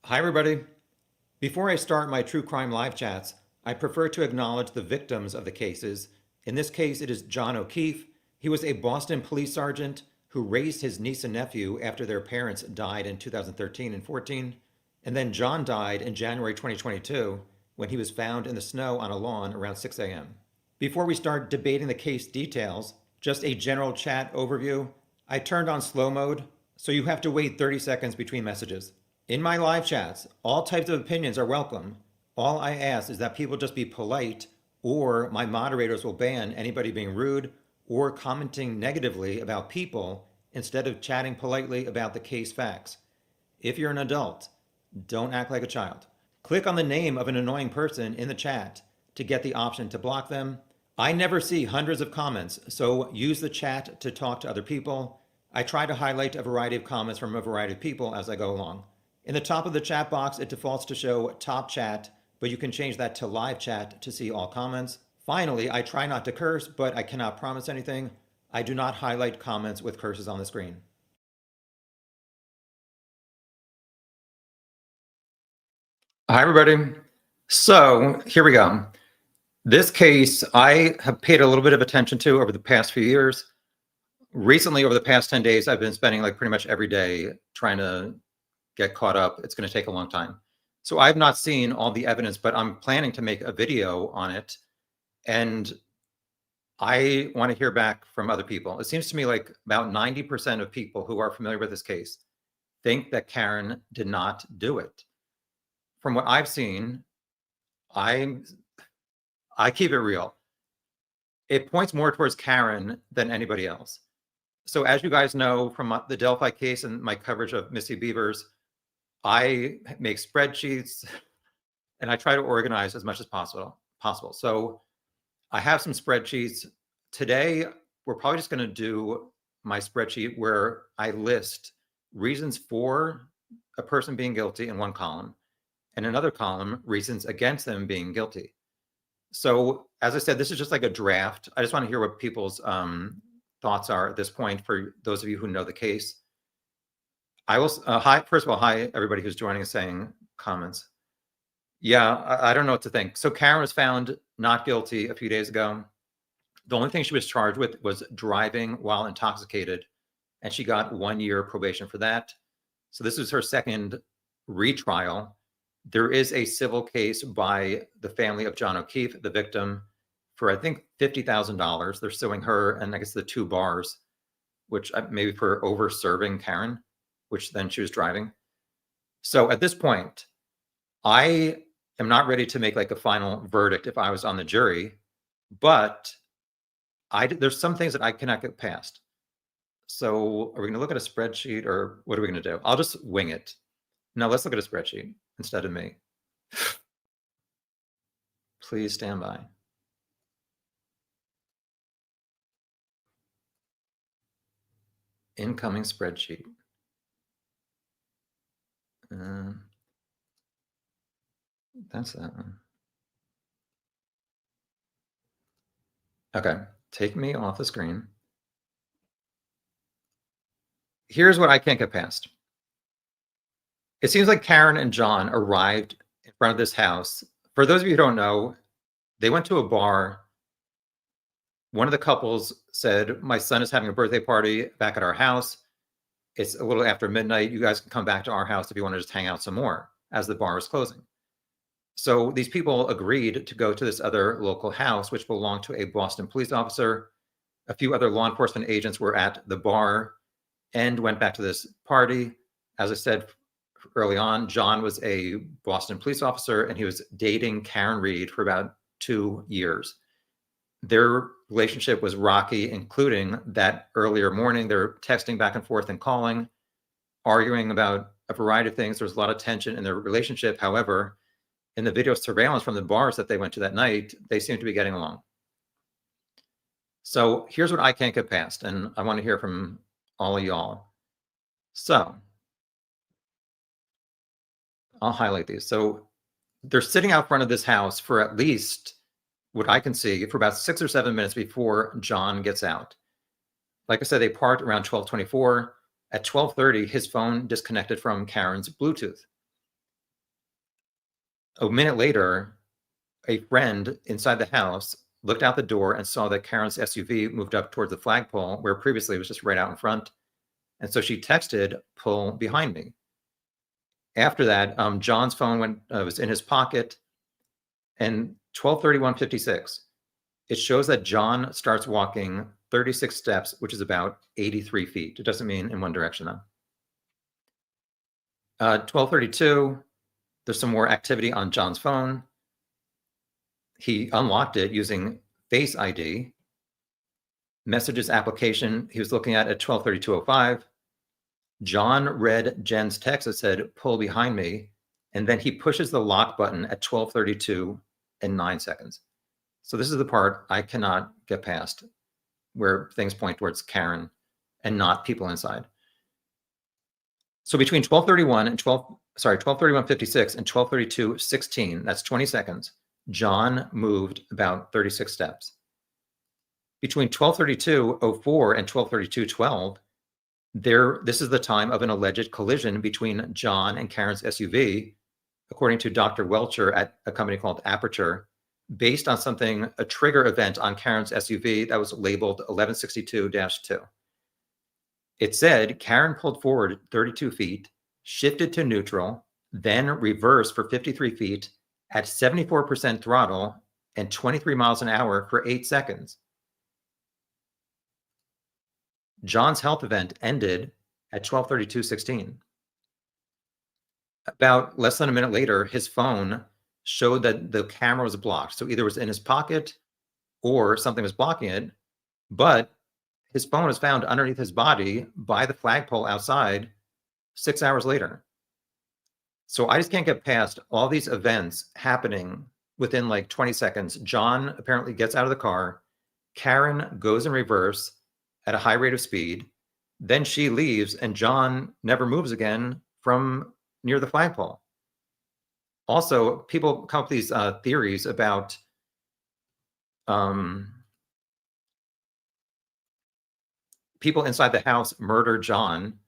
Hi, everybody. Before I start my true crime live chats, I prefer to acknowledge the victims of the cases. In this case, it is John O'Keefe. He was a Boston police sergeant who raised his niece and nephew after their parents died in 2013 and 14. And then John died in January 2022 when he was found in the snow on a lawn around 6 a.m. Before we start debating the case details, just a general chat overview. I turned on slow mode, so you have to wait 30 seconds between messages. In my live chats, all types of opinions are welcome. All I ask is that people just be polite, or my moderators will ban anybody being rude or commenting negatively about people instead of chatting politely about the case facts. If you're an adult, don't act like a child. Click on the name of an annoying person in the chat to get the option to block them. I never see hundreds of comments, so use the chat to talk to other people. I try to highlight a variety of comments from a variety of people as I go along. In the top of the chat box, it defaults to show top chat, but you can change that to live chat to see all comments. Finally, I try not to curse, but I cannot promise anything. I do not highlight comments with curses on the screen. Hi, everybody. So here we go. This case I have paid a little bit of attention to over the past few years. Recently, over the past 10 days, I've been spending like pretty much every day trying to get caught up. It's going to take a long time. So I've not seen all the evidence, but I'm planning to make a video on it. And I want to hear back from other people. It seems to me like about 90% of people who are familiar with this case think that Karen did not do it. From what I've seen, I keep it real. It points more towards Karen than anybody else. So as you guys know from the Delphi case and my coverage of Missy Beavers, I make spreadsheets and I try to organize as much as possible. So I have some spreadsheets. Today, we're probably just going to do my spreadsheet where I list reasons for a person being guilty in one column, and another column, reasons against them being guilty. So as I said, this is just like a draft. I just want to hear what people's thoughts are at this point for those of you who know the case. I will, first of all, hi, everybody who's joining us saying comments. Yeah, I don't know what to think. So Karen was found not guilty a few days ago. The only thing she was charged with was driving while intoxicated, and she got 1 year probation for that. So this is her second retrial. There is a civil case by the family of John O'Keefe, the victim, for I think $50,000. They're suing her and I guess the two bars, which maybe for over serving Karen, which then she was driving. So at this point, I am not ready to make like a final verdict if I was on the jury, but there's some things that I cannot get past. So are we going to look at a spreadsheet or what are we going to do? I'll just wing it. No, let's look at a spreadsheet instead of me. Please stand by. Incoming spreadsheet. That's that one. Okay, take me off the screen. Here's what I can't get past. It seems like Karen and John arrived in front of this house. For those of you who don't know, they went to a bar. One of the couples said, my son is having a birthday party back at our house. It's a little after midnight. You guys can come back to our house if you want to just hang out some more, as the bar was closing. So these people agreed to go to this other local house, which belonged to a Boston police officer. A few other law enforcement agents were at the bar and went back to this party. As I said early on, John was a Boston police officer and he was dating Karen Reed for about 2 years. Their relationship was rocky, including that earlier morning. They're texting back and forth and calling, arguing about a variety of things. There was a lot of tension in their relationship. However, in the video surveillance from the bars that they went to that night, they seemed to be getting along. So here's what I can't get past, and I want to hear from all of y'all. So I'll highlight these. So they're sitting out front of this house for at least what I can see for about 6 or 7 minutes before John gets out. Like I said, they parked around 12:24. At 12:30, his phone disconnected from Karen's Bluetooth. A minute later, a friend inside the house looked out the door and saw that Karen's SUV moved up towards the flagpole where previously it was just right out in front. And so she texted, "Pull behind me." After that, John's phone was in his pocket, and 12:31:56, it shows that John starts walking 36 steps, which is about 83 feet. It doesn't mean in one direction though. 12:32, there's some more activity on John's phone. He unlocked it using Face ID. Messages application he was looking at 12:32:05. John read Jen's text that said, "Pull behind me," and then he pushes the lock button at 12:32:09. So this is the part I cannot get past, where things point towards Karen and not people inside. So between 12:31:56 and 12:32:16, that's 20 seconds, John moved about 36 steps. Between 12:32:04 and 12:32:12, this is the time of an alleged collision between John and Karen's SUV, according to Dr. Welcher at a company called Aperture, based on a trigger event on Karen's SUV that was labeled 1162-2. It said Karen pulled forward 32 feet, shifted to neutral, then reversed for 53 feet at 74% throttle and 23 miles an hour for 8 seconds. John's health event ended at 12:32:16. About less than a minute later, his phone showed that the camera was blocked. So either it was in his pocket or something was blocking it, but his phone was found underneath his body by the flagpole outside 6 hours later. So I just can't get past all these events happening within like 20 seconds. John apparently gets out of the car. Karen goes in reverse at a high rate of speed. Then she leaves and John never moves again from near the flagpole. Also, people come up with these theories about people inside the house murdered John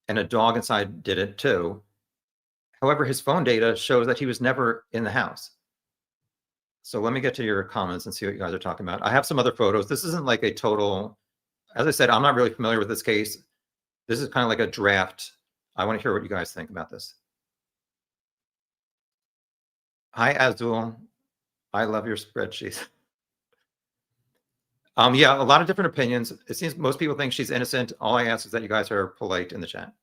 and a dog inside did it too. However, his phone data shows that he was never in the house. So let me get to your comments and see what you guys are talking about. I have some other photos. This isn't like a total, as I said, I'm not really familiar with this case. This is kind of like a draft. I want to hear what you guys think about this. Hi, Azul. I love your spreadsheets. Yeah, a lot of different opinions. It seems most people think she's innocent. All I ask is that you guys are polite in the chat.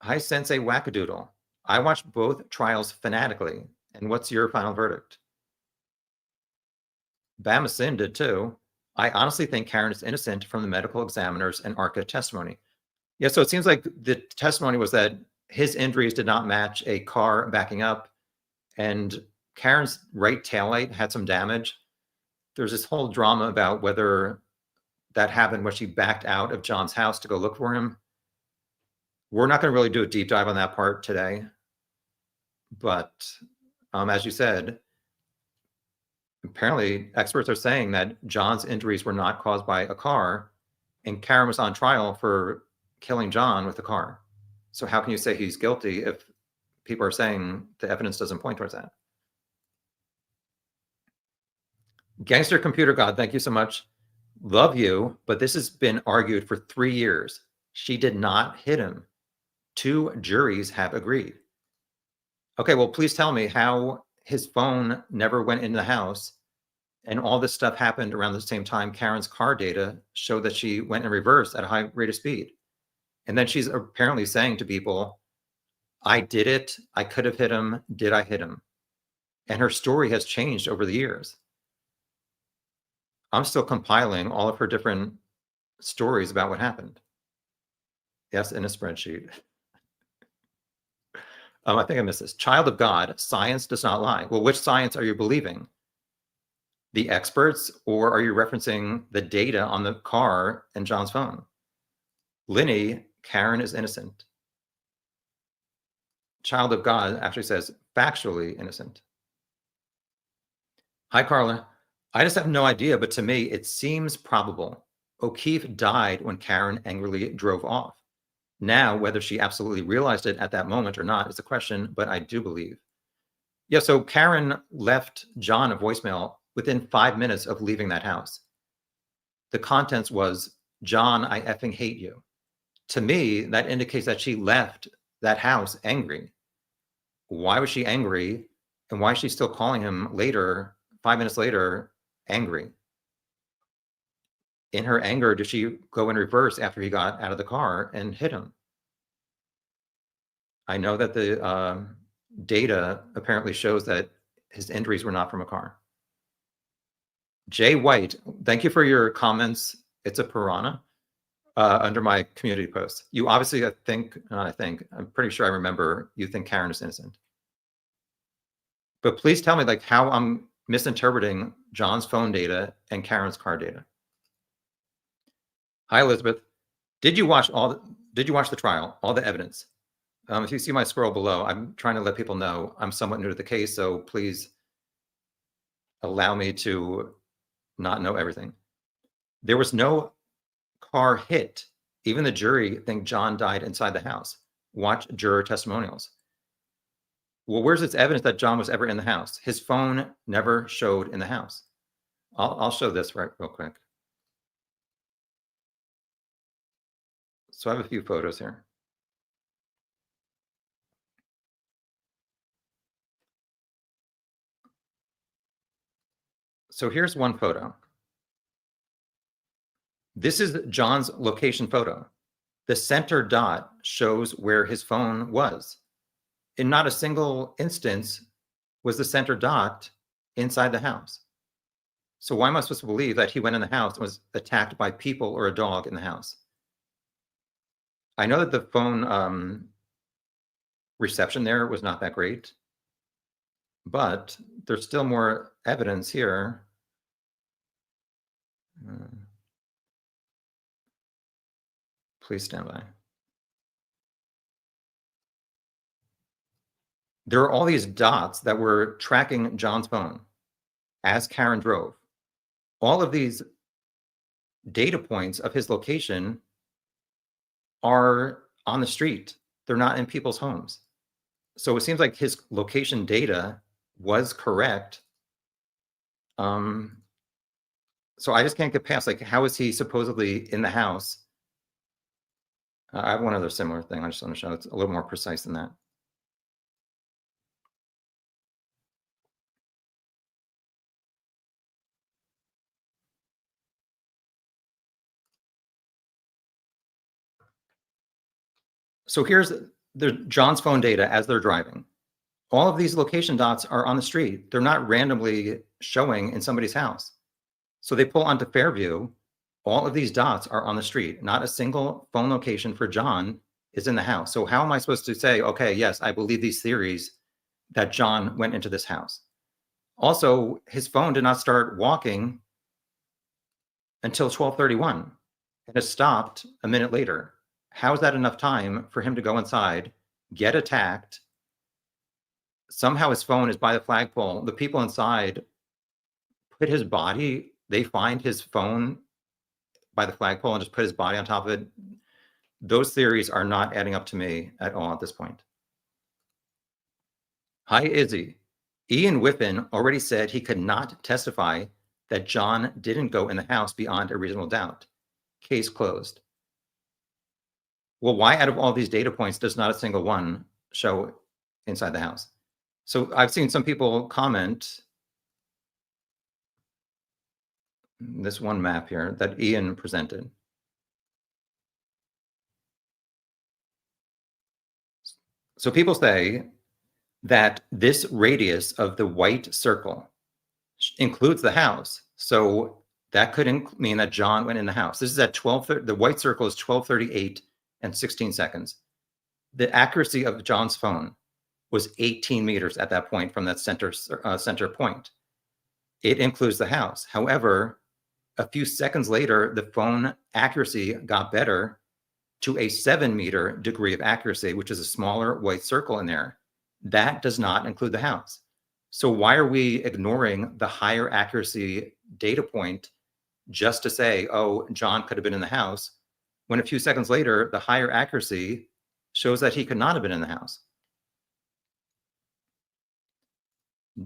Hi, Sensei Wackadoodle. I watched both trials fanatically. And what's your final verdict? Bamasin did too. I honestly think Karen is innocent from the medical examiners and ARCA testimony. Yeah, so it seems like the testimony was that his injuries did not match a car backing up, and Karen's right taillight had some damage. There's this whole drama about whether that happened when she backed out of John's house to go look for him. We're not going to really do a deep dive on that part today. But as you said, apparently experts are saying that John's injuries were not caused by a car, and Karen was on trial for killing John with a car. So how can you say he's guilty if people are saying the evidence doesn't point towards that? Gangster Computer God, thank you so much. Love you, but this has been argued for 3 years. She did not hit him. 2 juries have agreed. Okay, well, please tell me how his phone never went in the house and all this stuff happened around the same time. Karen's car data showed that she went in reverse at a high rate of speed. And then she's apparently saying to people, I did it. I could have hit him. Did I hit him? And her story has changed over the years. I'm still compiling all of her different stories about what happened. Yes, in a spreadsheet. I think I missed this. Child of God, science does not lie. Well, which science are you believing? The experts, or are you referencing the data on the car and John's phone? Linny, Karen is innocent. Child of God actually says factually innocent. Hi, Carla. I just have no idea, but to me, it seems probable. O'Keefe died when Karen angrily drove off. Now, whether she absolutely realized it at that moment or not is a question, but I do believe. Yeah, so Karen left John a voicemail within 5 minutes of leaving that house. The contents was, John, I effing hate you. To me, that indicates that she left that house angry. Why was she angry? And why is she still calling him later, 5 minutes later, angry? In her anger, did she go in reverse after he got out of the car and hit him? I know that the data apparently shows that his injuries were not from a car. Jay White, thank you for your comments. It's a piranha under my community post. You obviously, I'm pretty sure I remember you think Karen is innocent. But please tell me like how I'm misinterpreting John's phone data and Karen's car data. Hi, Elizabeth. Did you watch the trial, all the evidence? If you see my scroll below, I'm trying to let people know I'm somewhat new to the case, so please allow me to not know everything. There was no car hit. Even the jury think John died inside the house. Watch juror testimonials. Well, where's this evidence that John was ever in the house? His phone never showed in the house. I'll show this real quick. So I have a few photos here. So here's one photo. This is John's location photo. The center dot shows where his phone was. In not a single instance was the center dot inside the house. So why am I supposed to believe that he went in the house and was attacked by people or a dog in the house? I know that the phone reception there was not that great, but there's still more evidence here. Please stand by. There are all these dots that were tracking John's phone as Karen drove. All of these data points of his location are on the street. They're not in people's homes. So it seems like his location data was correct. So I just can't get past, like, how is he supposedly in the house? I have one other similar thing I just want to show. It's a little more precise than that. So here's John's phone data as they're driving. All of these location dots are on the street. They're not randomly showing in somebody's house. So they pull onto Fairview. All of these dots are on the street. Not a single phone location for John is in the house. So how am I supposed to say, okay, yes, I believe these theories that John went into this house? Also, his phone did not start walking until 12:31 and it stopped a minute later. How is that enough time for him to go inside, get attacked? Somehow his phone is by the flagpole. The people inside put his body, they find his phone by the flagpole and just put his body on top of it. Those theories are not adding up to me at all at this point. Hi, Izzy. Ian Whiffen already said he could not testify that John didn't go in the house beyond a reasonable doubt. Case closed. Well, why out of all these data points does not a single one show inside the house? So I've seen some people comment this one map here that Ian presented. So people say that this radius of the white circle includes the house. So that could mean that John went in the house. This is at 12:30. The white circle is 12:38 and 16 seconds. The accuracy of John's phone was 18 meters at that point from that center point. It includes the house. However, a few seconds later, the phone accuracy got better to a 7-meter degree of accuracy, which is a smaller white circle in there. That does not include the house. So why are we ignoring the higher accuracy data point just to say, oh, John could have been in the house, when a few seconds later, the higher accuracy shows that he could not have been in the house.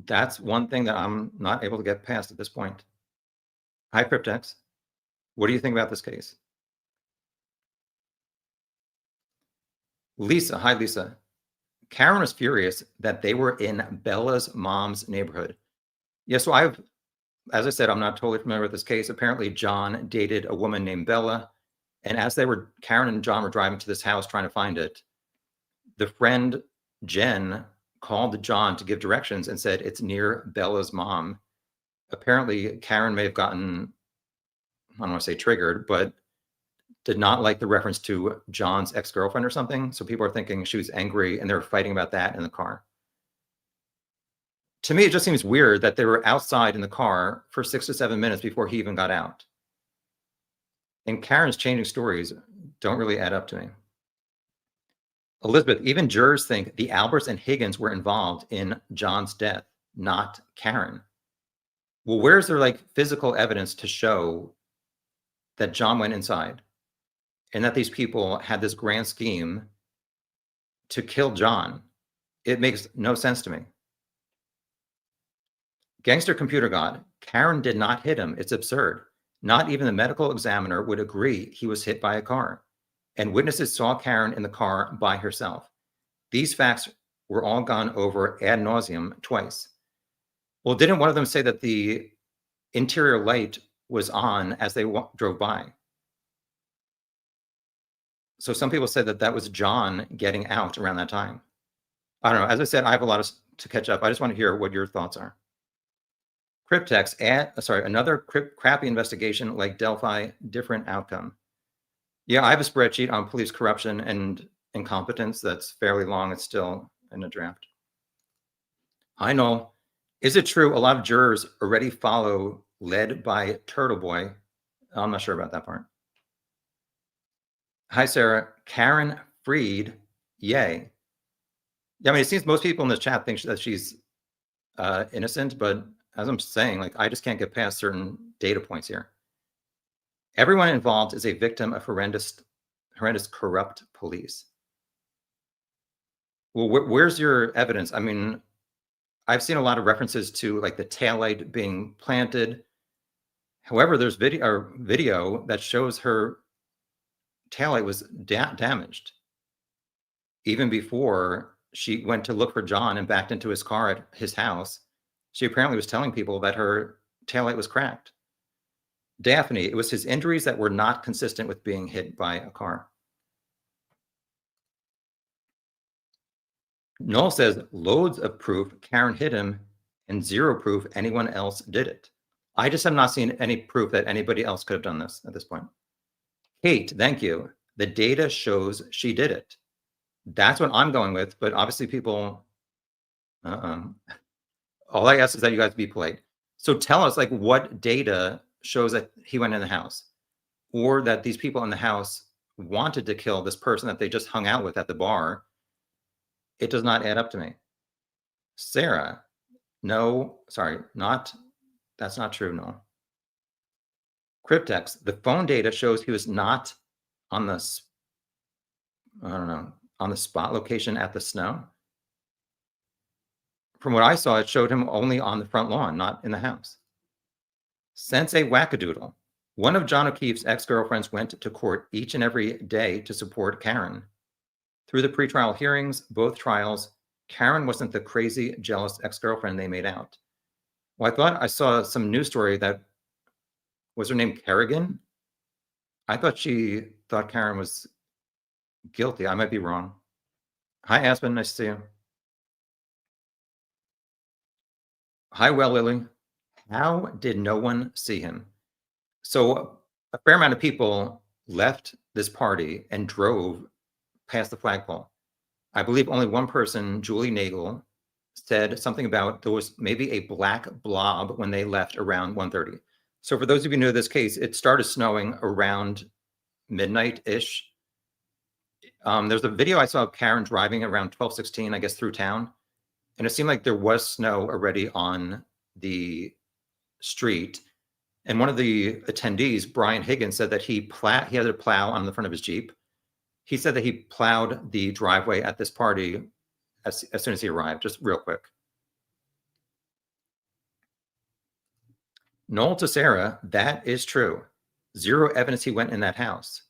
That's one thing that I'm not able to get past at this point. Hi, Cryptex. What do you think about this case? Lisa, hi, Lisa. Karen was furious that they were in Bella's mom's neighborhood. Yeah, so as I said, I'm not totally familiar with this case. Apparently, John dated a woman named Bella. And as Karen and John were driving to this house trying to find it, the friend Jen called John to give directions and said it's near Bella's mom. Apparently, Karen may have gotten, I don't want to say triggered, but did not like the reference to John's ex-girlfriend or something. So people are thinking she was angry and they were fighting about that in the car. To me, it just seems weird that they were outside in the car for 6 to 7 minutes before he even got out. And Karen's changing stories don't really add up to me. Elizabeth, even jurors think the Alberts and Higgins were involved in John's death, not Karen. Well, where's there like physical evidence to show that John went inside and that these people had this grand scheme to kill John? It makes no sense to me. Gangster Computer God, Karen did not hit him. It's absurd. Not even the medical examiner would agree he was hit by a car. And witnesses saw Karen in the car by herself. These facts were all gone over ad nauseum twice. Well, didn't one of them say that the interior light was on as they drove by? So some people said that that was John getting out around that time. I don't know. As I said, I have a lot to catch up. I just want to hear what your thoughts are. Cryptex, another crappy investigation like Delphi, different outcome. Yeah, I have a spreadsheet on police corruption and incompetence that's fairly long. It's still in a draft. I know. Is it true a lot of jurors already follow led by Turtle Boy? I'm not sure about that part. Hi, Sarah. Karen Freed, yay. Yeah, I mean, it seems most people in the chat think that she's innocent, but as I'm saying, like, I just can't get past certain data points here. Everyone involved is a victim of horrendous corrupt police. Well, where's your evidence? I mean, I've seen a lot of references to like the taillight being planted. However, there's video that shows her taillight was damaged even before she went to look for John and backed into his car at his house. She apparently was telling people that her taillight was cracked. Daphne, it was his injuries that were not consistent with being hit by a car. Noel says loads of proof Karen hit him and zero proof anyone else did it. I just have not seen any proof that anybody else could have done this at this point. Kate, thank you. The data shows she did it. That's what I'm going with, but obviously people, all I ask is that you guys be polite. So tell us like what data shows that he went in the house or that these people in the house wanted to kill this person that they just hung out with at the bar. It does not add up to me. Sarah, no, sorry, that's not true, no. Cryptex, the phone data shows he was not on the, on the spot location at the snow. From what I saw, it showed him only on the front lawn, not in the house. Sensei Wackadoodle. One of John O'Keefe's ex-girlfriends went to court each and every day to support Karen. Through the pretrial hearings, both trials, Karen wasn't the crazy, jealous ex-girlfriend they made out. Well, I thought I saw some news story that, was her name Kerrigan? I thought she thought Karen was guilty. I might be wrong. Hi, Aspen. Nice to see you. Hi, Well Lily. How did no one see him? So a fair amount of people left this party and drove past the flagpole. I believe only one person, Julie Nagel, said something about there was maybe a black blob when they left around 1:30. So for those of you who know this case, it started snowing around midnight-ish. There's a video I saw of Karen driving around 12:16, I guess, through town. And it seemed like there was snow already on the street. And one of the attendees, Brian Higgins, said that he had a plow on the front of his Jeep. He said that he plowed the driveway at this party as soon as he arrived, just real quick. Noel to Sarah, that is true. Zero evidence he went in that house.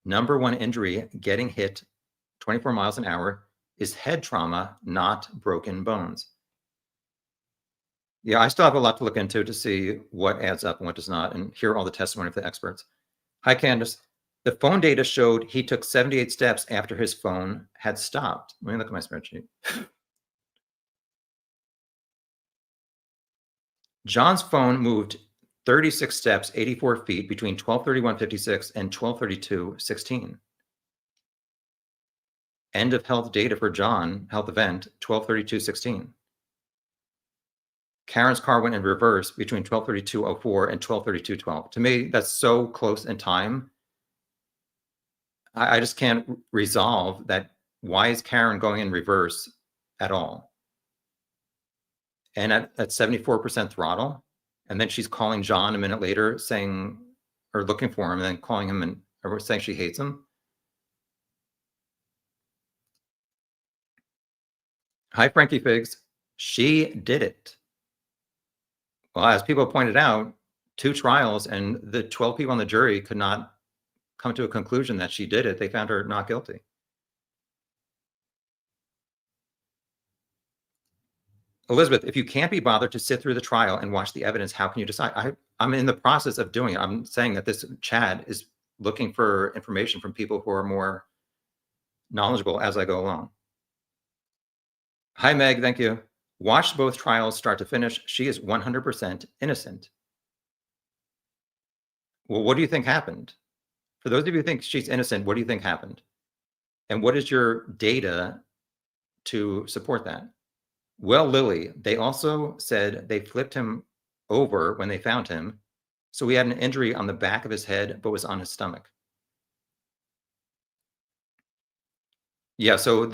Number one injury, getting hit 24 miles an hour, is head trauma, not broken bones. Yeah, I still have a lot to look into to see what adds up and what does not, and hear all the testimony of the experts. Hi, Candace. The phone data showed he took 78 steps after his phone had stopped. Let me look at my spreadsheet. John's phone moved 36 steps, 84 feet between 12:31:56 and 12:32:16. End of health data for John, health event, 12:32:16. Karen's car went in reverse between 12:32:04 and 12:32:12. To me, that's so close in time. I just can't resolve that. Why is Karen going in reverse at all? And at 74% throttle, and then she's calling John a minute later saying, or looking for him, and then calling him and or saying she hates him. Hi, Frankie Figs. She did it. Well, as people pointed out, 2 trials and the 12 people on the jury could not come to a conclusion that she did it. They found her not guilty. Elizabeth, if you can't be bothered to sit through the trial and watch the evidence, how can you decide? I'm in the process of doing it. I'm saying that this chat is looking for information from people who are more knowledgeable as I go along. Hi, Meg. Thank you. Watched both trials start to finish. She is 100% innocent. Well, what do you think happened? For those of you who think she's innocent, what do you think happened? And what is your data to support that? Well, Lily, they also said they flipped him over when they found him. So he had an injury on the back of his head, but was on his stomach. Yeah, so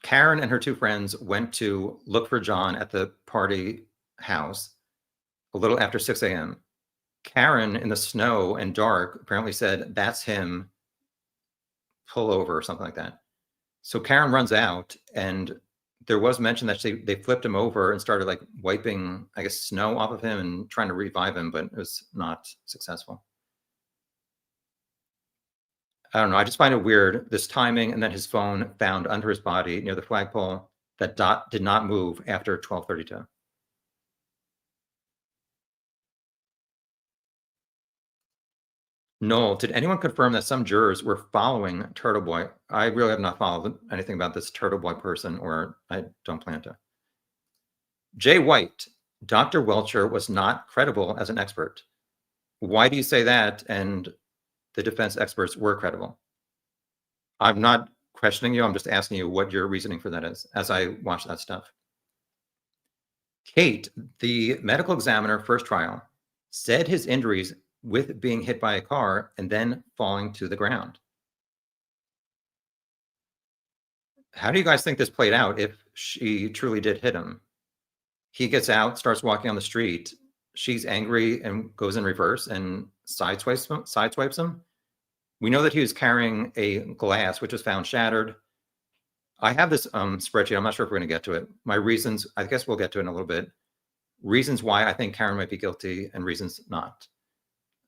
Karen and her 2 friends went to look for John at the party house a little after 6 a.m. Karen, in the snow and dark, apparently said, "That's him, pull over," or something like that. So Karen runs out, and there was mention that they flipped him over and started like wiping, I guess, snow off of him and trying to revive him, but it was not successful. I don't know. I just find it weird, this timing, and then his phone found under his body near the flagpole that did not move after 12:32. Noel, did anyone confirm that some jurors were following Turtle Boy? I really have not followed anything about this Turtle Boy person, or I don't plan to. Jay White, Dr. Welcher was not credible as an expert. Why do you say that? And the defense experts were credible. I'm not questioning you. I'm just asking you what your reasoning for that is as I watch that stuff. Kate, the medical examiner, first trial, said his injuries with being hit by a car and then falling to the ground. How do you guys think this played out if she truly did hit him? He gets out, starts walking on the street. She's angry and goes in reverse and sideswipes him. We know that he was carrying a glass, which was found shattered. I have this spreadsheet. I'm not sure if we're going to get to it. My reasons, I guess we'll get to it in a little bit. Reasons why I think Karen might be guilty and reasons not.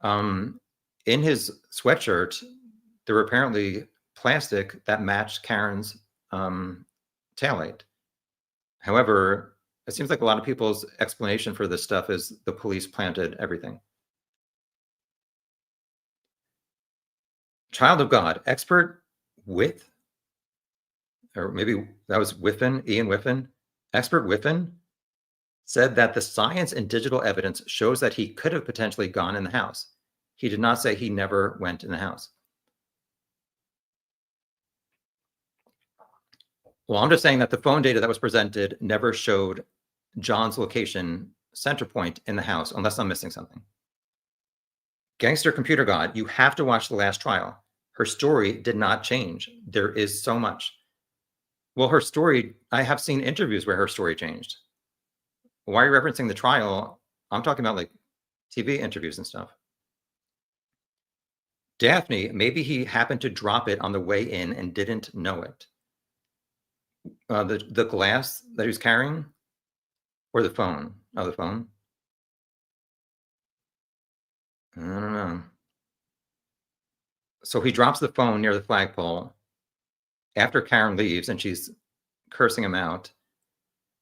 In his sweatshirt, there were apparently plastic that matched Karen's taillight. However, it seems like a lot of people's explanation for this stuff is the police planted everything. Child of God, expert with, or maybe that was Whiffen, Ian Whiffen, expert Whiffen said that the science and digital evidence shows that he could have potentially gone in the house. He did not say he never went in the house. Well, I'm just saying that the phone data that was presented never showed John's location center point in the house, unless I'm missing something. Gangster Computer God, you have to watch the last trial. Her story did not change. There is so much. Well, her story, I have seen interviews where her story changed. Why are you referencing the trial? I'm talking about like TV interviews and stuff. Daphne, maybe he happened to drop it on the way in and didn't know it. The glass that he was carrying, or the phone? Oh, the phone. I don't know. So he drops the phone near the flagpole after Karen leaves and she's cursing him out.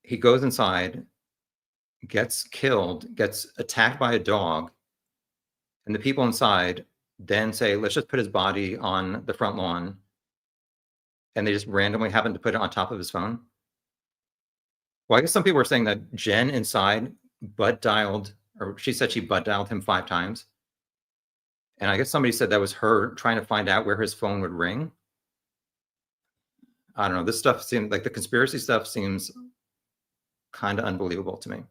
He goes inside, gets killed, gets attacked by a dog, and the people inside then say, let's just put his body on the front lawn. And they just randomly happen to put it on top of his phone. Well, I guess some people were saying that Jen inside butt dialed, or she said she butt dialed him 5 times. And I guess somebody said that was her trying to find out where his phone would ring. I don't know. This stuff seems like the conspiracy stuff seems kind of unbelievable to me.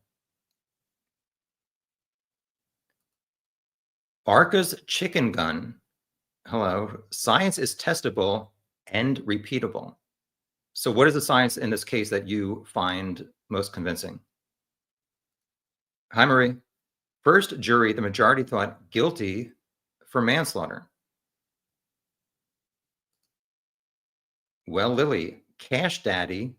Arca's chicken gun. Hello. Science is testable and repeatable. So what is the science in this case that you find most convincing? Hi, Marie. First jury, the majority thought guilty for manslaughter. Well, Lily, Cash Daddy.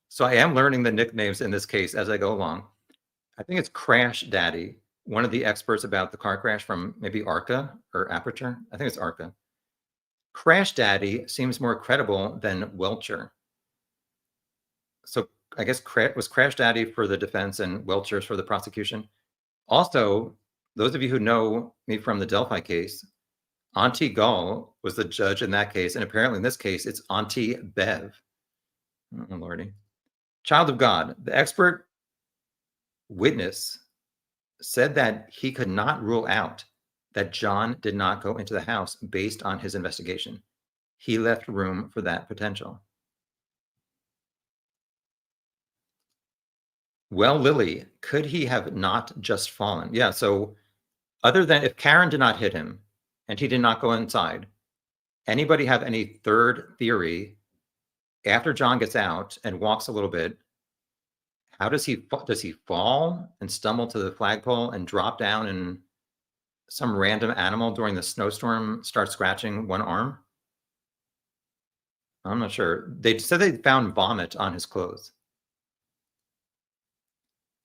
So I am learning the nicknames in this case as I go along. I think it's Crash Daddy, one of the experts about the car crash from maybe Arca or Aperture. I think it's Arca. Crash Daddy seems more credible than Welcher. So I guess was Crash Daddy for the defense and Welcher's for the prosecution. Also, those of you who know me from the Delphi case, Auntie Gull was the judge in that case. And apparently in this case, it's Auntie Bev. Oh, Lordy. Child of God, the expert witness said that he could not rule out that John did not go into the house based on his investigation. He left room for that potential. Well, Lily, could he have not just fallen? Yeah, so other than if Karen did not hit him and he did not go inside, anybody have any third theory after John gets out and walks a little bit? How does he fall and stumble to the flagpole and drop down and some random animal during the snowstorm starts scratching one arm? I'm not sure. They said they found vomit on his clothes.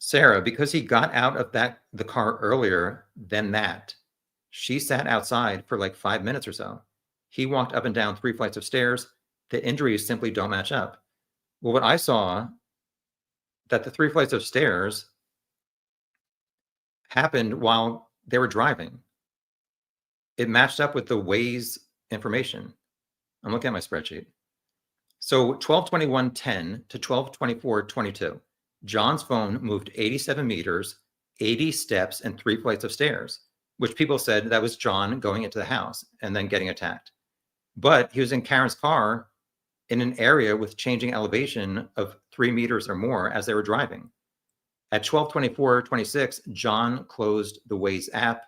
Sarah, because he got out of the car earlier than that, she sat outside for like 5 minutes or so. He walked up and down 3 flights of stairs. The injuries simply don't match up. Well, what I saw, that the 3 flights of stairs happened while they were driving. It matched up with the Waze information. I'm looking at my spreadsheet. So 12:21:10 to 12:24:22. John's phone moved 87 meters, 80 steps, and 3 flights of stairs, which people said that was John going into the house and then getting attacked. But he was in Karen's car in an area with changing elevation of 3 meters or more as they were driving. At 12:24:26, John closed the Waze app,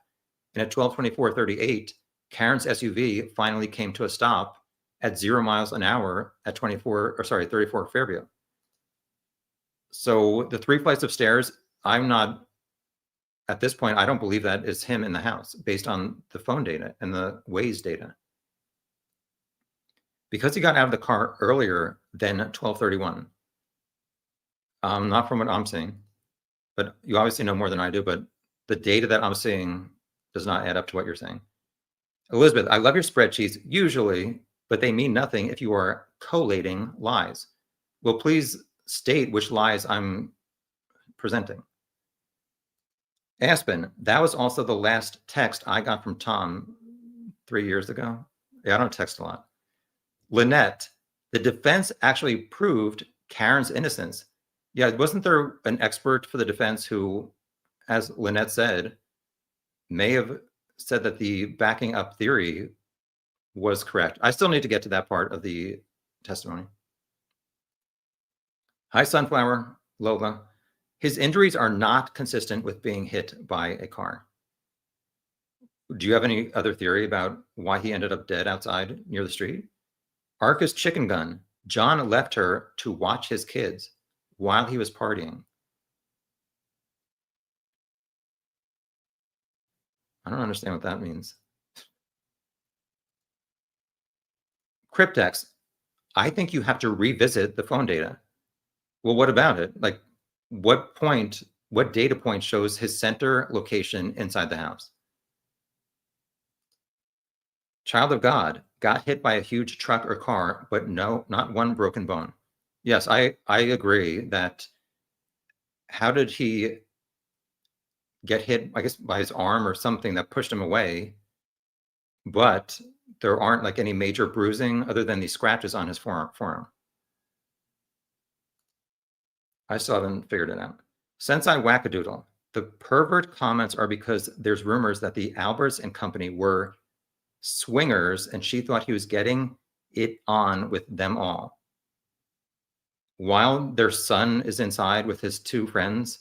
and at 12:24:38, Karen's SUV finally came to a stop at 0 miles an hour at 34 Fairview. So the 3 flights of stairs, at this point, I don't believe that is him in the house based on the phone data and the Waze data. Because he got out of the car earlier than 12:31. Not from what I'm seeing, but you obviously know more than I do, but the data that I'm seeing does not add up to what you're saying. Elizabeth, I love your spreadsheets usually, but they mean nothing if you are collating lies. Well, please state which lies I'm presenting. Aspen, that was also the last text I got from Tom 3 years ago. Yeah, I don't text a lot. Lynette, the defense actually proved Karen's innocence. Yeah, wasn't there an expert for the defense who, as Lynette said, may have said that the backing up theory was correct? I still need to get to that part of the testimony. Hi, Sunflower, Lola. His injuries are not consistent with being hit by a car. Do you have any other theory about why he ended up dead outside near the street? Arca's chicken gun. John left her to watch his kids while he was partying. I don't understand what that means. Cryptex. I think you have to revisit the phone data. Well, what about it? Like, what data point shows his center location inside the house? Child of God got hit by a huge truck or car, but no, not one broken bone. Yes, I agree that how did he get hit, I guess, by his arm or something that pushed him away, but there aren't like any major bruising other than these scratches on his forearm. I still haven't figured it out. Sensei Wackadoodle. The pervert comments are because there's rumors that the Alberts and company were swingers and she thought he was getting it on with them all. While their son is inside with his two friends,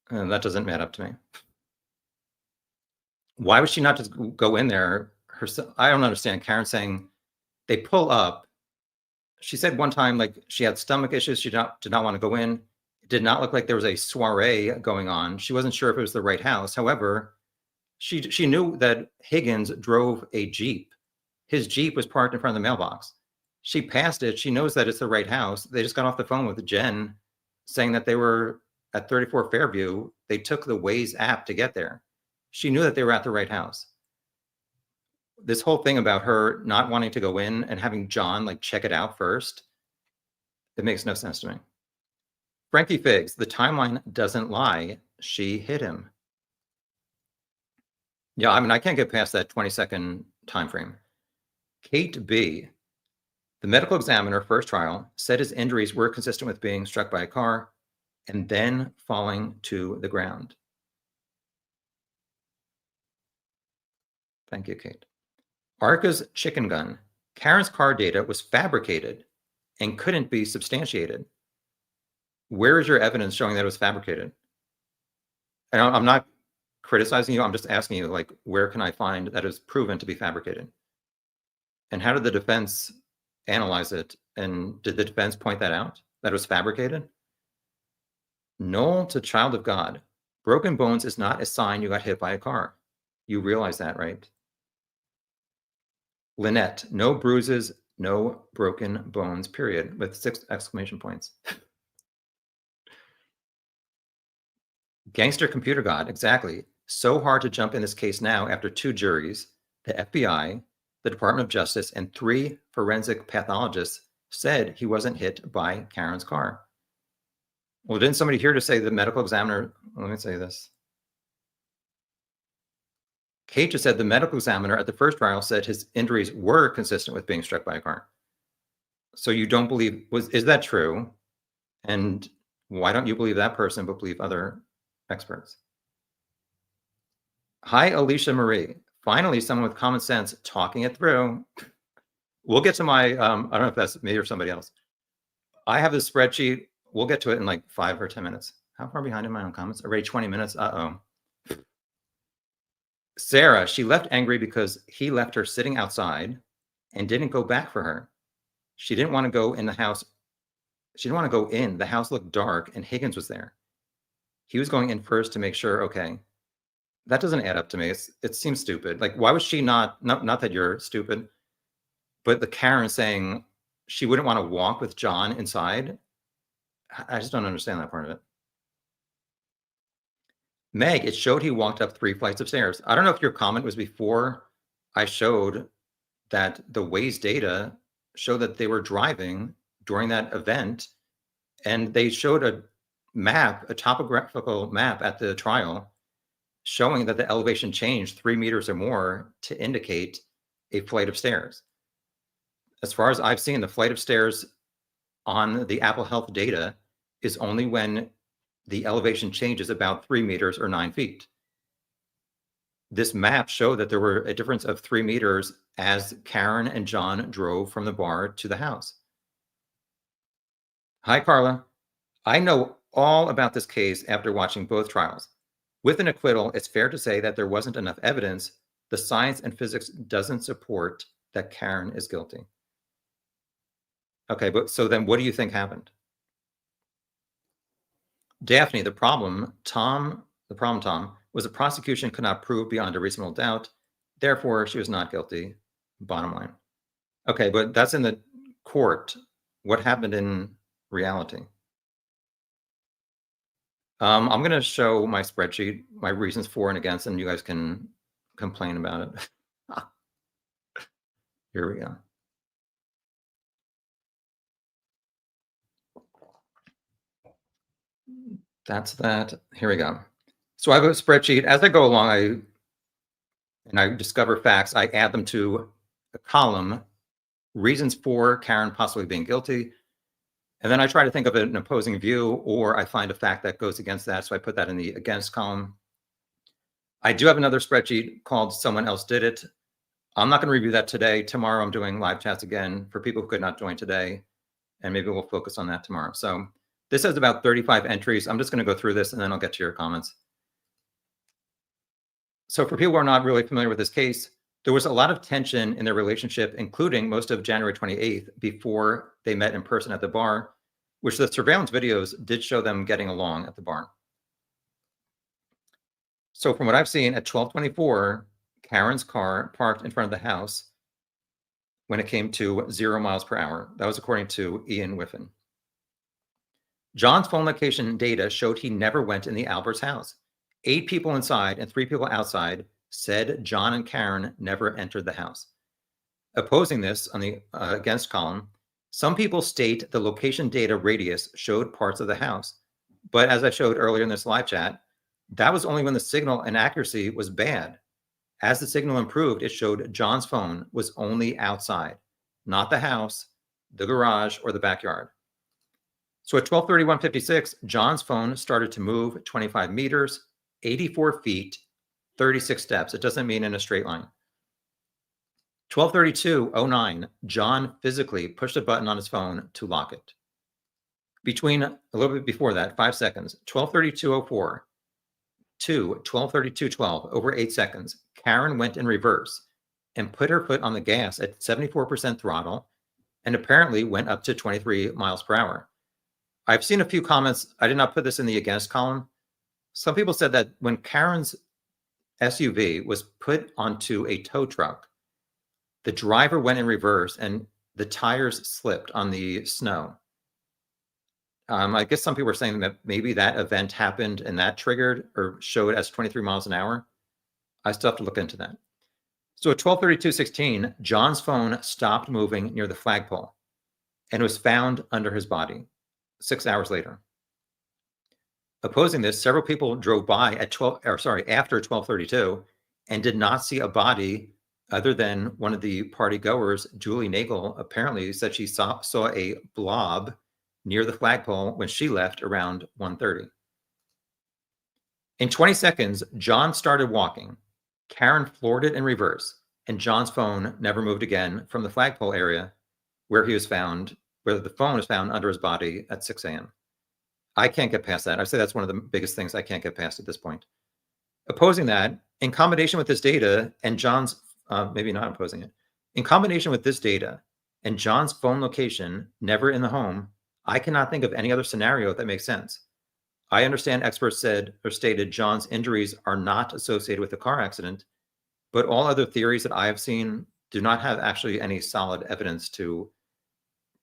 that doesn't add up to me. Why would she not just go in there herself? I don't understand. Karen saying they pull up. She said one time, like she had stomach issues. She did not want to go in. It did not look like there was a soiree going on. She wasn't sure if it was the right house. However, she knew that Higgins drove a Jeep. His Jeep was parked in front of the mailbox. She passed it. She knows that it's the right house. They just got off the phone with Jen saying that they were at 34 Fairview. They took the Waze app to get there. She knew that they were at the right house. This whole thing about her not wanting to go in and having John like check it out first, it makes no sense to me. Frankie Figs, the timeline doesn't lie. She hit him. Yeah, I mean, I can't get past that 20-second time frame. Kate B, the medical examiner first trial said his injuries were consistent with being struck by a car and then falling to the ground. Thank you, Kate. Arca's chicken gun. Karen's car data was fabricated and couldn't be substantiated. Where is your evidence showing that it was fabricated? And I'm not criticizing you. I'm just asking you, like, where can I find that is proven to be fabricated? And how did the defense analyze it? And did the defense point that out, that it was fabricated? Noel to Child of God. Broken bones is not a sign you got hit by a car. You realize that, right? Lynette, no bruises, no broken bones, period, with 6 exclamation points. Gangster computer god, exactly. So hard to jump in this case now after 2 juries, the FBI, the Department of Justice, and 3 forensic pathologists said he wasn't hit by Karen's car. Well, didn't somebody here to say the medical examiner, let me say this. Kate just said the medical examiner at the first trial said his injuries were consistent with being struck by a car. So you don't believe, is that true? And why don't you believe that person but believe other experts? Hi, Alicia Marie. Finally, someone with common sense talking it through. We'll get to my, I don't know if that's me or somebody else. I have this spreadsheet. We'll get to it in like 5 or 10 minutes. How far behind am I on comments? Already 20 minutes? Uh-oh. Sarah, she left angry because he left her sitting outside and didn't go back for her. She didn't want to go in the house. She didn't want to go in. The house looked dark and Higgins was there. He was going in first to make sure, okay. That doesn't add up to me. It seems stupid. Like, why was she not that you're stupid, but the Karen saying she wouldn't want to walk with John inside? I just don't understand that part of it. Meg, it showed he walked up 3 flights of stairs. I don't know if your comment was before I showed that the Waze data showed that they were driving during that event, and they showed a map, a topographical map at the trial showing that the elevation changed 3 meters or more to indicate a flight of stairs. As far as I've seen, the flight of stairs on the Apple Health data is only when the elevation changes about 3 meters or 9 feet. This map showed that there were a difference of 3 meters as Karen and John drove from the bar to the house. Hi, Carla. I know all about this case after watching both trials. With an acquittal, it's fair to say that there wasn't enough evidence. The science and physics doesn't support that Karen is guilty. Okay, but so then what do you think happened? Daphne, the problem, Tom, was the prosecution could not prove beyond a reasonable doubt. Therefore, she was not guilty. Bottom line. Okay, but that's in the court. What happened in reality? I'm going to show my spreadsheet, my reasons for and against, and you guys can complain about it. Here we go. That's that. Here we go. So I have a spreadsheet. As I go along, I discover facts. I add them to a column, reasons for Karen possibly being guilty. And then I try to think of an opposing view, or I find a fact that goes against that. So I put that in the against column. I do have another spreadsheet called Someone Else Did It. I'm not going to review that today. Tomorrow I'm doing live chats again for people who could not join today. And maybe we'll focus on that tomorrow. So this has about 35 entries. I'm just going to go through this and then I'll get to your comments. So for people who are not really familiar with this case, there was a lot of tension in their relationship, including most of January 28th before they met in person at the bar, which the surveillance videos did show them getting along at the bar. So from what I've seen, at 12:24, Karen's car parked in front of the house when it came to 0 miles per hour. That was according to Ian Whiffen. John's phone location data showed he never went in the Alberts house. 8 people inside and 3 people outside said John and Karen never entered the house. Opposing this on the against column, some people state the location data radius showed parts of the house. But as I showed earlier in this live chat, that was only when the signal and accuracy was bad. As the signal improved, it showed John's phone was only outside, not the house, the garage, or the backyard. So at 12:31:56, John's phone started to move 25 meters, 84 feet, 36 steps. It doesn't mean in a straight line. 12:32:09, John physically pushed a button on his phone to lock it. Between a little bit before that, 5 seconds, 12:32:04 to 12:32:12, over 8 seconds, Karen went in reverse and put her foot on the gas at 74% throttle and apparently went up to 23 miles per hour. I've seen a few comments. I did not put this in the against column. Some people said that when Karen's SUV was put onto a tow truck, the driver went in reverse and the tires slipped on the snow. I guess some people are saying that maybe that event happened and that triggered or showed as 23 miles an hour. I still have to look into that. So at 12:32:16, John's phone stopped moving near the flagpole and was found under his body 6 hours later. Opposing this, several people drove by at after 12:32 and did not see a body other than one of the party goers, Julie Nagel, apparently said she saw a blob near the flagpole when she left around 1:30. In 20 seconds, John started walking. Karen floored it in reverse, and John's phone never moved again from the flagpole area where the phone was found under his body at 6 a.m. I can't get past that. I say that's one of the biggest things I can't get past at this point. Opposing that, in combination with this data and John's, maybe not opposing it, in combination with this data and John's phone location never in the home, I cannot think of any other scenario that makes sense. I understand experts said or stated John's injuries are not associated with the car accident, but all other theories that I have seen do not have actually any solid evidence to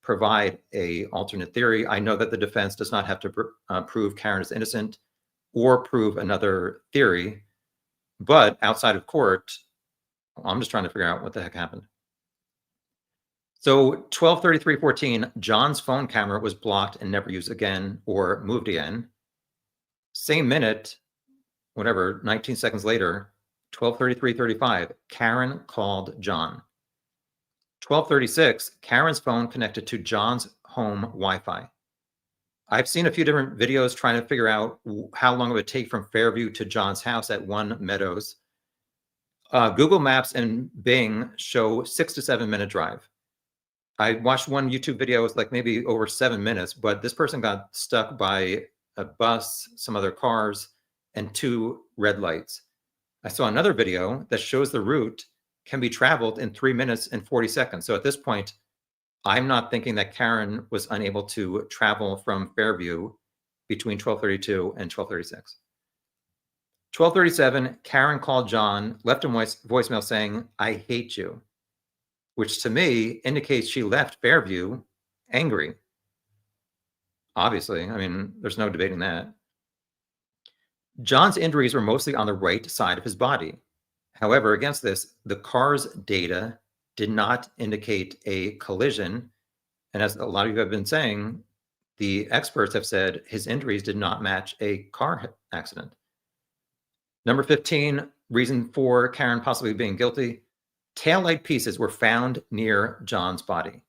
provide a alternate theory. I know that the defense does not have to prove Karen is innocent or prove another theory, but outside of court, I'm just trying to figure out what the heck happened. So 12:33:14, John's phone camera was blocked and never used again or moved again. Same minute, 19 seconds later, 12:33:35, Karen called John. 12:36, Karen's phone connected to John's home Wi-Fi. I've seen a few different videos trying to figure out how long it would take from Fairview to John's house at One Meadows. Google Maps and Bing show 6 to 7 minute drive. I watched one YouTube video, it's like maybe over 7 minutes, but this person got stuck by a bus, some other cars, and 2 red lights. I saw another video that shows the route can be traveled in 3 minutes and 40 seconds. So at this point, I'm not thinking that Karen was unable to travel from Fairview between 12:32 and 12:36. 12:37, Karen called John, left a voicemail saying, "I hate you," which to me indicates she left Fairview angry. Obviously, I mean, there's no debating that. John's injuries were mostly on the right side of his body. However, against this, the car's data did not indicate a collision. And as a lot of you have been saying, the experts have said his injuries did not match a car accident. Number 15, reason for Karen possibly being guilty, taillight pieces were found near John's body.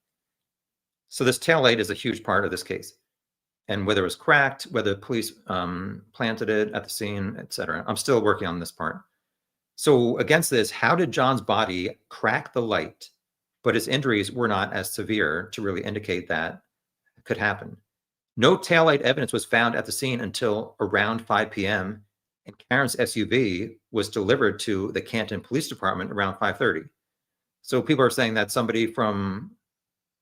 So this taillight is a huge part of this case. And whether it was cracked, whether the police planted it at the scene, etc. I'm still working on this part. So against this, how did John's body crack the light, but his injuries were not as severe to really indicate that it could happen? No taillight evidence was found at the scene until around 5 p.m., and Karen's SUV was delivered to the Canton Police Department around 5:30. So people are saying that somebody from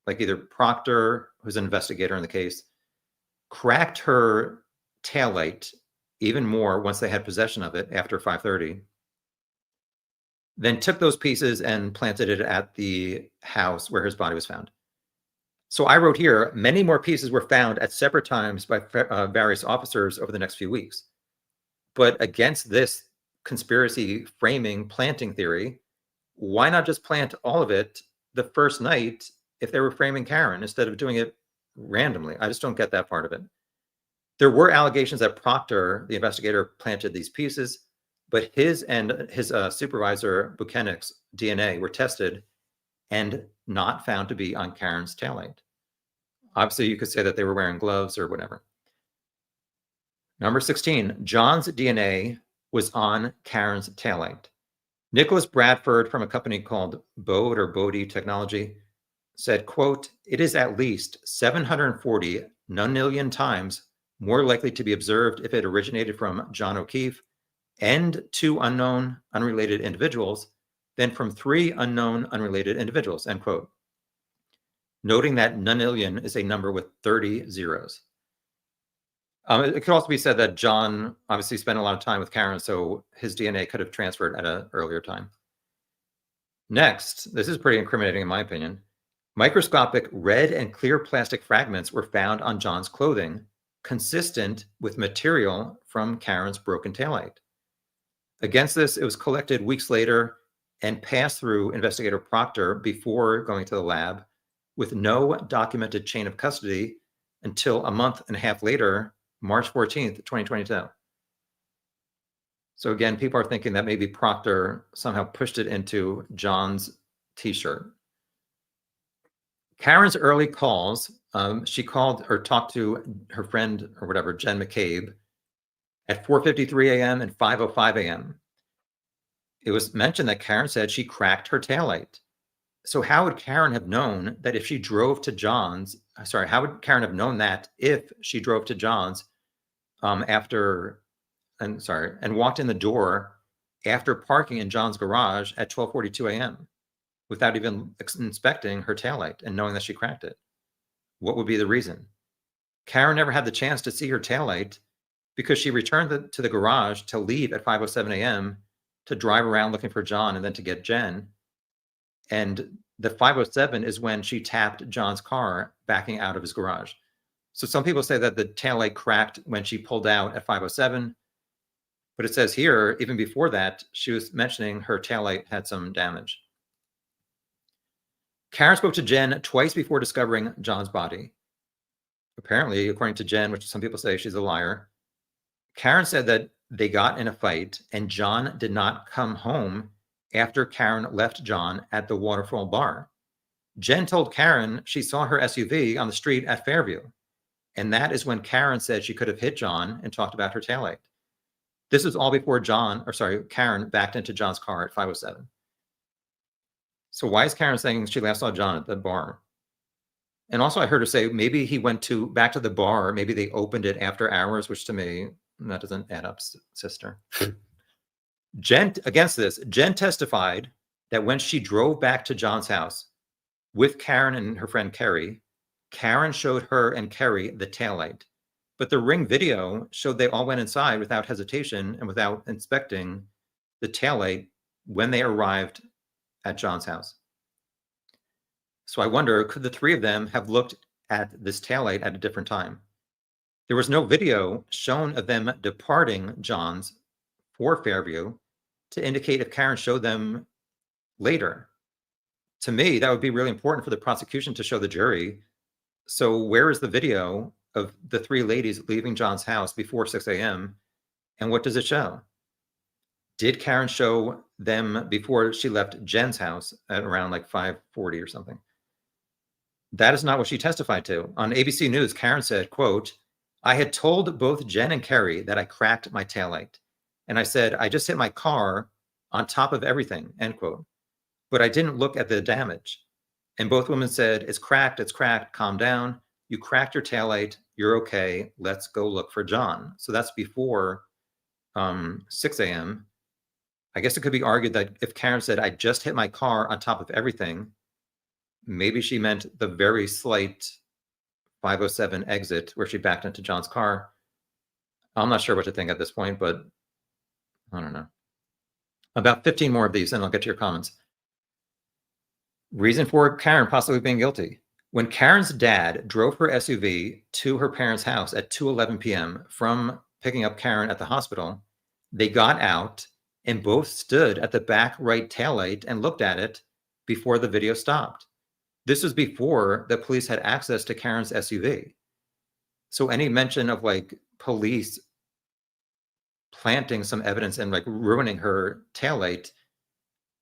like either Proctor, who's an investigator in the case, cracked her taillight even more once they had possession of it after 5:30, then took those pieces and planted it at the house where his body was found. So I wrote here, many more pieces were found at separate times by various officers over the next few weeks. But against this conspiracy framing planting theory, why not just plant all of it the first night if they were framing Karen instead of doing it randomly? I just don't get that part of it. There were allegations that Proctor, the investigator, planted these pieces, but his and his supervisor Buchanan's DNA were tested and not found to be on Karen's taillight. Obviously, you could say that they were wearing gloves or whatever. Number 16, John's DNA was on Karen's taillight. Nicholas Bradford from a company called Bode Technology said, quote, "It is at least 740 nonillion times more likely to be observed if it originated from John O'Keefe and 2 unknown unrelated individuals than from 3 unknown unrelated individuals," end quote. Noting that nonillion is a number with 30 zeros. It could also be said that John obviously spent a lot of time with Karen, so his DNA could have transferred at an earlier time. Next, this is pretty incriminating in my opinion. Microscopic red and clear plastic fragments were found on John's clothing, consistent with material from Karen's broken taillight. Against this, it was collected weeks later and passed through investigator Proctor before going to the lab, with no documented chain of custody until a month and a half later, March 14th, 2022. So again, people are thinking that maybe Proctor somehow pushed it into John's t-shirt. Karen's early calls, she called or talked to her friend or whatever, Jen McCabe, at 4:53 a.m. and 5:05 a.m. It was mentioned that Karen said she cracked her taillight. So how would Karen have known that if she drove to John's, how would Karen have known that if she drove to John's and walked in the door after parking in John's garage at 12:42 a.m. without even inspecting her taillight and knowing that she cracked it? What would be the reason? Karen never had the chance to see her taillight because she returned to the garage to leave at 5:07 a.m. to drive around looking for John and then to get Jen. And the 5:07 is when she tapped John's car backing out of his garage. So some people say that the taillight cracked when she pulled out at 5:07, but it says here, even before that, she was mentioning her taillight had some damage. Karen spoke to Jen twice before discovering John's body. Apparently, according to Jen, which some people say she's a liar, Karen said that they got in a fight and John did not come home after Karen left John at the Waterfall Bar. Jen told Karen she saw her SUV on the street at Fairview. And that is when Karen said she could have hit John and talked about her taillight. This was all before Karen backed into John's car at 5:07. So why is Karen saying she last saw John at the bar? And also I heard her say maybe he went back to the bar, maybe they opened it after hours, which to me, that doesn't add up, sister. Jen testified that when she drove back to John's house with Karen and her friend Kerry, Karen showed her and Kerry the taillight, but the Ring video showed they all went inside without hesitation and without inspecting the taillight when they arrived at John's house. So I wonder, could the three of them have looked at this taillight at a different time? There was no video shown of them departing John's for Fairview to indicate if Karen showed them later. To me, that would be really important for the prosecution to show the jury. So where is the video of the three ladies leaving John's house before 6 a.m. and what does it show? Did Karen show them before she left Jen's house at around like 5:40 or something? That is not what she testified to. On ABC News, Karen said, quote, "I had told both Jen and Kerry that I cracked my taillight. And I said, I just hit my car on top of everything," end quote. "But I didn't look at the damage." And both women said, it's cracked, calm down. You cracked your taillight, you're okay, let's go look for John. So that's before 6 a.m. I guess it could be argued that if Karen said, I just hit my car on top of everything, maybe she meant the very slight 507 exit where she backed into John's car. I'm not sure what to think at this point, but I don't know. About 15 more of these, and I'll get to your comments. Reason for Karen possibly being guilty. When Karen's dad drove her SUV to her parents' house at 2:11 p.m. from picking up Karen at the hospital, they got out and both stood at the back right taillight and looked at it before the video stopped. This was before the police had access to Karen's SUV. So any mention of like police planting some evidence and like ruining her taillight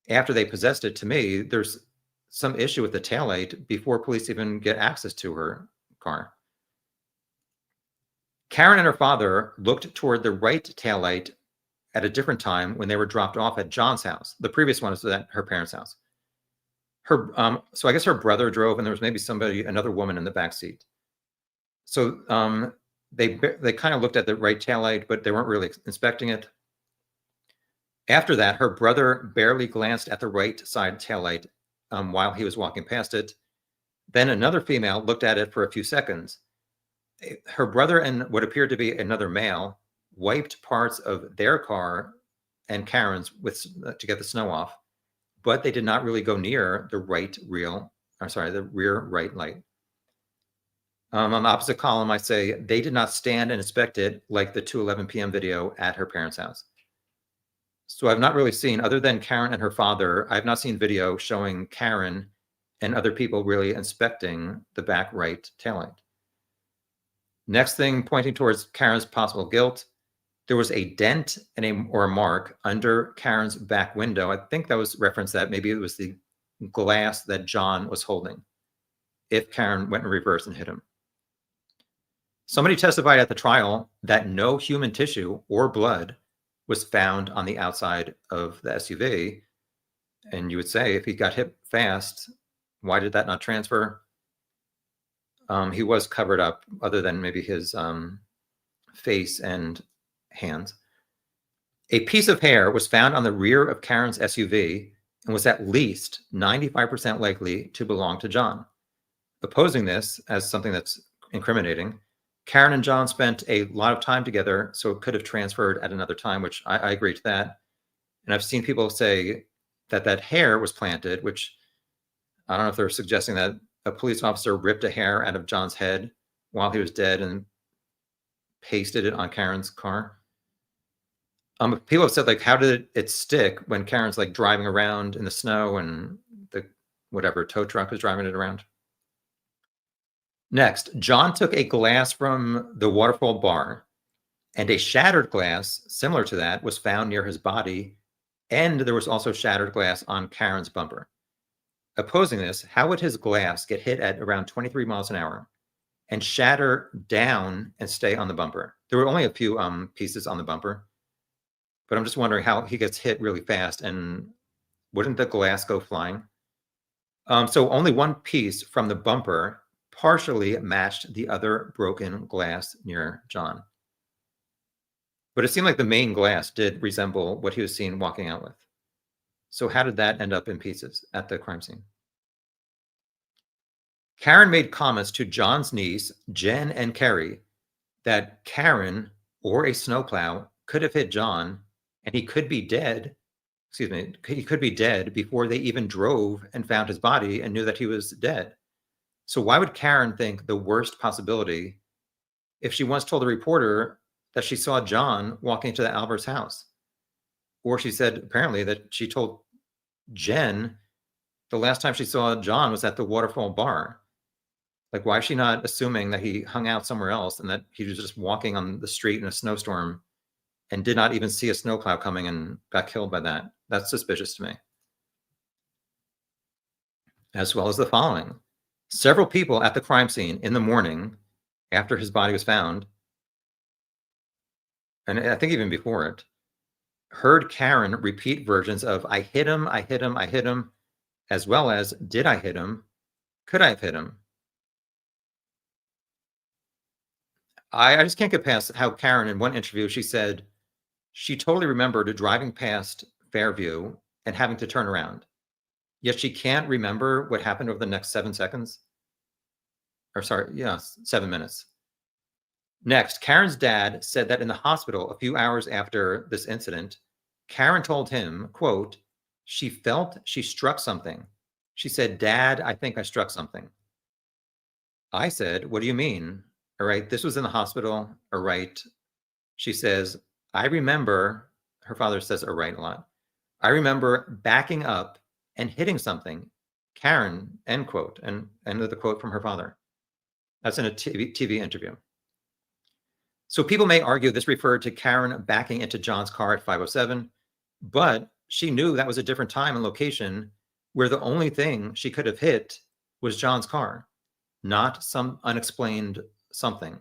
after they possessed it, to me, there's some issue with the taillight before police even get access to her car. Karen and her father looked toward the right taillight at a different time when they were dropped off at John's house. The previous one was at her parents' house. So I guess her brother drove, and there was maybe another woman in the back seat. So they kind of looked at the right taillight, but they weren't really inspecting it. After that, her brother barely glanced at the right side taillight while he was walking past it. Then another female looked at it for a few seconds. Her brother and what appeared to be another male wiped parts of their car and Karen's to get the snow off, but they did not really go near the rear right light. On the opposite column, I say they did not stand and inspect it like the 2:11 p.m. video at her parents' house. So I've not really seen, other than Karen and her father, I've not seen video showing Karen and other people really inspecting the back right taillight. Next thing, pointing towards Karen's possible guilt, there was a dent or a mark under Karen's back window. I think that was reference that maybe it was the glass that John was holding if Karen went in reverse and hit him. Somebody testified at the trial that no human tissue or blood was found on the outside of the SUV. And you would say, if he got hit fast, why did that not transfer? He was covered up, other than maybe his face and hands. A piece of hair was found on the rear of Karen's SUV and was at least 95% likely to belong to John. Opposing this as something that's incriminating, Karen and John spent a lot of time together, so it could have transferred at another time, which I agree to that. And I've seen people say that that hair was planted, which I don't know if they're suggesting that a police officer ripped a hair out of John's head while he was dead and pasted it on Karen's car. People have said, like, how did it stick when Karen's like driving around in the snow and the whatever tow truck was driving it around? Next, John took a glass from the waterfall bar, and a shattered glass similar to that was found near his body, and there was also shattered glass on Karen's bumper. Opposing this, how would his glass get hit at around 23 miles an hour and shatter down and stay on the bumper? There were only a few pieces on the bumper, but I'm just wondering how he gets hit really fast, and wouldn't the glass go flying? So only one piece from the bumper partially matched the other broken glass near John. But it seemed like the main glass did resemble what he was seen walking out with. So how did that end up in pieces at the crime scene? Karen made comments to John's niece, Jen and Kerry, that Karen or a snowplow could have hit John, and he could be dead. Excuse me, he could be dead before they even drove and found his body and knew that he was dead. So why would Karen think the worst possibility if she once told a reporter that she saw John walking to the Albert's house? Or she said apparently that she told Jen the last time she saw John was at the Waterfall bar. Like, why is she not assuming that he hung out somewhere else and that he was just walking on the street in a snowstorm and did not even see a snowplow coming and got killed by that? That's suspicious to me. As well as the following. Several people at the crime scene in the morning after his body was found, and I think even before it, heard Karen repeat versions of "I hit him, I hit him, I hit him," as well as "Did I hit him? Could I have hit him?" I just can't get past how Karen, in one interview, she said she totally remembered driving past Fairview and having to turn around. Yet she can't remember what happened over the next 7 seconds. Or sorry, yeah, 7 minutes. Next, Karen's dad said that in the hospital a few hours after this incident, Karen told him, quote, she felt she struck something. She said, "Dad, I think I struck something." I said, "What do you mean?" All right, this was in the hospital. All right. She says, "I remember," her father says all right a lot. "I remember backing up and hitting something." Karen, end quote, and end of the quote from her father. That's in a TV interview. So people may argue this referred to Karen backing into John's car at 5:07, but she knew that was a different time and location where the only thing she could have hit was John's car, not some unexplained something.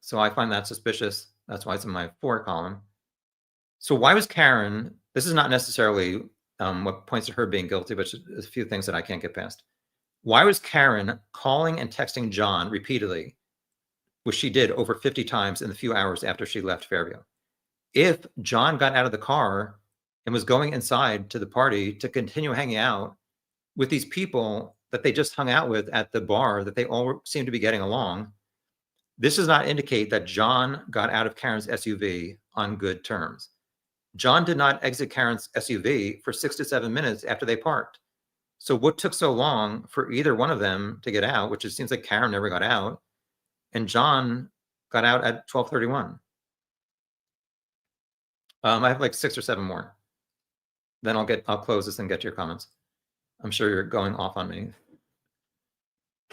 So I find that suspicious. That's why it's in my for column. So why was Karen, this is not necessarily what points to her being guilty, but there's a few things that I can't get past. Why was Karen calling and texting John repeatedly, which she did over 50 times in the few hours after she left Fairview? If John got out of the car and was going inside to the party to continue hanging out with these people that they just hung out with at the bar that they all seem to be getting along, this does not indicate that John got out of Karen's SUV on good terms. John did not exit Karen's SUV for 6 to 7 minutes after they parked. So what took so long for either one of them to get out, which it seems like Karen never got out, and John got out at 12:31? I have like 6 or 7 more. Then I'll close this and get to your comments. I'm sure you're going off on me.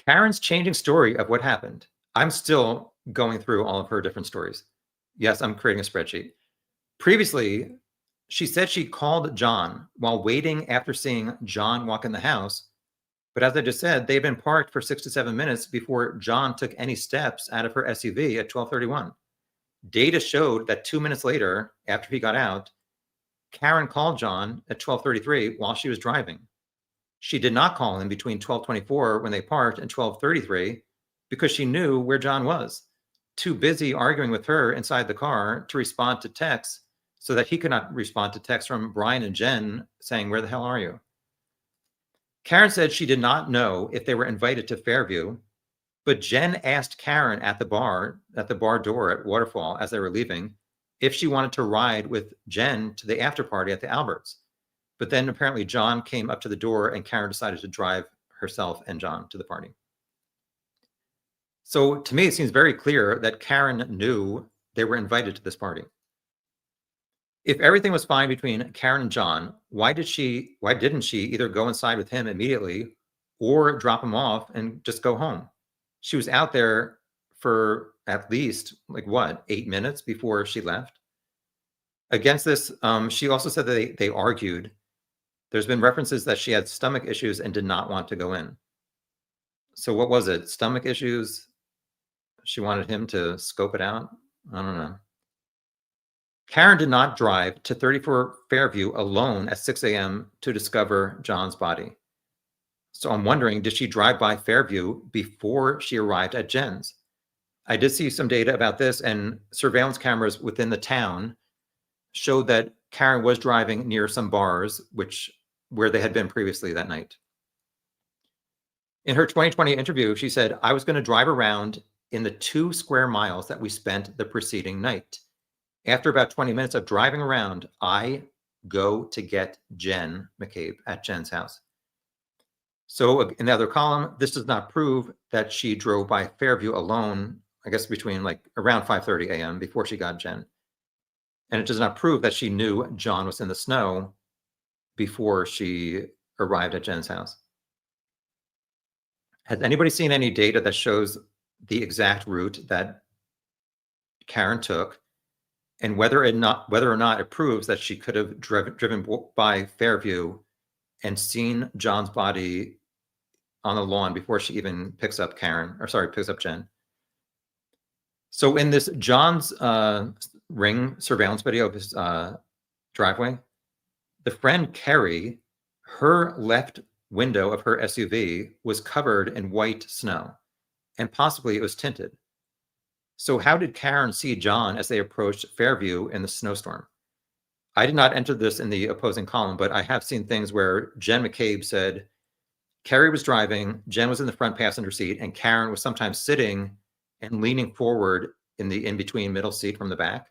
Karen's changing story of what happened. I'm still going through all of her different stories. Yes, I'm creating a spreadsheet. Previously, she said she called John while waiting after seeing John walk in the house. But as I just said, they had been parked for 6 to 7 minutes before John took any steps out of her SUV at 12:31. Data showed that 2 minutes later, after he got out, Karen called John at 12:33 while she was driving. She did not call him between 12:24 when they parked and 12:33 because she knew where John was, too busy arguing with her inside the car to respond to texts so that he could not respond to texts from Brian and Jen saying, "Where the hell are you?" Karen said she did not know if they were invited to Fairview, but Jen asked Karen at the bar door at Waterfall as they were leaving, if she wanted to ride with Jen to the after party at the Alberts. But then apparently John came up to the door and Karen decided to drive herself and John to the party. So to me, it seems very clear that Karen knew they were invited to this party. If everything was fine between Karen and John, why didn't she either go inside with him immediately or drop him off and just go home? She was out there for at least 8 minutes before she left. Against this, she also said that they argued. There's been references that she had stomach issues and did not want to go in. So what was it? Stomach issues? She wanted him to scope it out? I don't know. Karen did not drive to 34 Fairview alone at 6 a.m. to discover John's body. So I'm wondering, did she drive by Fairview before she arrived at Jen's? I did see some data about this, and surveillance cameras within the town showed that Karen was driving near some bars, where they had been previously that night. In her 2020 interview, she said, "I was going to drive around in the 2 square miles that we spent the preceding night. After about 20 minutes of driving around, I go to get Jen McCabe at Jen's house. So in the other column, this does not prove that she drove by Fairview alone, I guess between like around 5:30 a.m. before she got Jen. And it does not prove that she knew John was in the snow before she arrived at Jen's house. Has anybody seen any data that shows the exact route that Karen took, and whether or not it proves that she could have driven by Fairview and seen John's body on the lawn before she even picks up Jen? So in this John's Ring surveillance video of his driveway, the friend Carrie, her left window of her SUV was covered in white snow, and possibly it was tinted. So how did Karen see John as they approached Fairview in the snowstorm? I did not enter this in the opposing column, but I have seen things where Jen McCabe said Carrie was driving, Jen was in the front passenger seat, and Karen was sometimes sitting and leaning forward in the in-between middle seat from the back.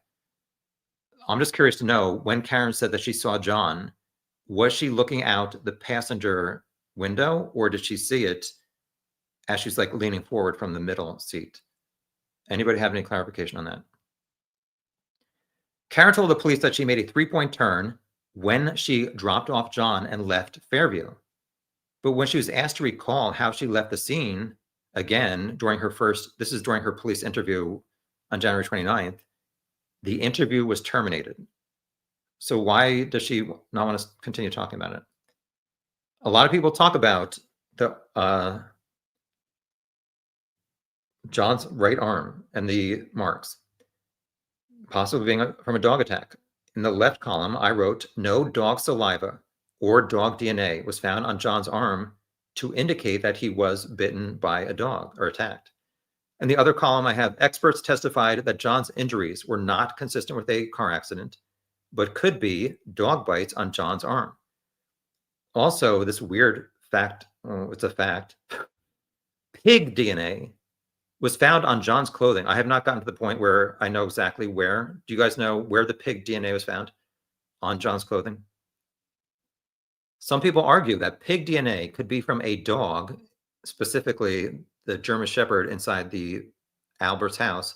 I'm just curious to know, when Karen said that she saw John, was she looking out the passenger window, or did she see it as she's like leaning forward from the middle seat? Anybody have any clarification on that? Karen told the police that she made a 3-point turn when she dropped off John and left Fairview. But when she was asked to recall how she left the scene, again, during her police interview on January 29th, the interview was terminated. So why does she not want to continue talking about it? A lot of people talk about the John's right arm and the marks, possibly being from a dog attack. In the left column, I wrote, no dog saliva or dog DNA was found on John's arm to indicate that he was bitten by a dog or attacked. In the other column, I have experts testified that John's injuries were not consistent with a car accident, but could be dog bites on John's arm. Also, this weird fact, it's a fact, pig DNA was found on John's clothing. I have not gotten to the point where I know exactly where. Do you guys know where the pig DNA was found on John's clothing? Some people argue that pig DNA could be from a dog, specifically the German Shepherd inside the Albert's house,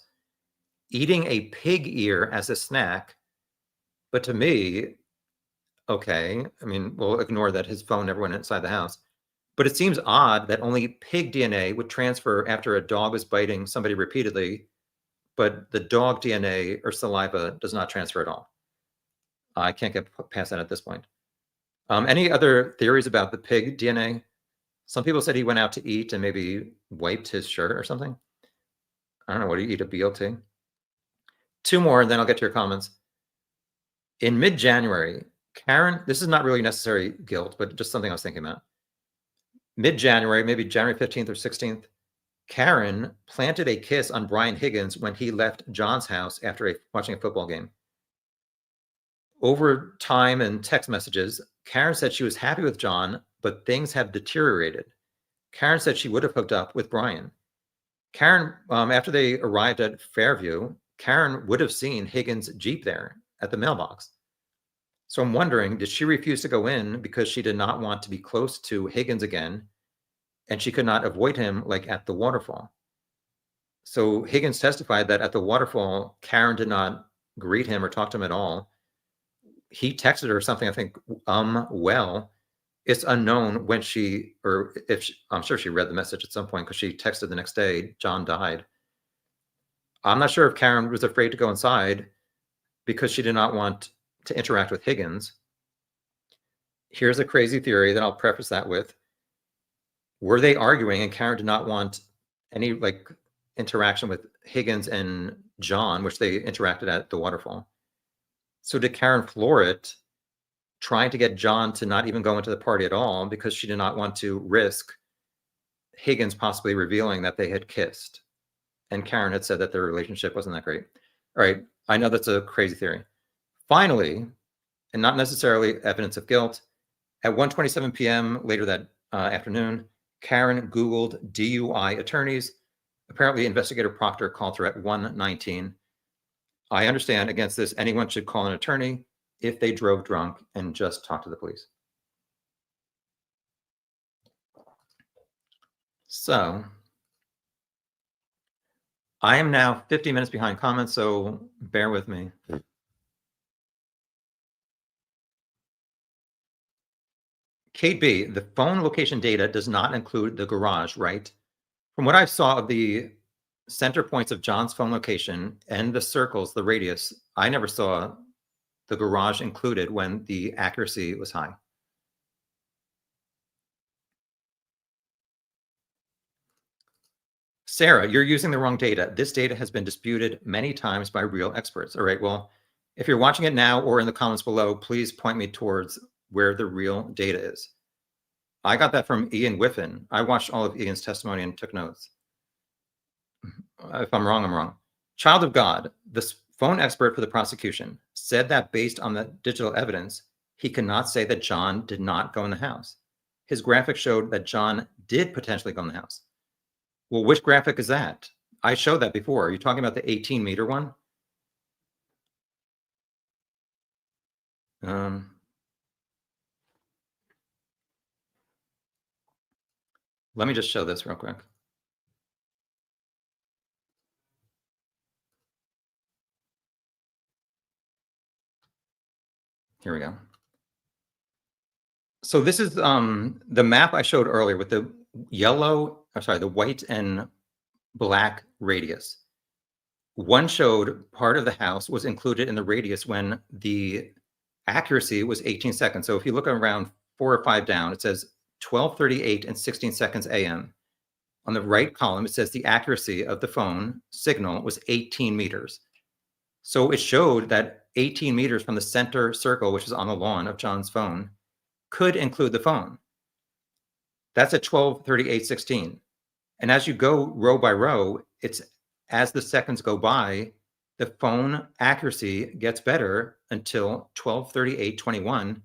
eating a pig ear as a snack. But to me, okay, I mean, we'll ignore that his phone never went inside the house. But it seems odd that only pig DNA would transfer after a dog was biting somebody repeatedly, but the dog DNA or saliva does not transfer at all. I can't get past that at this point. Any other theories about the pig DNA? Some people said he went out to eat and maybe wiped his shirt or something. I don't know. What do you eat, a BLT? 2 more, and then I'll get to your comments. In mid-January, Karen, this is not really necessary guilt, but just something I was thinking about. Mid-January, maybe January 15th or 16th, Karen planted a kiss on Brian Higgins when he left John's house after watching a football game. Over time and text messages, Karen said she was happy with John, but things have deteriorated. Karen said she would have hooked up with Brian. Karen, after they arrived at Fairview, Karen would have seen Higgins' Jeep there at the mailbox. So I'm wondering, did she refuse to go in because she did not want to be close to Higgins again, and she could not avoid him like at the waterfall? So Higgins testified that at the waterfall, Karen did not greet him or talk to him at all. He texted her something, I think, well, it's unknown when I'm sure she read the message at some point because she texted the next day, John died. I'm not sure if Karen was afraid to go inside because she did not want to interact with Higgins. Here's a crazy theory that I'll preface that with. Were they arguing and Karen did not want any interaction with Higgins and John, which they interacted at the waterfall? So did Karen floor it, trying to get John to not even go into the party at all because she did not want to risk Higgins possibly revealing that they had kissed? And Karen had said that their relationship wasn't that great. All right, I know that's a crazy theory. Finally, and not necessarily evidence of guilt, at 1:27 p.m. later that afternoon, Karen Googled DUI attorneys Apparently, Investigator Proctor called her at 1:19. I understand against this, anyone should call an attorney if they drove drunk and just talk to the police. So I am now 50 minutes behind comments, so bear with me. Kate B, the phone location data does not include the garage, right? From what I saw of the center points of John's phone location and the circles, the radius, I never saw the garage included when the accuracy was high. Sarah, you're using the wrong data. This data has been disputed many times by real experts. All right, well, if you're watching it now or in the comments below, please point me towards where the real data is. I got that from Ian Whiffen. I watched all of Ian's testimony and took notes. If I'm wrong, I'm wrong. Child of God, the phone expert for the prosecution, said that based on the digital evidence, he cannot say that John did not go in the house. His graphic showed that John did potentially go in the house. Well, which graphic is that? I showed that before. Are you talking about the 18-meter one? Let me just show this real quick. Here we go. So this is the map I showed earlier with the the white and black radius. One showed part of the house was included in the radius when the accuracy was 18 seconds. So if you look around 4 or 5 down, it says 12:38 and 16 seconds AM. On the right column, it says the accuracy of the phone signal was 18 meters. So it showed that 18 meters from the center circle, which is on the lawn of John's phone, could include the phone. That's at 12:38:16. And as you go row by row, it's as the seconds go by, the phone accuracy gets better until 12:38:21,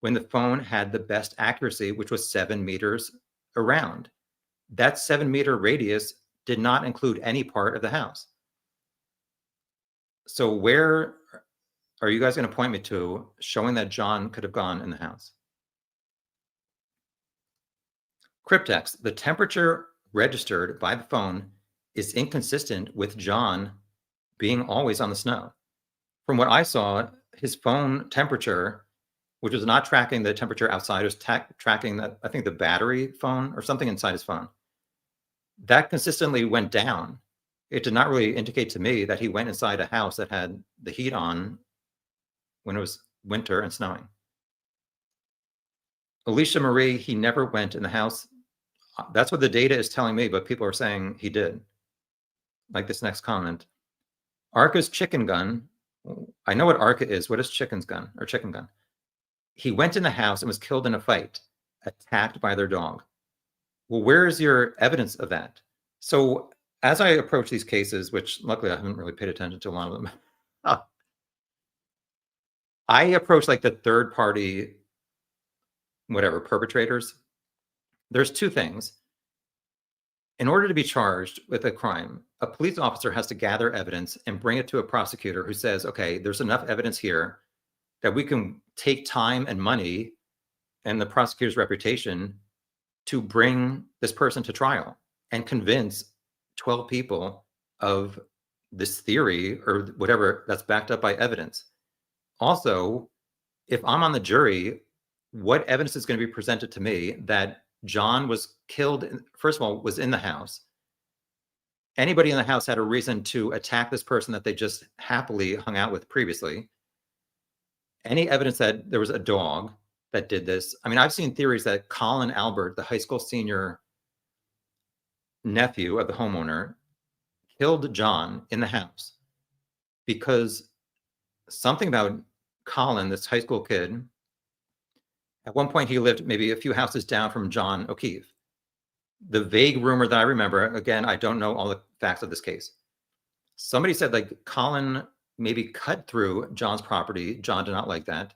when the phone had the best accuracy, which was 7 meters around. That 7-meter radius did not include any part of the house. So where are you guys going to point me to showing that John could have gone in the house? Cryptex, the temperature registered by the phone is inconsistent with John being always on the snow. From what I saw, his phone temperature, which was not tracking the temperature outside, it was tracking I think the battery phone or something inside his phone. That consistently went down. It did not really indicate to me that he went inside a house that had the heat on when it was winter and snowing. Alicia Marie, he never went in the house. That's what the data is telling me, but people are saying he did. Like this next comment. Arca's chicken gun. I know what Arca is. What is chicken's gun or chicken gun? He went in the house and was killed in a fight, attacked by their dog. Well, where is your evidence of that? So as I approach these cases, which luckily I haven't really paid attention to a lot of them, I approach like the third party, whatever, perpetrators. There's two things. In order to be charged with a crime, a police officer has to gather evidence and bring it to a prosecutor who says, okay, there's enough evidence here that we can take time and money and the prosecutor's reputation to bring this person to trial and convince 12 people of this theory or whatever that's backed up by evidence. Also, if I'm on the jury, what evidence is going to be presented to me that John was killed, first of all, was in the house. Anybody in the house had a reason to attack this person that they just happily hung out with previously. Any evidence that there was a dog that did this. I mean, I've seen theories that Colin Albert, the high school senior nephew of the homeowner, killed John in the house because something about Colin, this high school kid, at one point he lived maybe a few houses down from John O'Keefe. The vague rumor that I remember, again, I don't know all the facts of this case. Somebody said like Colin maybe cut through John's property. John did not like that.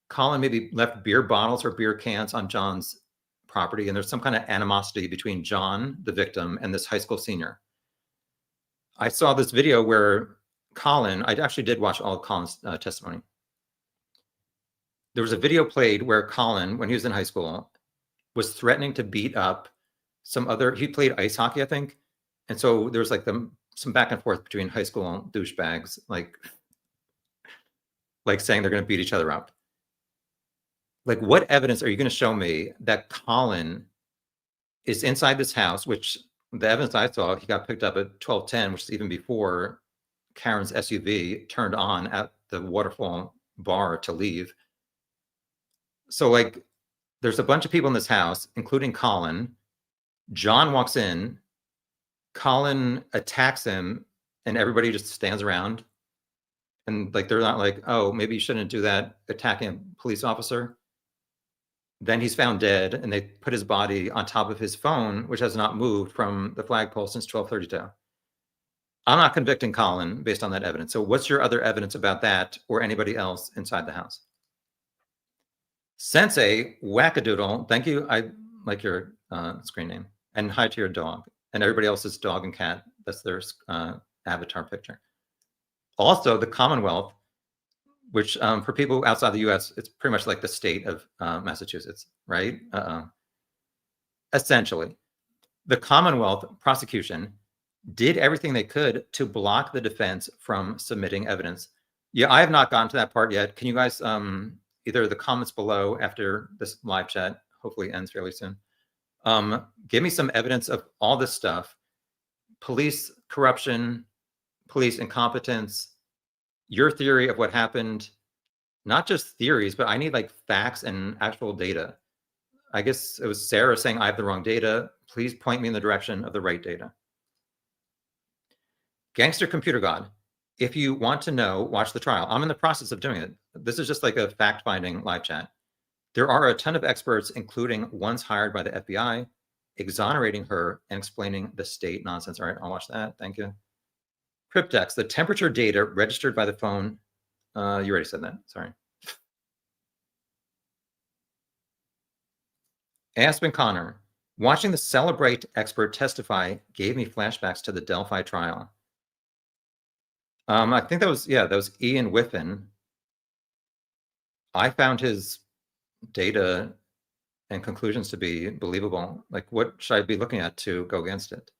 Colin maybe left beer bottles or beer cans on John's property, and there's some kind of animosity between John, the victim, and this high school senior. I saw this video where Colin, I actually did watch all of Colin's testimony. There was a video played where Colin, when he was in high school, was threatening to beat up he played ice hockey, I think. And so there was like some back and forth between high school douchebags, like saying they're going to beat each other up. Like, what evidence are you going to show me that Colin is inside this house, which the evidence I saw, he got picked up at 12:10, which is even before Karen's SUV turned on at the Waterfall bar to leave. So like, there's a bunch of people in this house, including Colin. John walks in, Colin attacks him, and everybody just stands around. And like, they're not like, oh, maybe you shouldn't do that, attacking a police officer. Then he's found dead, and they put his body on top of his phone, which has not moved from the flagpole since 12:32. I'm not convicting Colin based on that evidence. So what's your other evidence about that or anybody else inside the house? Sensei Wackadoodle, thank you. I like your screen name. And hi to your dog. And everybody else's dog and cat. That's their avatar picture. Also, the Commonwealth, which for people outside the US, it's pretty much like the state of Massachusetts, right? Essentially, the Commonwealth prosecution did everything they could to block the defense from submitting evidence. Yeah, I have not gotten to that part yet. Can you guys, either the comments below after this live chat, hopefully ends fairly soon, give me some evidence of all this stuff: police corruption, police incompetence, your theory of what happened, not just theories, but I need like facts and actual data. I guess it was Sarah saying I have the wrong data. Please point me in the direction of the right data. Gangster Computer God, if you want to know, watch the trial. I'm in the process of doing it. This is just like a fact-finding live chat. There are a ton of experts, including ones hired by the FBI, exonerating her and explaining the state nonsense. All right, I'll watch that. Thank you. Cryptex, the temperature data registered by the phone. You already said that. Sorry. Aspen Connor, watching the Celebrate expert testify gave me flashbacks to the Delphi trial. I think that was Ian Whiffen. I found his data and conclusions to be believable. Like, what should I be looking at to go against it?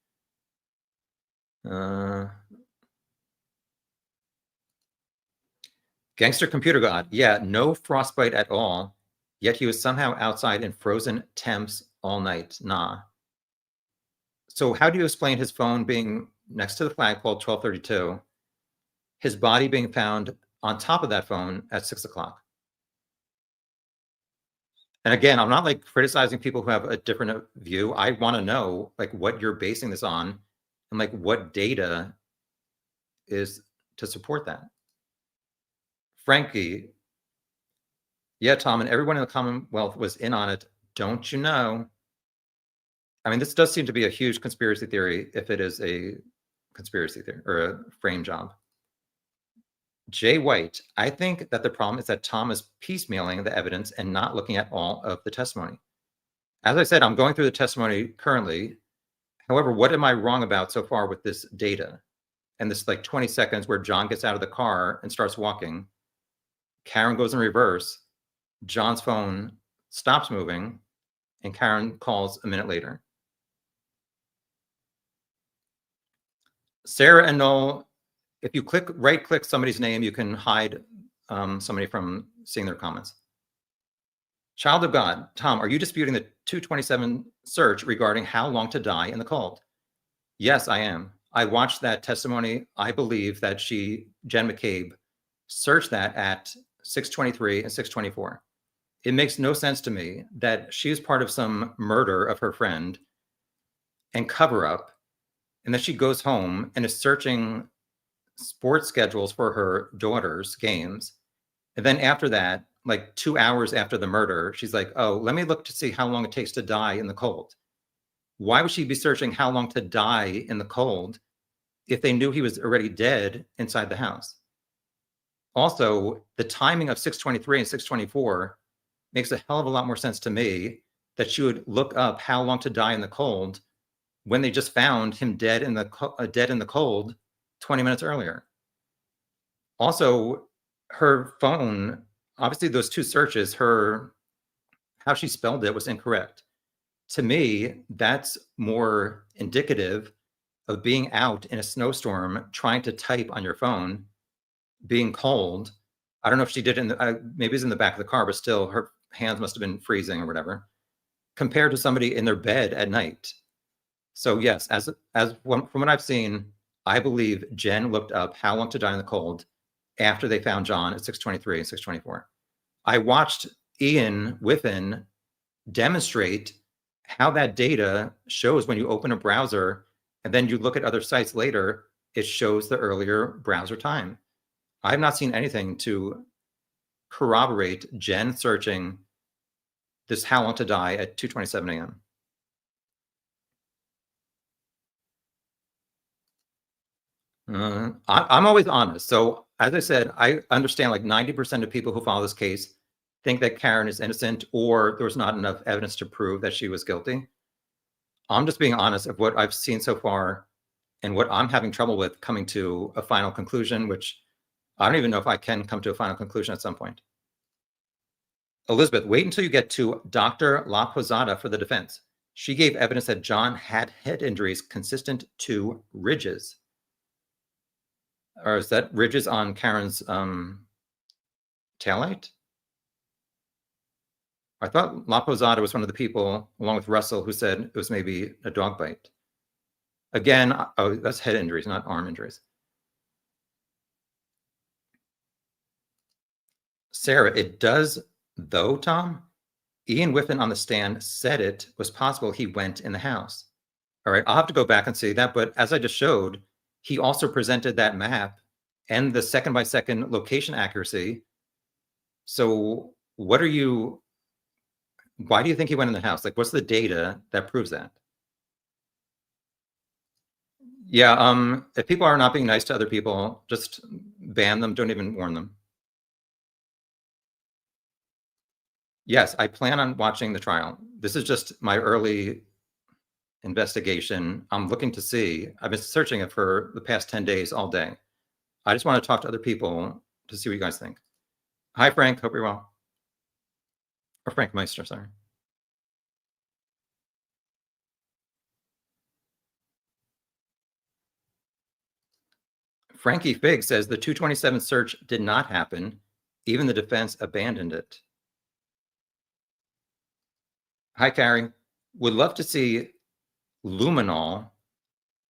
Gangster Computer God, yeah, no frostbite at all, yet he was somehow outside in frozen temps all night. Nah. So how do you explain his phone being next to the flagpole 12:32, his body being found on top of that phone at 6 o'clock? And again, I'm not like criticizing people who have a different view. I want to know like what you're basing this on and like what data is to support that. Frankie, yeah, Tom, and everyone in the Commonwealth was in on it. Don't you know? I mean, this does seem to be a huge conspiracy theory if it is a conspiracy theory or a frame job. Jay White, I think that the problem is that Tom is piecemealing the evidence and not looking at all of the testimony. As I said, I'm going through the testimony currently. However, what am I wrong about so far with this data? And this like 20 seconds where John gets out of the car and starts walking. Karen goes in reverse. John's phone stops moving, and Karen calls a minute later. Sarah and Noel, if you right-click somebody's name, you can hide somebody from seeing their comments. Child of God, Tom, are you disputing the 227 search regarding how long to die in the cold? Yes, I am. I watched that testimony. I believe that Jen McCabe, searched that at 6:23 and 6:24. It makes no sense to me that she was part of some murder of her friend and cover up, and that she goes home and is searching sports schedules for her daughter's games. And then after that, like 2 hours after the murder, she's like, oh, let me look to see how long it takes to die in the cold. Why would she be searching how long to die in the cold if they knew he was already dead inside the house? Also, the timing of 6:23 and 6:24 makes a hell of a lot more sense to me that she would look up how long to die in the cold when they just found him dead in the cold 20 minutes earlier. Also, her phone, obviously those two searches, how she spelled it was incorrect. To me, that's more indicative of being out in a snowstorm, trying to type on your phone, being cold. I don't know if she did it maybe it's in the back of the car, but still her hands must have been freezing or whatever, compared to somebody in their bed at night. So yes, from what I've seen, I believe Jen looked up how long to die in the cold after they found John at 6:23 and 6:24. I watched Ian Whiffen demonstrate how that data shows when you open a browser and then you look at other sites later, it shows the earlier browser time. I've not seen anything to corroborate Jen searching this how long to die at 2:27 a.m. I'm always honest. So as I said, I understand like 90% of people who follow this case think that Karen is innocent or there was not enough evidence to prove that she was guilty. I'm just being honest of what I've seen so far and what I'm having trouble with coming to a final conclusion, which I don't even know if I can come to a final conclusion at some point. Elizabeth, wait until you get to Dr. La Posada for the defense. She gave evidence that John had head injuries consistent to ridges. Or is that ridges on Karen's taillight? I thought La Posada was one of the people, along with Russell, who said it was maybe a dog bite. Again, oh, that's head injuries, not arm injuries. Sarah, it does, though, Tom. Ian Whiffen on the stand said it was possible he went in the house. All right, I'll have to go back and see that. But as I just showed, he also presented that map and the second by second location accuracy. So why do you think he went in the house? Like, what's the data that proves that? Yeah, if people are not being nice to other people, just ban them, don't even warn them. Yes, I plan on watching the trial. This is just my early investigation. I'm looking to see. I've been searching it for the past 10 days all day. I just want to talk to other people to see what you guys think. Hi, Frank. Hope you're well. Or Frank Meister, sorry. Frankie Fig says the 227 search did not happen. Even the defense abandoned it. Hi, Carrie. Would love to see luminol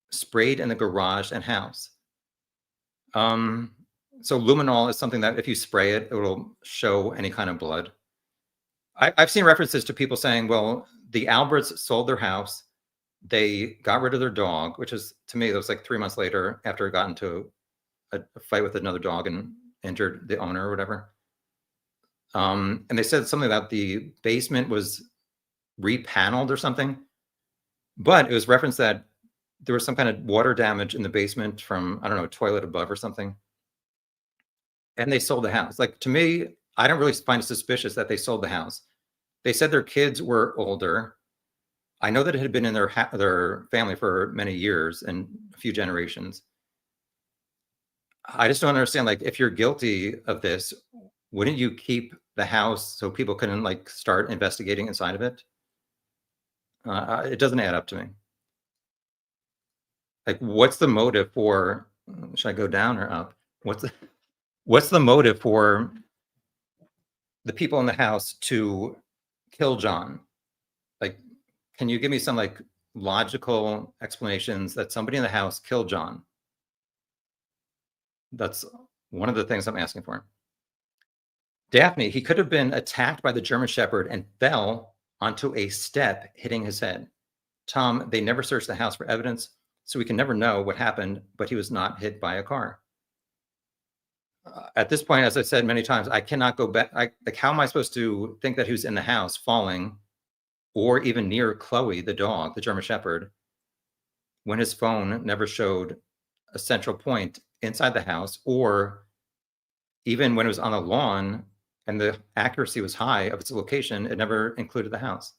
sprayed in the garage and house. So luminol is something that if you spray it, it will show any kind of blood. I've seen references to people saying, well, the Alberts sold their house. They got rid of their dog, which is, to me, that was like 3 months later after it got into a fight with another dog and injured the owner or whatever. And they said something about the basement was repaneled or something, but it was referenced that there was some kind of water damage in the basement from, I don't know, a toilet above or something. And they sold the house. Like, to me, I don't really find it suspicious that they sold the house. They said their kids were older. I know that it had been in their family for many years and a few generations. I just don't understand, like, if you're guilty of this, wouldn't you keep the house so people couldn't like start investigating inside of it? It doesn't add up to me. Like, what's the motive for? Should I go down or up? What's the motive for the people in the house to kill John? Like, can you give me some like logical explanations that somebody in the house killed John? That's one of the things I'm asking for. Daphne, he could have been attacked by the German Shepherd and fell onto a step, hitting his head. Tom, they never searched the house for evidence, so we can never know what happened, but he was not hit by a car. At this point, as I said many times, I cannot go back. Like, how am I supposed to think that he was in the house falling or even near Chloe, the dog, the German Shepherd, when his phone never showed a central point inside the house, or even when it was on the lawn and the accuracy was high of its location, it never included the house.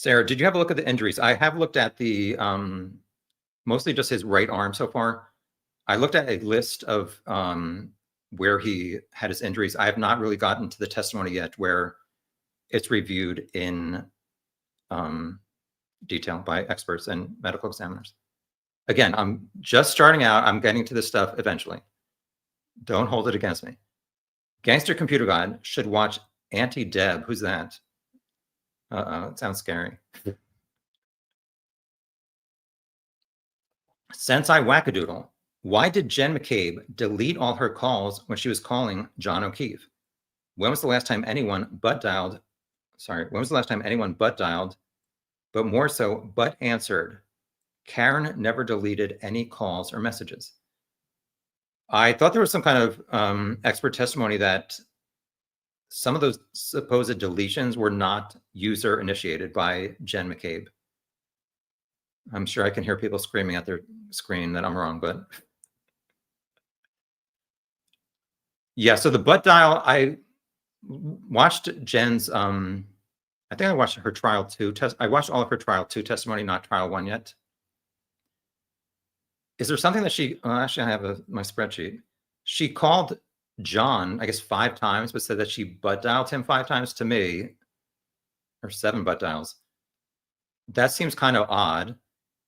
Sarah, did you have a look at the injuries? I have looked at the mostly just his right arm so far. I looked at a list of where he had his injuries. I have not really gotten to the testimony yet where it's reviewed in detail by experts and medical examiners. Again, I'm just starting out. I'm getting to this stuff eventually. Don't hold it against me. Gangster Computer God should watch Auntie Deb. Who's that? Uh-oh, it sounds scary. Sensei Wackadoodle. Why did Jen McCabe delete all her calls when she was calling John O'Keefe? When was the last time anyone butt dialed? Sorry, when was the last time anyone butt dialed, but more so butt answered? Karen never deleted any calls or messages. I thought there was some kind of expert testimony that some of those supposed deletions were not user initiated by Jen McCabe. I'm sure I can hear people screaming at their screen that I'm wrong, but yeah. So the butt dial, I watched Jen's. I think I watched her trial 2 test. I watched all of her trial 2 testimony, not trial 1 yet. Is there something that she? Actually, I have my spreadsheet. She called John, I guess 5 times, but said that she butt dialed him 5 times to me, or 7 butt dials. That seems kind of odd,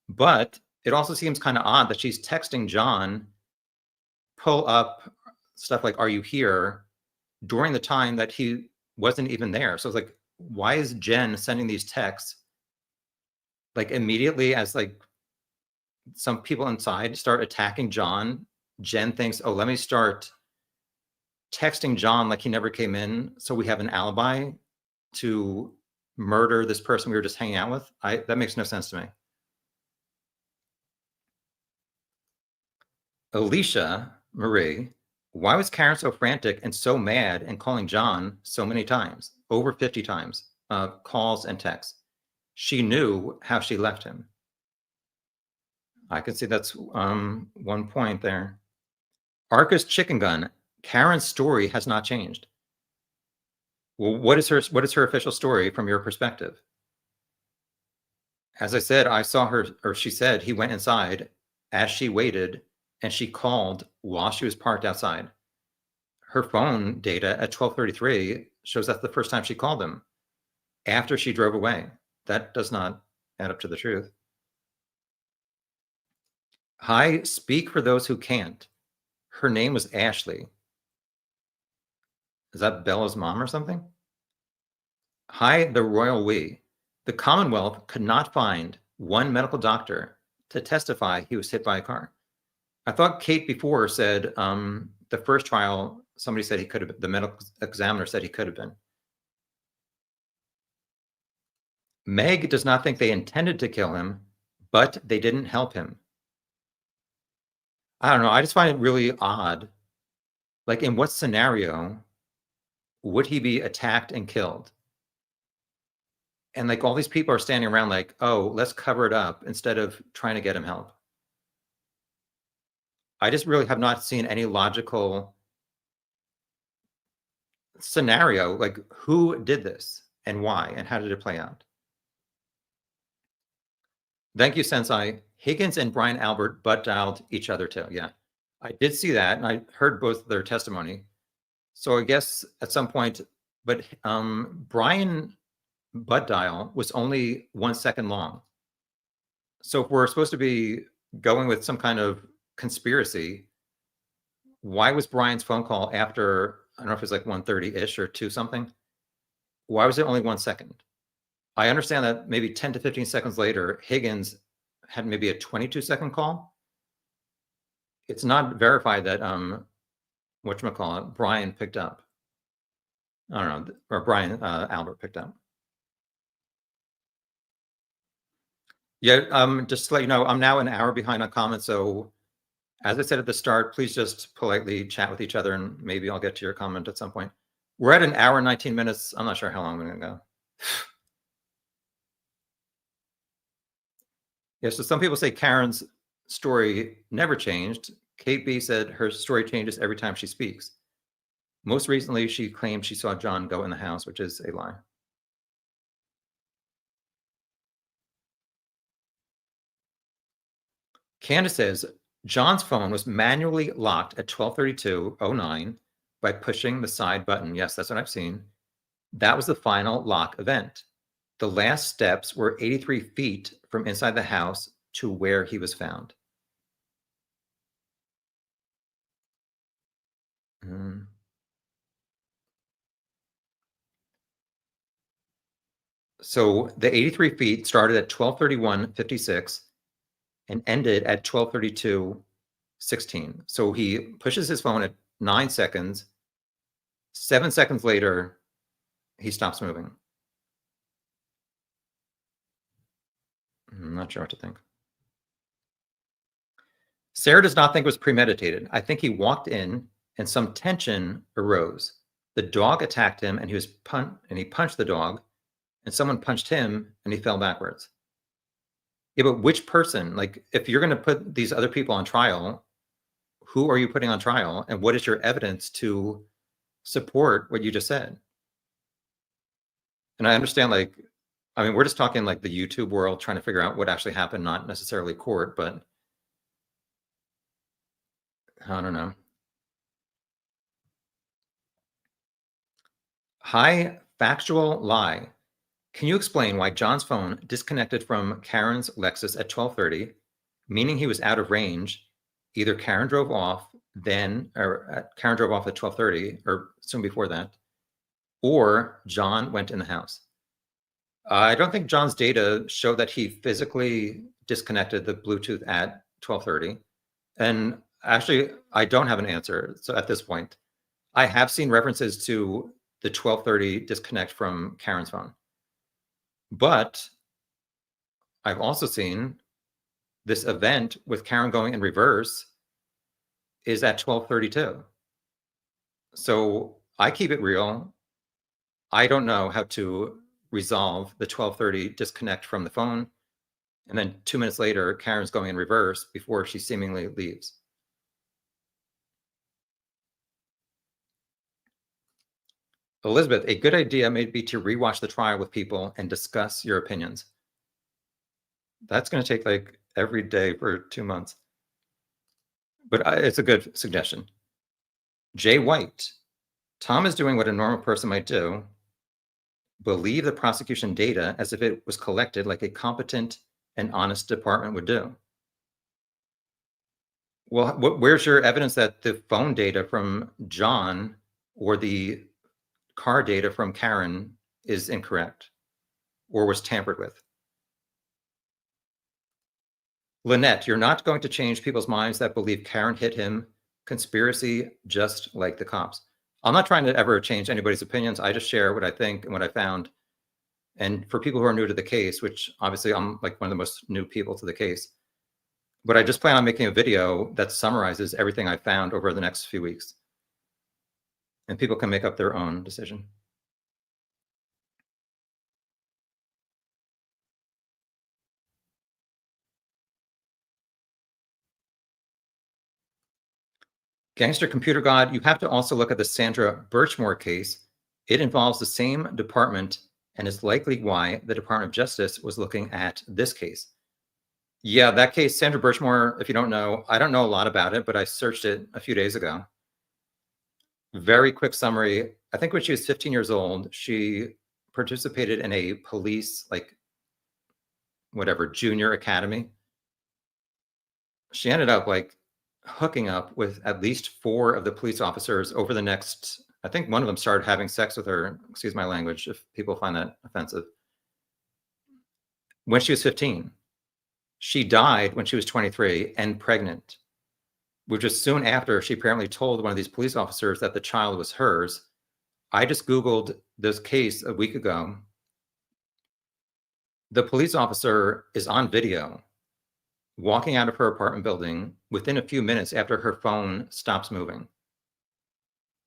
but it also seems kind of odd that she's texting John, pull up stuff like, "Are you here?" during the time that he wasn't even there. So it's like, why is Jen sending these texts like immediately as like some people inside start attacking John? Jen thinks, oh, let me start texting John like he never came in, so we have an alibi to murder this person we were just hanging out with. That makes no sense to me. Alicia Marie, why was Karen so frantic and so mad and calling John so many times, over 50 times, calls and texts? She knew how she left him. I can see that's one point there. Arca's Chicken Gun, Karen's story has not changed. Well, what is her official story from your perspective? As I said, I saw her, or she said he went inside as she waited, and she called while she was parked outside. Her phone data at 12:33 shows that's the first time she called him after she drove away. That does not add up to the truth. Hi, speak for those who can't. Her name was Ashley. Is that Bella's mom or something? Hi, the royal we. The Commonwealth could not find one medical doctor to testify he was hit by a car. I thought Kate before said the first trial, somebody said he could have, the medical examiner said he could have been. Meg does not think they intended to kill him, but they didn't help him. I don't know. I just find it really odd. Like, in what scenario would he be attacked and killed? And like all these people are standing around like, oh, let's cover it up instead of trying to get him help. I just really have not seen any logical scenario, like who did this and why and how did it play out? Thank you, Sensei. Higgins and Brian Albert butt dialed each other too. Yeah, I did see that, and I heard both their testimony. So I guess at some point, but Brian butt dial was only 1 second long. So if we're supposed to be going with some kind of conspiracy, why was Brian's phone call after, I don't know if it's like 1:30-ish or 2 something? Why was it only 1 second? I understand that maybe 10 to 15 seconds later, Higgins had maybe a 22-second call. It's not verified that whatchamacallit, Brian picked up. I don't know, or Brian Albert picked up. Yeah, just to let you know, I'm now an hour behind on comments. So as I said at the start, please just politely chat with each other and maybe I'll get to your comment at some point. We're at an hour and 19 minutes. I'm not sure how long I'm going to go. Yeah, so some people say Karen's story never changed. Kate B said her story changes every time she speaks. Most recently, she claimed she saw John go in the house, which is a lie. Candace says John's phone was manually locked at 12:32:09 by pushing the side button. Yes, that's what I've seen. That was the final lock event. The last steps were 83 feet from inside the house to where he was found. Mm. So the 83 feet started at 12:31:56 and ended at 12:32:16. So he pushes his phone at 9 seconds. 7 seconds later, he stops moving. I'm not sure what to think. Sarah does not think it was premeditated. I think he walked in and some tension arose. The dog attacked him and he punched the dog and someone punched him and he fell backwards. Yeah, but which person? Like, if you're going to put these other people on trial, who are you putting on trial and what is your evidence to support what you just said? And I understand, like, I mean, we're just talking like the YouTube world trying to figure out what actually happened, not necessarily court, but I don't know. High factual lie. Can you explain why John's phone disconnected from Karen's Lexus at 12:30, meaning he was out of range? Either Karen drove off Karen drove off at 12:30 or soon before that, or John went in the house. I don't think John's data showed that he physically disconnected the Bluetooth at 12:30. And actually, I don't have an answer. So at this point, I have seen references to the 12:30 disconnect from Karen's phone. But I've also seen this event with Karen going in reverse is at 12:32. So I keep it real. I don't know how to resolve the 12:30 disconnect from the phone. And then 2 minutes later, Karen's going in reverse before she seemingly leaves. Elizabeth, a good idea may be to rewatch the trial with people and discuss your opinions. That's going to take like every day for 2 months. But it's a good suggestion. Jay White, Tom is doing what a normal person might do, believe the prosecution data as if it was collected like a competent and honest department would do. Well, where's your evidence that the phone data from John or the car data from Karen is incorrect or was tampered with? Lynette, you're not going to change people's minds that believe Karen hit him. Conspiracy, just like the cops. I'm not trying to ever change anybody's opinions. I just share what I think and what I found. And for people who are new to the case, which obviously I'm like one of the most new people to the case, but I just plan on making a video that summarizes everything I found over the next few weeks. And people can make up their own decision. Gangster Computer God, you have to also look at the Sandra Birchmore case. It involves the same department and is likely why the Department of Justice was looking at this case. Yeah, that case, Sandra Birchmore, if you don't know, I don't know a lot about it, but I searched it a few days ago. Very quick summary. I think when she was 15 years old, she participated in a police, like, whatever, junior academy. She ended up like hooking up with at least 4 of the police officers over the next, I think one of them started having sex with her, excuse my language if people find that offensive, when she was 15. She died when she was 23 and pregnant, which is soon after she apparently told one of these police officers that the child was hers. I just Googled this case a week ago. The police officer is on video walking out of her apartment building within a few minutes after her phone stops moving.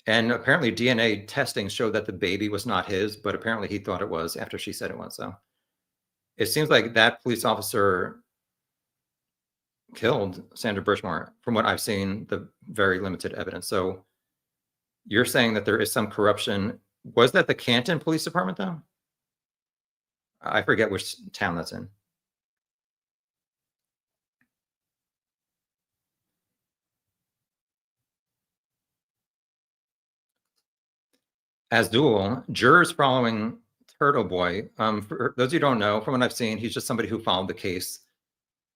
And apparently DNA testing showed that the baby was not his, but apparently he thought it was after she said it was. So it seems like that police officer killed Sandra Birchmore, from what I've seen, the very limited evidence. So you're saying that there is some corruption. Was that the Canton Police Department, though? I forget which town that's in. Azul, jurors following Turtle Boy. For those of you who don't know, from what I've seen, he's just somebody who followed the case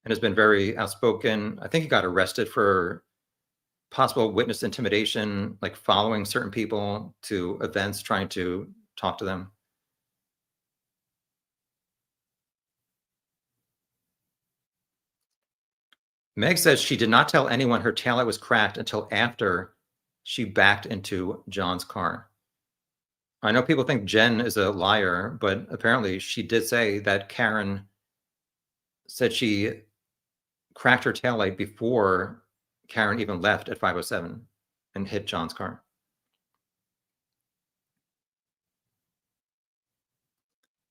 and has been very outspoken. I think he got arrested for possible witness intimidation, like following certain people to events, trying to talk to them. Meg says she did not tell anyone her taillight was cracked until after she backed into John's car. I know people think Jen is a liar, but apparently she did say that Karen said she cracked her taillight before Karen even left at 5:07 and hit John's car.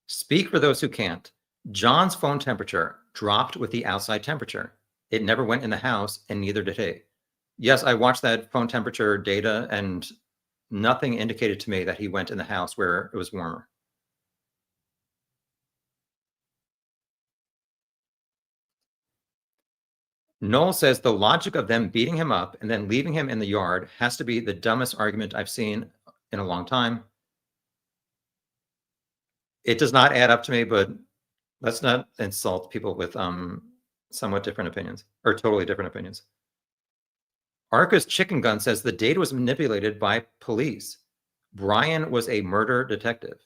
Speak for those who can't. John's phone temperature dropped with the outside temperature. It never went in the house, and neither did he. Yes, I watched that phone temperature data, and nothing indicated to me that he went in the house where it was warmer. Noel says the logic of them beating him up and then leaving him in the yard has to be the dumbest argument I've seen in a long time. It does not add up to me, but let's not insult people with somewhat different opinions or totally different opinions. Arca's Chicken Gun says the data was manipulated by police. Brian was a murder detective.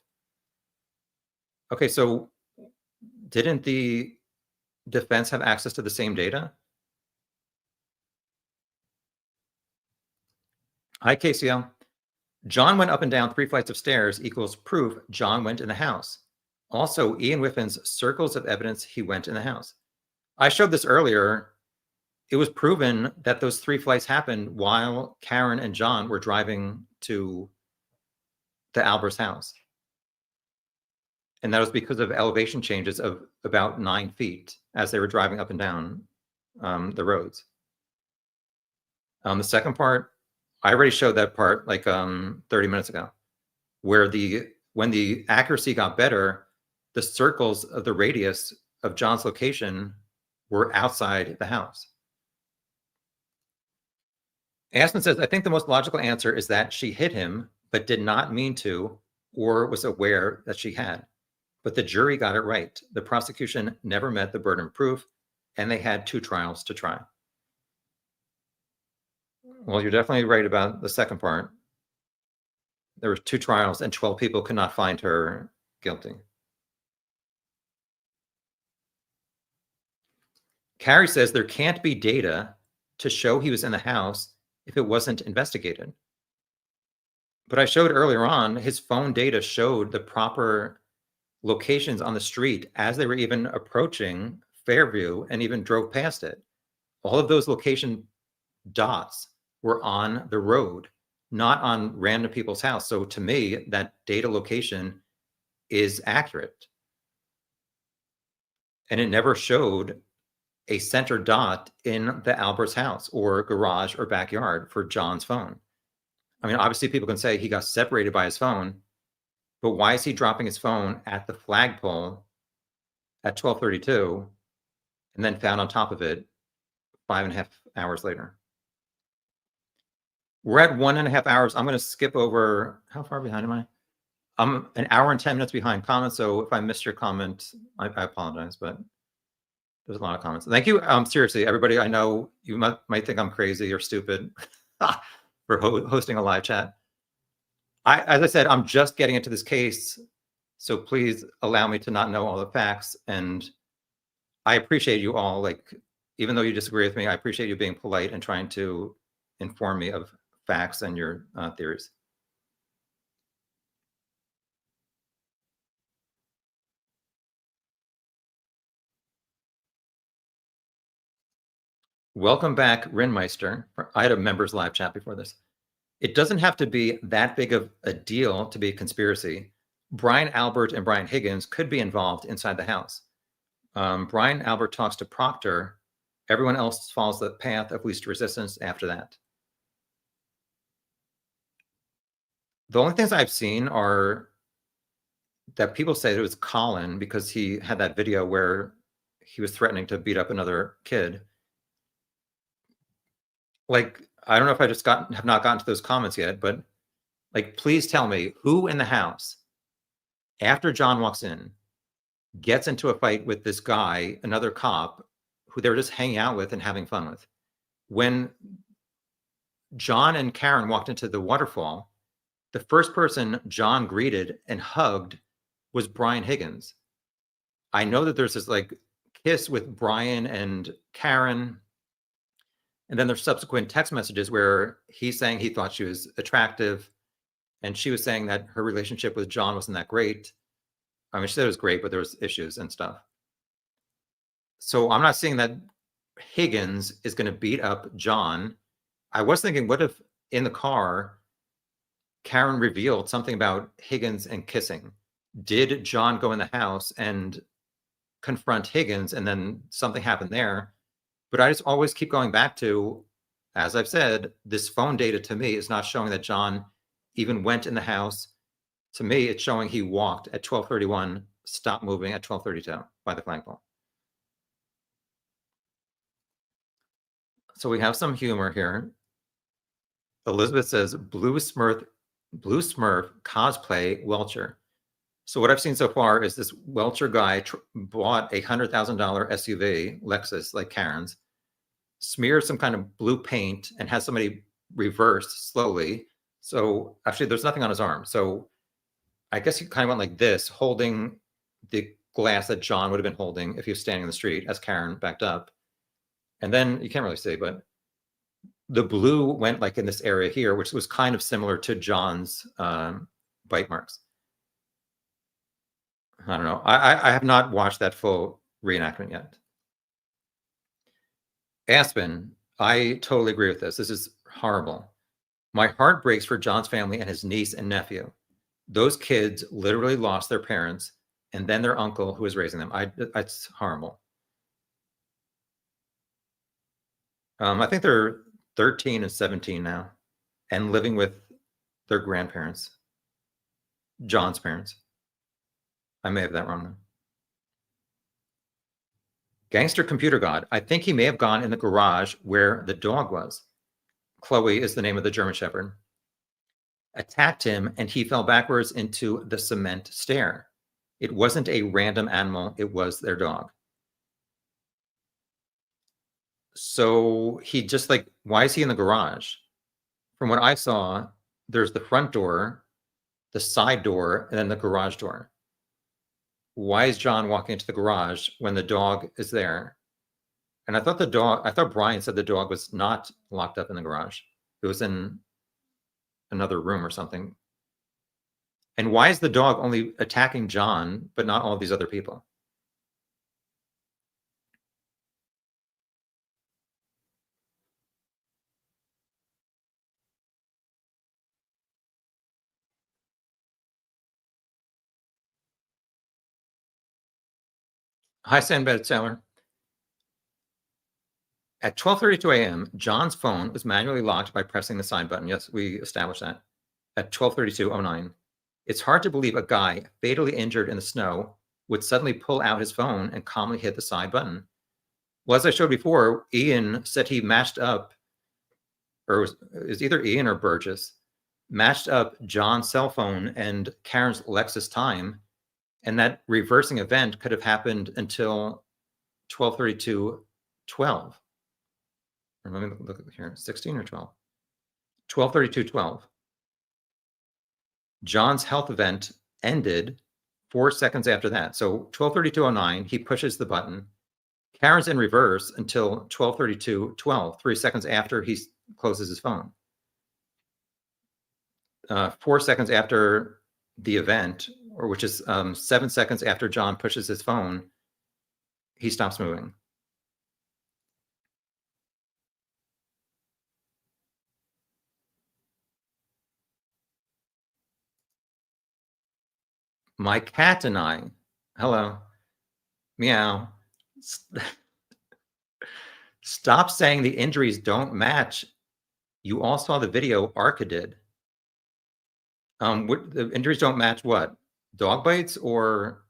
Okay, so didn't the defense have access to the same data? Hi, KCL. John went up and down 3 flights of stairs equals proof John went in the house. Also, Ian Whiffin's circles of evidence he went in the house. I showed this earlier. It was proven that those 3 flights happened while Karen and John were driving to the Albert's house. And that was because of elevation changes of about 9 feet as they were driving up and down the roads. The second part, I already showed that part like 30 minutes ago, where when the accuracy got better, the circles of the radius of John's location were outside the house. Aspen says, I think the most logical answer is that she hit him, but did not mean to, or was aware that she had. But the jury got it right. The prosecution never met the burden of proof, and they had 2 trials to try. Well, you're definitely right about the second part. There were 2 trials, and 12 people could not find her guilty. Carrie says there can't be data to show he was in the house if it wasn't investigated. But I showed earlier on, his phone data showed the proper locations on the street as they were even approaching Fairview and even drove past it. All of those location dots were on the road, not on random people's house. So to me, that data location is accurate. And it never showed a center dot in the Albert's house or garage or backyard for John's phone. I mean, obviously people can say he got separated by his phone, but why is he dropping his phone at the flagpole at 12:32 and then found on top of it 5.5 hours later? We're at 1.5 hours. I'm going to skip over. How far behind am I? I'm 1 hour and 10 minutes behind comments. So if I missed your comment, I apologize, but there's a lot of comments. Thank you. Seriously, everybody, I know you might think I'm crazy or stupid for hosting a live chat. As I said, I'm just getting into this case, so please allow me to not know all the facts. And I appreciate you all, like, even though you disagree with me, I appreciate you being polite and trying to inform me of facts and your theories. Welcome back, Rinmeister. I had a members live chat before this. It doesn't have to be that big of a deal to be a conspiracy. Brian Albert and Brian Higgins could be involved inside the house. Brian Albert talks to Proctor. Everyone else follows the path of least resistance after that. The only things I've seen are that people say it was Colin because he had that video where he was threatening to beat up another kid. Like, I don't know if I just have not gotten to those comments yet, but Like, please tell me who in the house, after John walks in, gets into a fight with this guy, another cop, who they were just hanging out with and having fun with. When John and Karen walked into the waterfall, the first person John greeted and hugged was Brian Higgins. I know that there's this like kiss with Brian and Karen, and then there's subsequent text messages where he's saying he thought she was attractive, and she was saying that her relationship with John wasn't that great. I mean, she said it was great, but there was issues and stuff. So I'm not seeing that Higgins is going to beat up John. I was thinking, what if in the car, Karen revealed something about Higgins and kissing? Did John go in the house and confront Higgins, and then something happened there? But I just always keep going back to, as I've said, this phone data to me is not showing that John even went in the house. To me, it's showing he walked at 12:31, stopped moving at 12:32 by the flagpole. So we have some humor here. Elizabeth says, Blue Smurf cosplay Welcher. So what I've seen so far is this Welcher guy bought a $100,000 SUV, Lexus, like Karen's, smeared some kind of blue paint and has somebody reversed slowly. So actually there's nothing on his arm. So I guess he kind of went like this, holding the glass that John would have been holding if he was standing in the street as Karen backed up. And then you can't really see, but the blue went like in this area here, which was kind of similar to John's bite marks. I don't know. I have not watched that full reenactment yet. Aspen, I totally agree with this. This is horrible. My heart breaks for John's family and his niece and nephew. Those kids literally lost their parents and then their uncle who was raising them. It's horrible. I think they're 13 and 17 now and living with their grandparents, John's parents. I may have that wrong now. Gangster Computer God, I think he may have gone in the garage where the dog was. Chloe is the name of the German Shepherd. Attacked him and he fell backwards into the cement stair. It wasn't a random animal, it was their dog. So he just like, why is he in the garage? From what I saw, there's the front door, the side door, and then the garage door. Why is John walking into the garage when the dog is there? And I thought Brian said the dog was not locked up in the garage. It was in another room or something. And why is the dog only attacking John, but not all these other people? Hi, Sandbed Sailor. At 12:32 a.m., John's phone was manually locked by pressing the side button. Yes, we established that. At 12:32:09, it's hard to believe a guy fatally injured in the snow would suddenly pull out his phone and calmly hit the side button. Well, as I showed before, Ian said he matched up, or it was either Ian or Burgess, matched up John's cell phone and Karen's Lexus time, and that reversing event could have happened until 12:32:12. Let me look here, 16 or 12? 12:32:12. John's health event ended 4 seconds after that. So 12:32:09, he pushes the button. Karen's in reverse until 12:32:12, 3 seconds after he closes his phone. 4 seconds after the event, or which is 7 seconds after John pushes his phone, he stops moving. My cat and I, hello, meow. Stop saying the injuries don't match. You all saw the video Arca did. What, the injuries don't match what? Dog bites or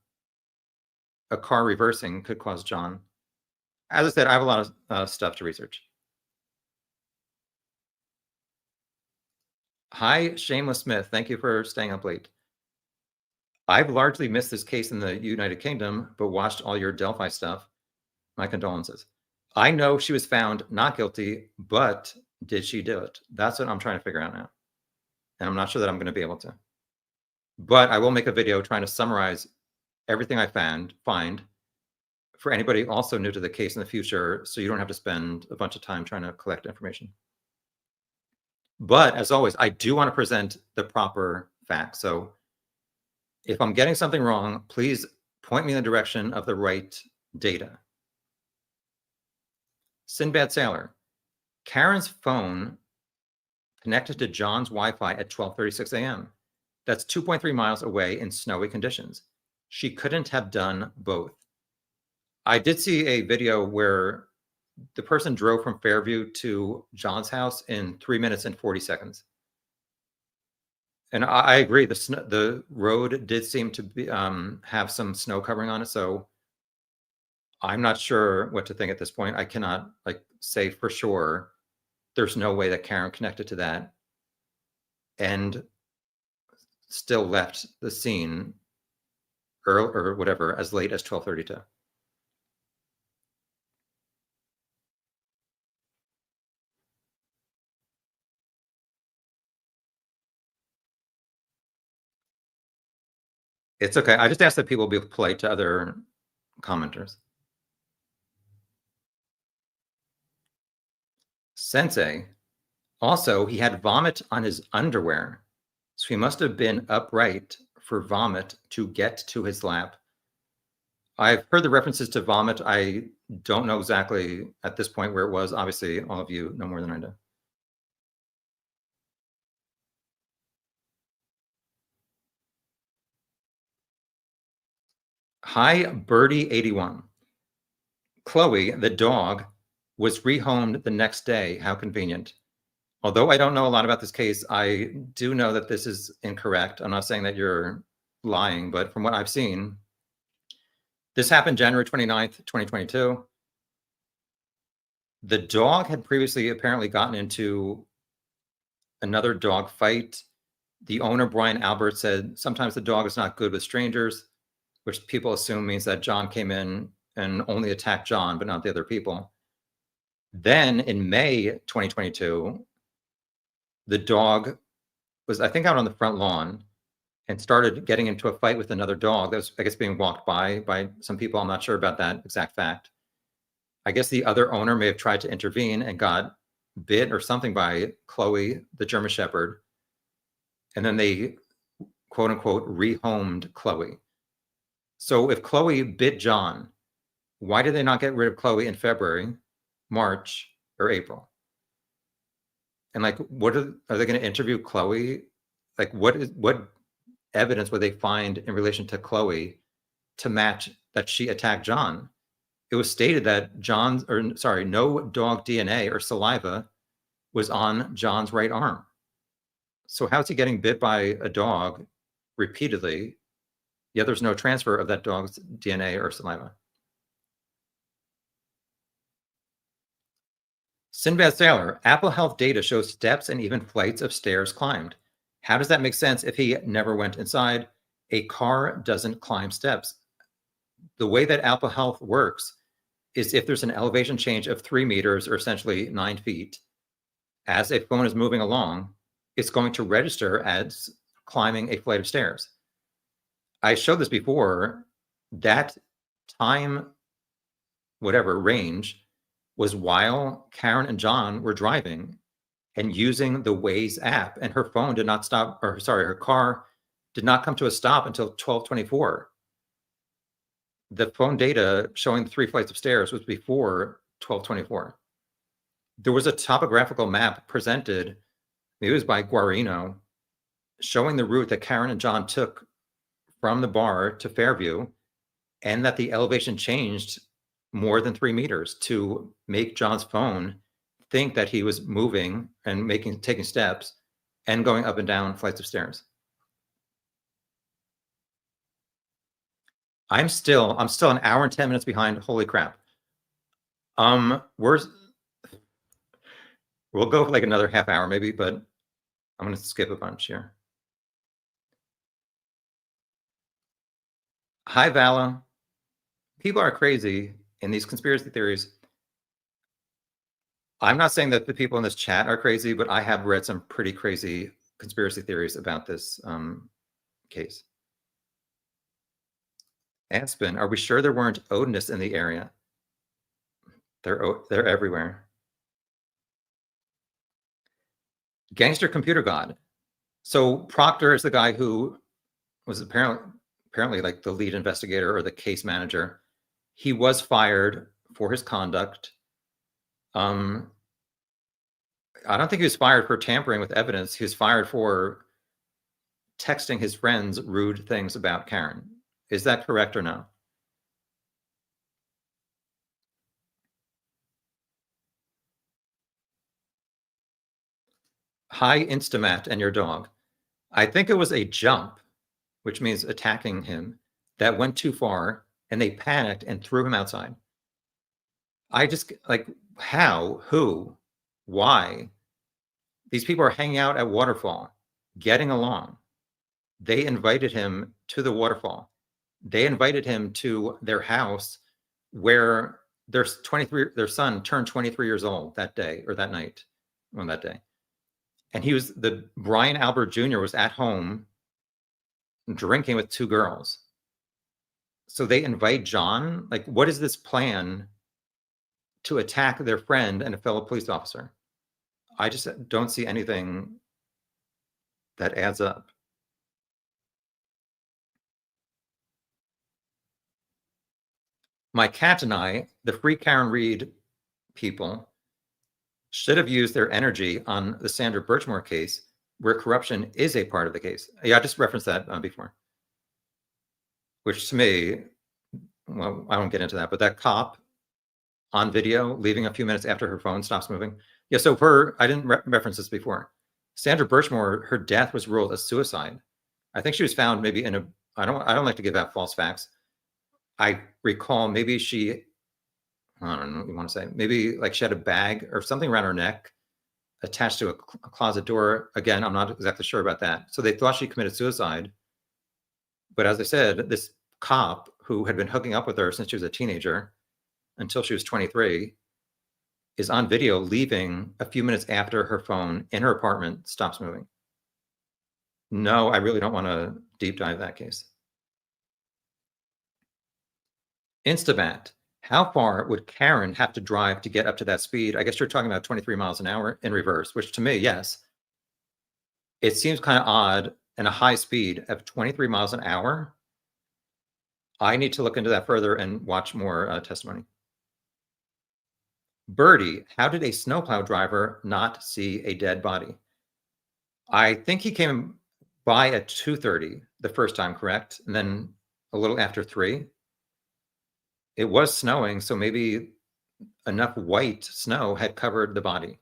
a car reversing could cause John? As I said, I have a lot of stuff to research. Hi, Shameless Smith. Thank you for staying up late. I've largely missed this case in the United Kingdom, but watched all your Delphi stuff. My condolences. I know she was found not guilty, but did she do it? That's what I'm trying to figure out now. And I'm not sure that I'm going to be able to. But I will make a video trying to summarize everything I find for anybody also new to the case in the future, so you don't have to spend a bunch of time trying to collect information. But as always, I do want to present the proper facts. So if I'm getting something wrong, please point me in the direction of the right data. Sinbad Sailor. Karen's phone connected to John's Wi-Fi at 12:36 a.m. That's 2.3 miles away in snowy conditions. She couldn't have done both. I did see a video where the person drove from Fairview to John's house in 3 minutes and 40 seconds. And I agree, the road did seem to be, have some snow covering on it, so I'm not sure what to think at this point. I cannot say for sure there's no way that Karen connected to that and still left the scene early or whatever as late as 12:32. It's okay. I just ask that people be polite to other commenters. Sensei. Also, he had vomit on his underwear, so he must have been upright for vomit to get to his lap. I've heard the references to vomit. I don't know exactly at this point where it was. Obviously, all of you know more than I do. Hi, Birdie81. Chloe, the dog, was rehomed the next day. How convenient. Although I don't know a lot about this case, I do know that this is incorrect. I'm not saying that you're lying, but from what I've seen, this happened January 29th, 2022. The dog had previously apparently gotten into another dog fight. The owner, Brian Albert, said sometimes the dog is not good with strangers, which people assume means that John came in and only attacked John, but not the other people. Then in May 2022, the dog was, I think, out on the front lawn and started getting into a fight with another dog that was, I guess, being walked by some people. I'm not sure about that exact fact. I guess the other owner may have tried to intervene and got bit or something by Chloe, the German Shepherd. And then they, quote unquote, rehomed Chloe. So if Chloe bit John, why did they not get rid of Chloe in February, March, or April? And what are they going to interview Chloe? What evidence would they find in relation to Chloe to match that she attacked John? It was stated that no dog DNA or saliva was on John's right arm. So how's he getting bit by a dog repeatedly? Yet there's no transfer of that dog's DNA or saliva. Sinbad Sailor, Apple Health data shows steps and even flights of stairs climbed. How does that make sense if he never went inside? A car doesn't climb steps. The way that Apple Health works is if there's an elevation change of 3 meters or essentially 9 feet, as a phone is moving along, it's going to register as climbing a flight of stairs. I showed this before. That time, whatever range, was while Karen and John were driving and using the Waze app, and her phone did not stop, or sorry, her car did not come to a stop until 12:24. The phone data showing 3 flights of stairs was before 12:24. There was a topographical map presented, maybe it was by Guarino, showing the route that Karen and John took from the bar to Fairview, and that the elevation changed more than 3 meters to make John's phone think that he was moving and taking steps and going up and down flights of stairs. I'm still an hour and 10 minutes behind. Holy crap. We'll go for another half hour maybe, but I'm going to skip a bunch here. Hi, Vala. People are crazy in these conspiracy theories. I'm not saying that the people in this chat are crazy, but I have read some pretty crazy conspiracy theories about this case. Aspen, are we sure there weren't Odinists in the area? They're everywhere. Gangster computer god. So Proctor is the guy who was apparently like the lead investigator or the case manager. He was fired for his conduct. I don't think he was fired for tampering with evidence. He was fired for texting his friends rude things about Karen. Is that correct or no? Hi, Instamat and your dog. I think it was a jump, which means attacking him, that went too far, and they panicked and threw him outside. I just like, how, who, why? These people are hanging out at Waterfall, getting along. They invited him to the waterfall. They invited him to their house where their son turned 23 years old that day or that night on that day. And Brian Albert Jr. was at home drinking with two girls. So they invite John. Like, what is this plan to attack their friend and a fellow police officer? I just don't see anything that adds up. My cat and I, the Free Karen Reed people, should have used their energy on the Sandra Birchmore case, where corruption is a part of the case. Yeah, I just referenced that before. Which to me, well, I won't get into that, but that cop on video leaving a few minutes after her phone stops moving. Yeah, so I didn't reference this before. Sandra Birchmore, her death was ruled a suicide. I think she was found maybe in a, I don't like to give out false facts. I recall maybe I don't know what you want to say, maybe like she had a bag or something around her neck attached to a closet door. Again, I'm not exactly sure about that. So they thought she committed suicide. But as I said, this cop who had been hooking up with her since she was a teenager until she was 23 is on video leaving a few minutes after her phone in her apartment stops moving. No, I really don't want to deep dive that case. Instamat, how far would Karen have to drive to get up to that speed? I guess you're talking about 23 miles an hour in reverse, which to me, yes. It seems kind of odd and a high speed of 23 miles an hour. I need to look into that further and watch more testimony. Birdie, how did a snowplow driver not see a dead body? I think he came by at 2:30 the first time, correct? And then a little after 3. It was snowing, so maybe enough white snow had covered the body.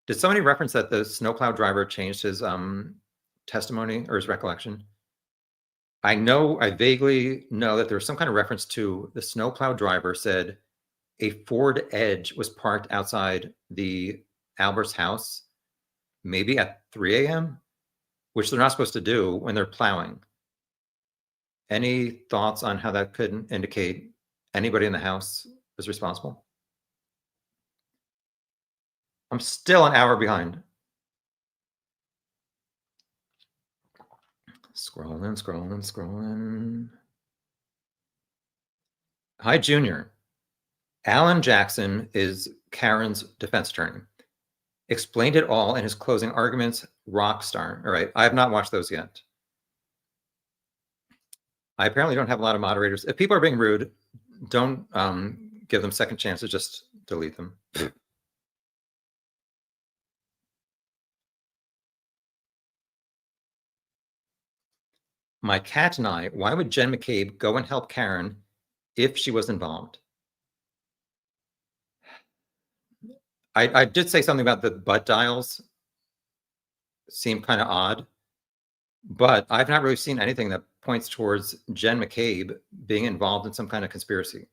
Did somebody reference that the snowplow driver changed his testimony or his recollection? I vaguely know that there was some kind of reference to the snowplow driver said a Ford Edge was parked outside the Albert's house, maybe at 3 a.m., which they're not supposed to do when they're plowing. Any thoughts on how that could indicate anybody in the house is responsible? I'm still an hour behind. Scrolling. Hi, Junior. Alan Jackson is Karen's defense attorney. Explained it all in his closing arguments. Rock star. All right. I have not watched those yet. I apparently don't have a lot of moderators. If people are being rude, don't give them second chances. Just delete them. My cat and I, why would Jen McCabe go and help Karen if she was involved? I did say something about the butt dials. Seem kind of odd, but I've not really seen anything that points towards Jen McCabe being involved in some kind of conspiracy.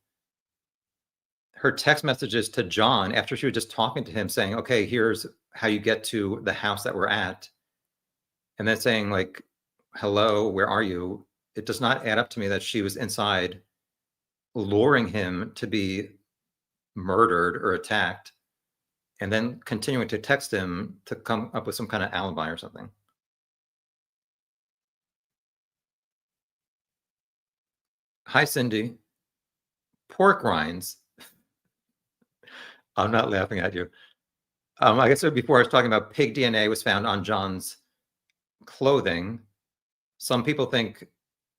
her text messages to John after she was just talking to him saying, okay, here's how you get to the house that we're at. And then saying like, hello, where are you? It does not add up to me that she was inside luring him to be murdered or attacked, and then continuing to text him to come up with some kind of alibi or something. Hi, Cindy. Pork rinds. I'm not laughing at you. I guess before I was talking about pig DNA was found on John's clothing. Some people think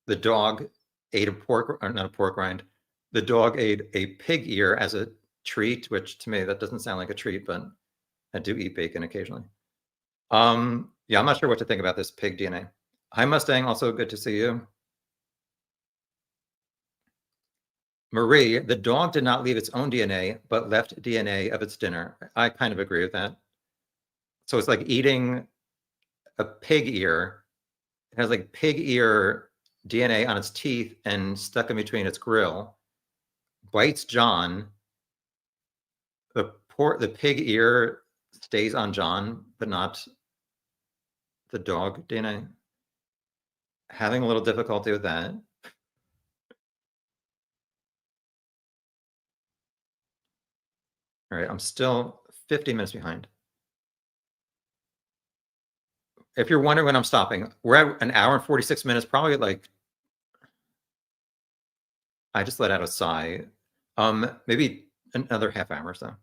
the dog ate a pork, or not a pork rind. The dog ate a pig ear as a treat, which to me, that doesn't sound like a treat, but I do eat bacon occasionally. Yeah, I'm not sure what to think about this pig DNA. Hi, Mustang. Also good to see you. Marie, the dog did not leave its own DNA, but left DNA of its dinner. I kind of agree with that. So it's like eating a pig ear. It has like pig ear DNA on its teeth and stuck in between its grill. Bites John. The pig ear stays on John, but not the dog DNA. Having a little difficulty with that. All right, I'm still 50 minutes behind. If you're wondering when I'm stopping, we're at an hour and 46 minutes, probably like, I just let out a sigh. Maybe another half hour or so.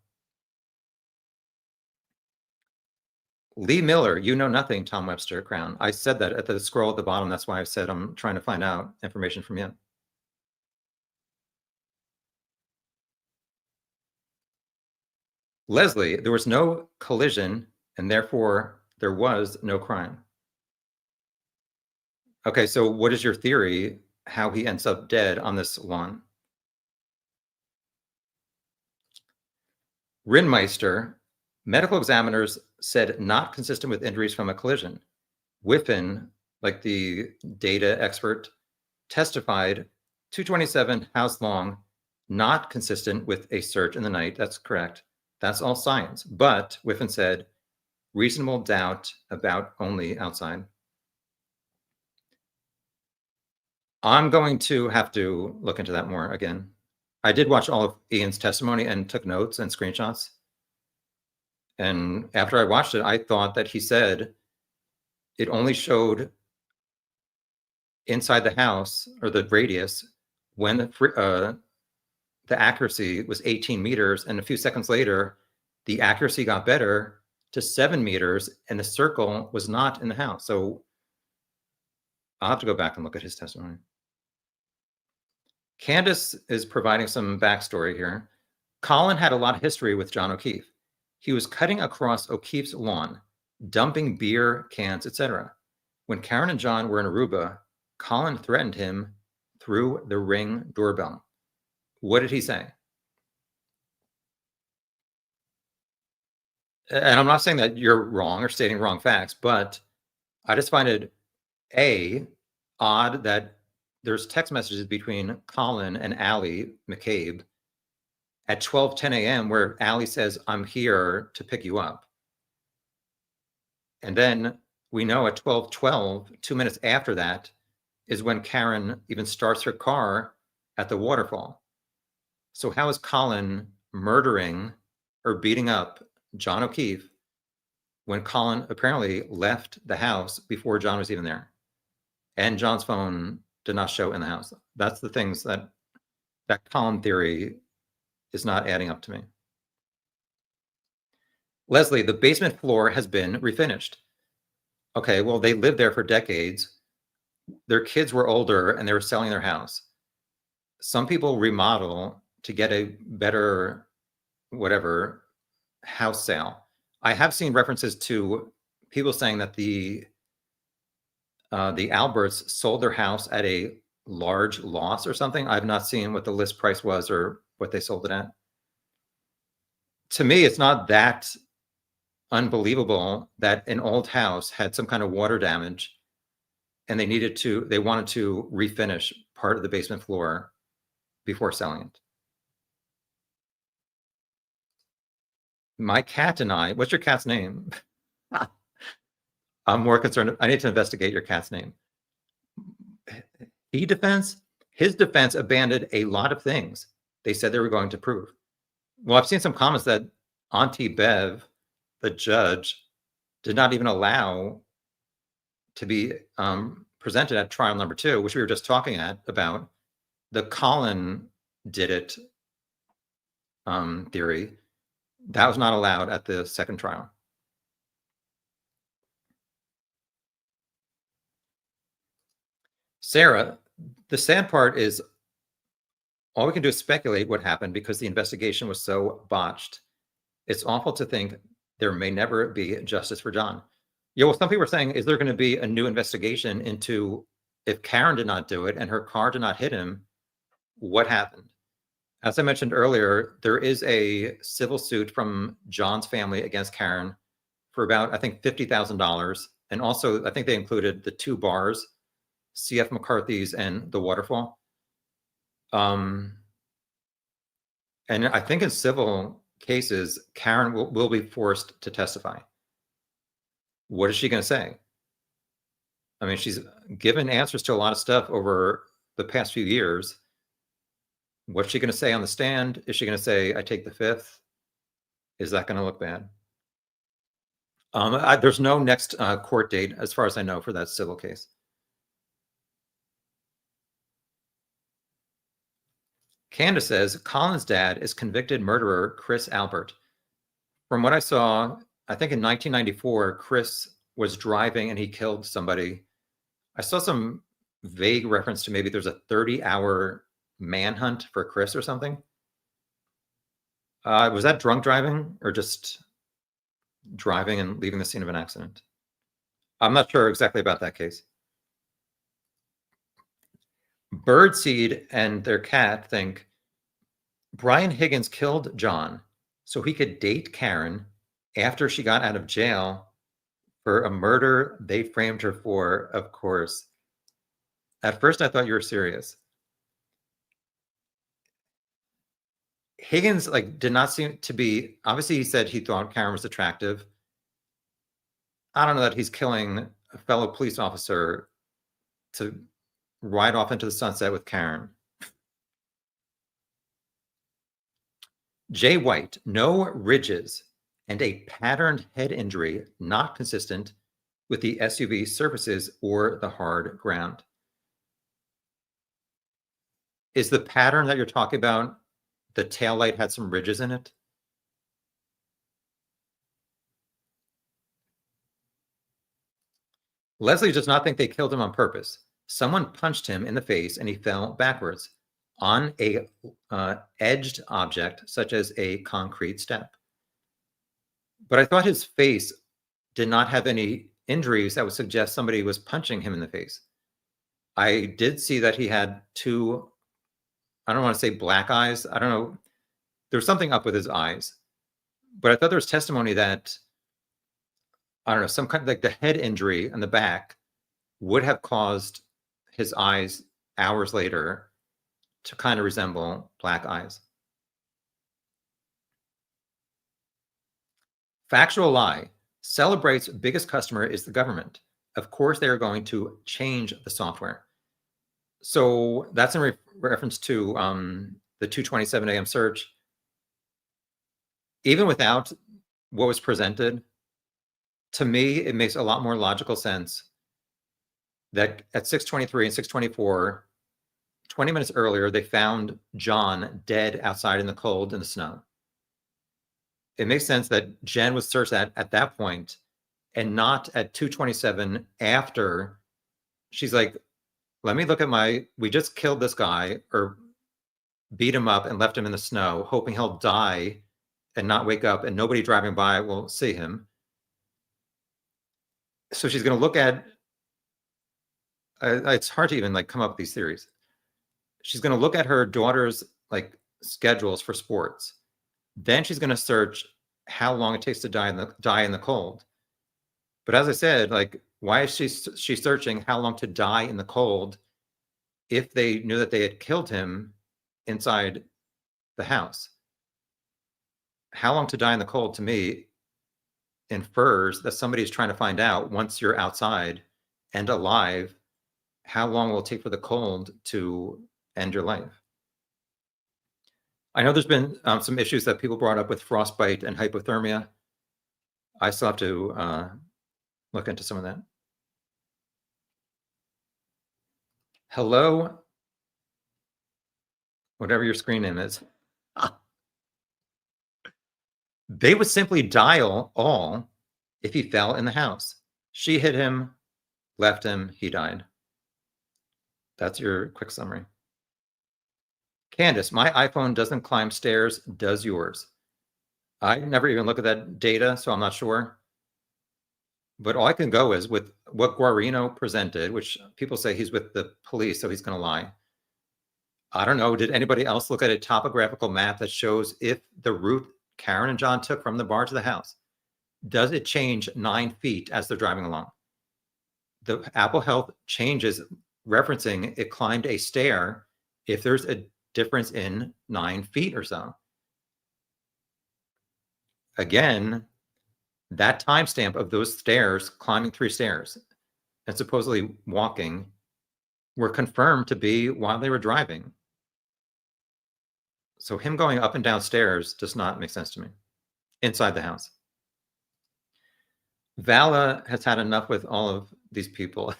Lee Miller, you know nothing, Tom Webster, Crown. I said that at the scroll at the bottom. That's why I said I'm trying to find out information from you. Leslie, there was no collision, and therefore there was no crime. Okay, so what is your theory how he ends up dead on this lawn? Rinmeister, medical examiners said not consistent with injuries from a collision. Whiffen, like the data expert, testified 227 house long, not consistent with a search in the night. That's correct. That's all science. But Whiffen said reasonable doubt about only outside. I'm going to have to look into that more again. I did watch all of Ian's testimony and took notes and screenshots. And after I watched it, I thought that he said it only showed inside the house or the radius when the accuracy was 18 meters. And a few seconds later, the accuracy got better to 7 meters and the circle was not in the house. So I'll have to go back and look at his testimony. Candace is providing some backstory here. Colin had a lot of history with John O'Keefe. He was cutting across O'Keefe's lawn, dumping beer cans, etc. When Karen and John were in Aruba, Colin threatened him through the Ring doorbell. What did he say? And I'm not saying that you're wrong or stating wrong facts, but I just find it odd that there's text messages between Colin and Allie McCabe at 12:10 a.m. where Allie says, I'm here to pick you up. And then we know at 12:12, 2 minutes after that, is when Karen even starts her car at the waterfall. So how is Colin murdering or beating up John O'Keefe when Colin apparently left the house before John was even there? And John's phone did not show in the house. That's the things that Colin theory is not adding up to me. Leslie, the basement floor has been refinished. Okay, well, they lived there for decades. Their kids were older and they were selling their house. Some people remodel to get a better, whatever, house sale. I have seen references to people saying that the Alberts sold their house at a large loss or something. I've not seen what the list price was or what they sold it at. To me, it's not that unbelievable that an old house had some kind of water damage and they wanted to refinish part of the basement floor before selling it. My cat and I, what's your cat's name? I'm more concerned. I need to investigate your cat's name. His defense abandoned a lot of things they said they were going to prove. Well, I've seen some comments that Auntie Bev, the judge, did not even allow to be presented at trial number 2, which we were just talking about, the Colin did it theory. That was not allowed at the second trial. Sarah, the sad part is all we can do is speculate what happened because the investigation was so botched. It's awful to think there may never be justice for John. Yeah, well, some people are saying, is there going to be a new investigation into if Karen did not do it and her car did not hit him, what happened? As I mentioned earlier, there is a civil suit from John's family against Karen for about, I think, $50,000. And also, I think they included the 2 bars, C.F. McCarthy's and the Waterfall. And I think in civil cases, Karen will be forced to testify. What is she going to say? I mean, she's given answers to a lot of stuff over the past few years. What's she going to say on the stand? Is she going to say, I take the fifth? Is that going to look bad? There's no next court date, as far as I know, for that civil case. Candace says, Colin's dad is convicted murderer Chris Albert. From what I saw, I think in 1994, Chris was driving and he killed somebody. I saw some vague reference to maybe there's a 30-hour manhunt for Chris or something. Was that drunk driving or just driving and leaving the scene of an accident? I'm not sure exactly about that case. Birdseed and their cat think Brian Higgins killed John so he could date Karen after she got out of jail for a murder they framed her for, of course. At first, I thought you were serious. Higgins did not seem to be, obviously he said he thought Karen was attractive. I don't know that he's killing a fellow police officer to ride off into the sunset with Karen. Jay White, no ridges and a patterned head injury not consistent with the SUV surfaces or the hard ground. Is the pattern that you're talking about, the taillight had some ridges in it? Leslie does not think they killed him on purpose. Someone punched him in the face and he fell backwards on a edged object, such as a concrete step. But I thought his face did not have any injuries that would suggest somebody was punching him in the face. I did see that he had 2, I don't want to say black eyes. I don't know. There's something up with his eyes. But I thought there was testimony that, I don't know, some kind of the head injury on the back would have caused his eyes hours later to kind of resemble black eyes. Factual lie. Celebrate's biggest customer is the government. Of course, they are going to change the software. So that's in reference to the 2:27 a.m. search. Even without what was presented, to me, it makes a lot more logical sense that at 6:23 and 6:24, 20 minutes earlier, they found John dead outside in the cold in the snow. It makes sense that Jen was searched at that point and not at 2:27 after. She's like, let me look at we just killed this guy or beat him up and left him in the snow, hoping he'll die and not wake up and nobody driving by will see him. So she's going to look at, it's hard to even come up with these theories. She's going to look at her daughter's schedules for sports. Then she's going to search how long it takes to die in the cold. But as I said, why is she searching how long to die in the cold if they knew that they had killed him inside the house? how long to die in the cold to me infers that somebody is trying to find out, once you're outside and alive, how long will it take for the cold to end your life? I know there's been some issues that people brought up with frostbite and hypothermia. I still have to look into some of that. Hello, whatever your screen name is. They would simply dial all if he fell in the house. She hit him, left him, he died. That's your quick summary. Candace, my iPhone doesn't climb stairs, does yours? I never even look at that data, so I'm not sure. But all I can go is with what Guarino presented, which people say he's with the police, so he's going to lie. I don't know. Did anybody else look at a topographical map that shows if the route Karen and John took from the bar to the house, does it change 9 feet as they're driving along? The Apple Health changes referencing it climbed a stair if there's a difference in 9 feet or so. Again, that timestamp of those stairs, climbing 3 stairs and supposedly walking, were confirmed to be while they were driving. So him going up and down stairs does not make sense to me inside the house. Vala has had enough with all of these people.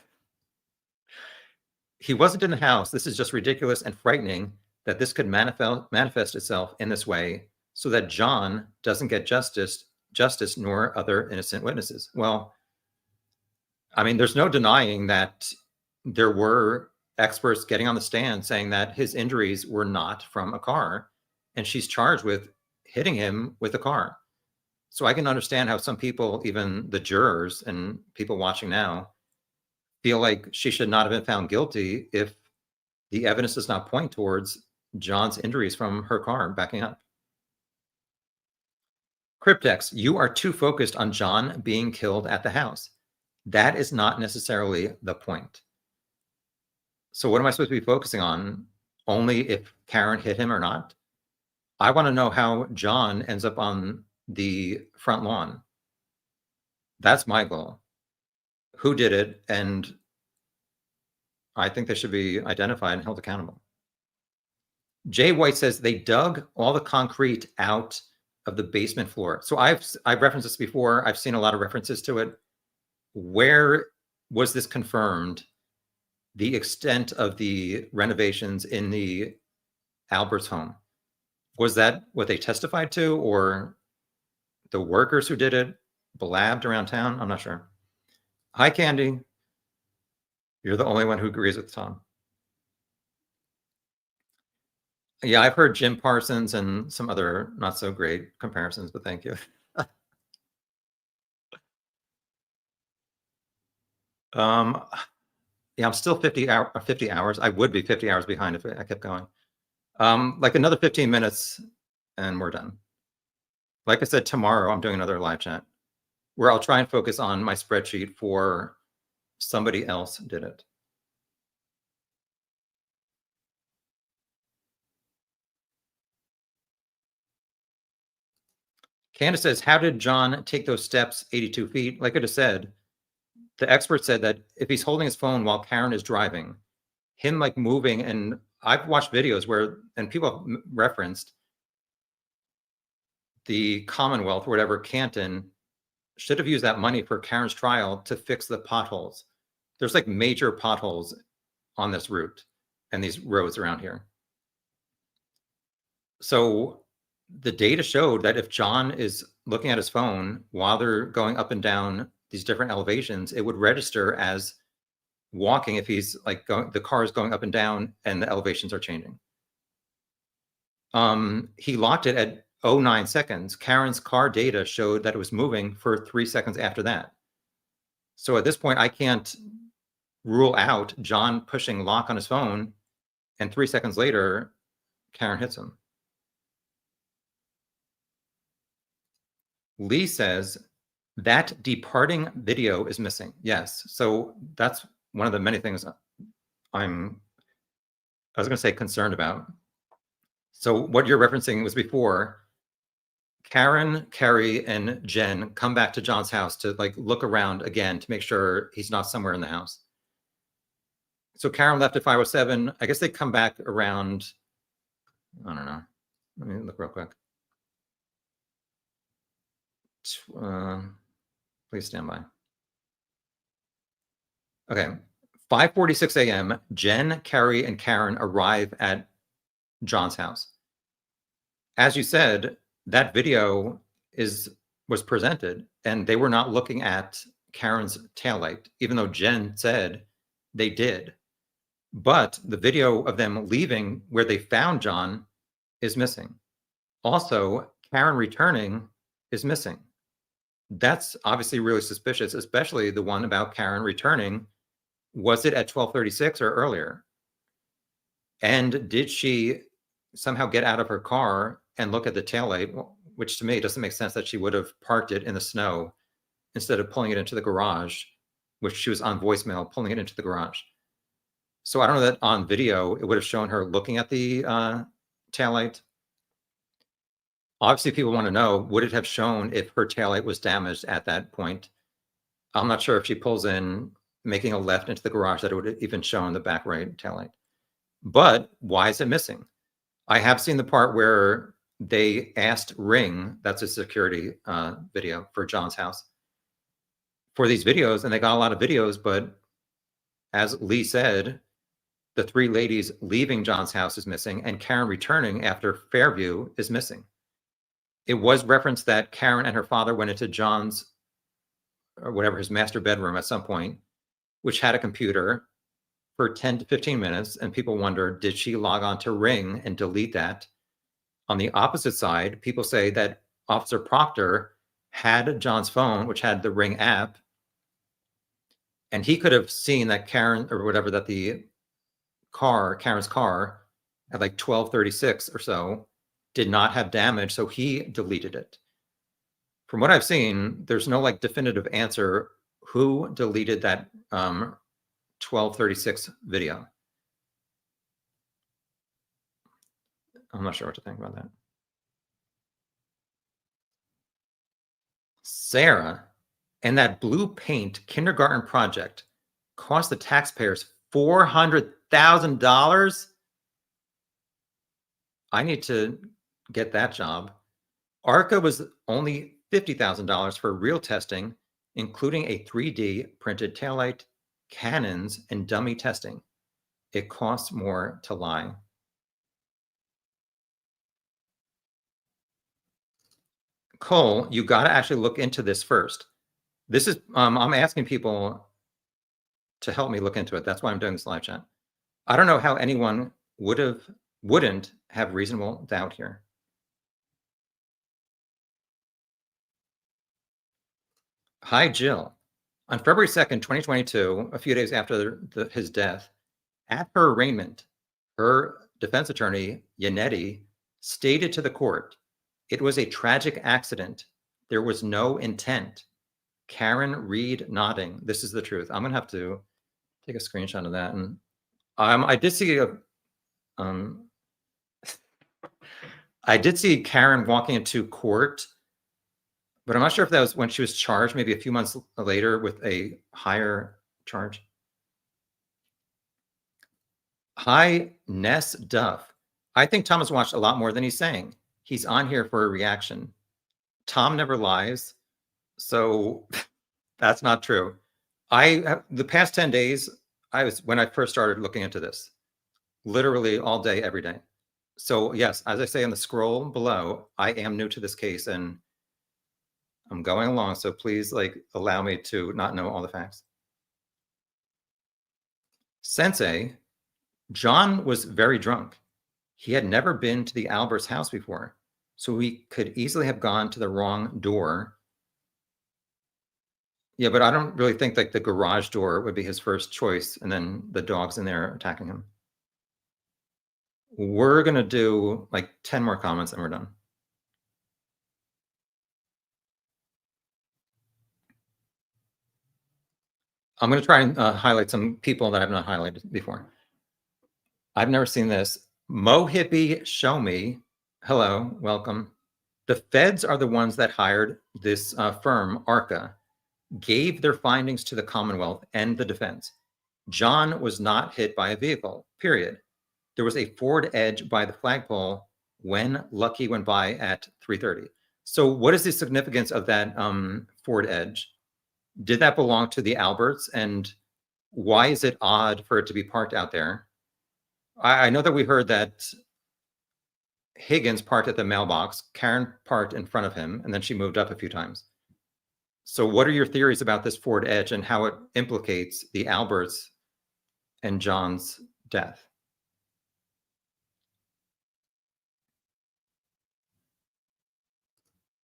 He wasn't in the house. This is just ridiculous and frightening that this could manifest itself in this way so that John doesn't get justice nor other innocent witnesses. Well, I mean, there's no denying that there were experts getting on the stand saying that his injuries were not from a car, and she's charged with hitting him with a car. So I can understand how some people, even the jurors and people watching now, feel like she should not have been found guilty if the evidence does not point towards John's injuries from her car backing up. Cryptex, you are too focused on John being killed at the house. That is not necessarily the point. So what am I supposed to be focusing on? Only if Karen hit him or not? I want to know how John ends up on the front lawn. That's my goal. Who did it? And I think they should be identified and held accountable. Jay White says they dug all the concrete out of the basement floor. So I've referenced this before. I've seen a lot of references to it. Where was this confirmed? The extent of the renovations in the Alberts home. Was that what they testified to, or the workers who did it blabbed around town? I'm not sure. Hi, Candy. You're the only one who agrees with Tom. Yeah, I've heard Jim Parsons and some other not so great comparisons, but thank you. Yeah, I'm still 50 hours. I would be 50 hours behind if I kept going. Like another 15 minutes and we're done. Like I said, tomorrow I'm doing another live chat where I'll try and focus on my spreadsheet for somebody else did it. Candace says, how did John take those steps 82 feet? Like I just said, the expert said that if he's holding his phone while Karen is driving, him like moving, and I've watched videos where, and people have referenced the Commonwealth, or whatever, Canton, should have used that money for Karen's trial to fix the potholes. There's like major potholes on this route and these roads around here. So the data showed that if John is looking at his phone while they're going up and down these different elevations, it would register as walking if he's like the car is going up and down and the elevations are changing. He locked it at 0.9 seconds. Karen's car data showed that it was moving for 3 seconds after that. So at this point, I can't rule out John pushing lock on his phone, and 3 seconds later, Karen hits him. Lee says that departing video is missing. Yes. So that's one of the many things I was going to say concerned about. So what you're referencing was before Karen, Carrie, and Jen come back to John's house to like look around again to make sure he's not somewhere in the house. So Karen left at 5:07. I guess they come back around, I don't know. Let me look real quick. Please stand by. Okay. 5:46 a.m., Jen, Carrie, and Karen arrive at John's house. As you said, that video was presented, and they were not looking at Karen's taillight, even though Jen said they did. But the video of them leaving where they found John is missing. Also, Karen returning is missing. That's obviously really suspicious, especially the one about Karen returning. Was it at 12:36 or earlier? And did she somehow get out of her car and look at the taillight, which to me doesn't make sense that she would have parked it in the snow instead of pulling it into the garage, which she was on voicemail, pulling it into the garage. So I don't know that on video it would have shown her looking at the taillight. Obviously, people want to know, would it have shown if her taillight was damaged at that point? I'm not sure if she pulls in, making a left into the garage, that it would have even shown the back right taillight. But why is it missing? I have seen the part where they asked Ring, that's a security video for John's house, for these videos, and they got a lot of videos, but as Lee said, the three ladies leaving John's house is missing, and Karen returning after Fairview is missing. It was referenced that Karen and her father went into John's, or whatever, his master bedroom at some point, which had a computer, for 10 to 15 minutes, and people wonder, did she log on to Ring and delete that? On the opposite side, people say that Officer Proctor had John's phone, which had the Ring app, and he could have seen that Karen, or whatever, that the car, Karen's car, at like 12:36 or so, did not have damage, so he deleted it. From what I've seen, there's no like definitive answer who deleted that 12:36 video. I'm not sure what to think about that. Sarah and that blue paint kindergarten project cost the taxpayers $400,000. I need to get that job. ARCA was only $50,000 for real testing, including a 3D printed taillight, cannons, and dummy testing. It costs more to lie. Cole, you got to actually look into this first. This is, I'm asking people to help me look into it. That's why I'm doing this live chat. I don't know how anyone wouldn't have reasonable doubt here. Hi, Jill. On February 2nd, 2022, a few days after his death, at her arraignment, her defense attorney, Yannetti, stated to the court, it was a tragic accident. There was no intent. Karen Reed nodding. This is the truth. I'm going to have to take a screenshot of that. And I did see Karen walking into court, but I'm not sure if that was when she was charged, maybe a few months later with a higher charge. Hi, Ness Duff. I think Tom has watched a lot more than he's saying. He's on here for a reaction. Tom never lies, so that's not true. The past 10 days, when I first started looking into this, literally all day, every day. So yes, as I say in the scroll below, I am new to this case and I'm going along. So please allow me to not know all the facts. Sensei, John was very drunk. He had never been to the Albert's house before, so he could easily have gone to the wrong door. Yeah, but I don't really think the garage door would be his first choice, and then the dog's in there attacking him. We're going to do 10 more comments and we're done. I'm going to try and highlight some people that I've not highlighted before. I've never seen this. Mo Hippie Show Me. Hello, welcome. The feds are the ones that hired this firm, ARCA, gave their findings to the Commonwealth and the defense. John was not hit by a vehicle, period. There was a Ford Edge by the flagpole when Lucky went by at 3:30. So what is the significance of that Ford Edge? Did that belong to the Alberts? And why is it odd for it to be parked out there? I know that we heard that Higgins parked at the mailbox, Karen parked in front of him, and then she moved up a few times. So what are your theories about this Ford Edge and how it implicates the Alberts and John's death?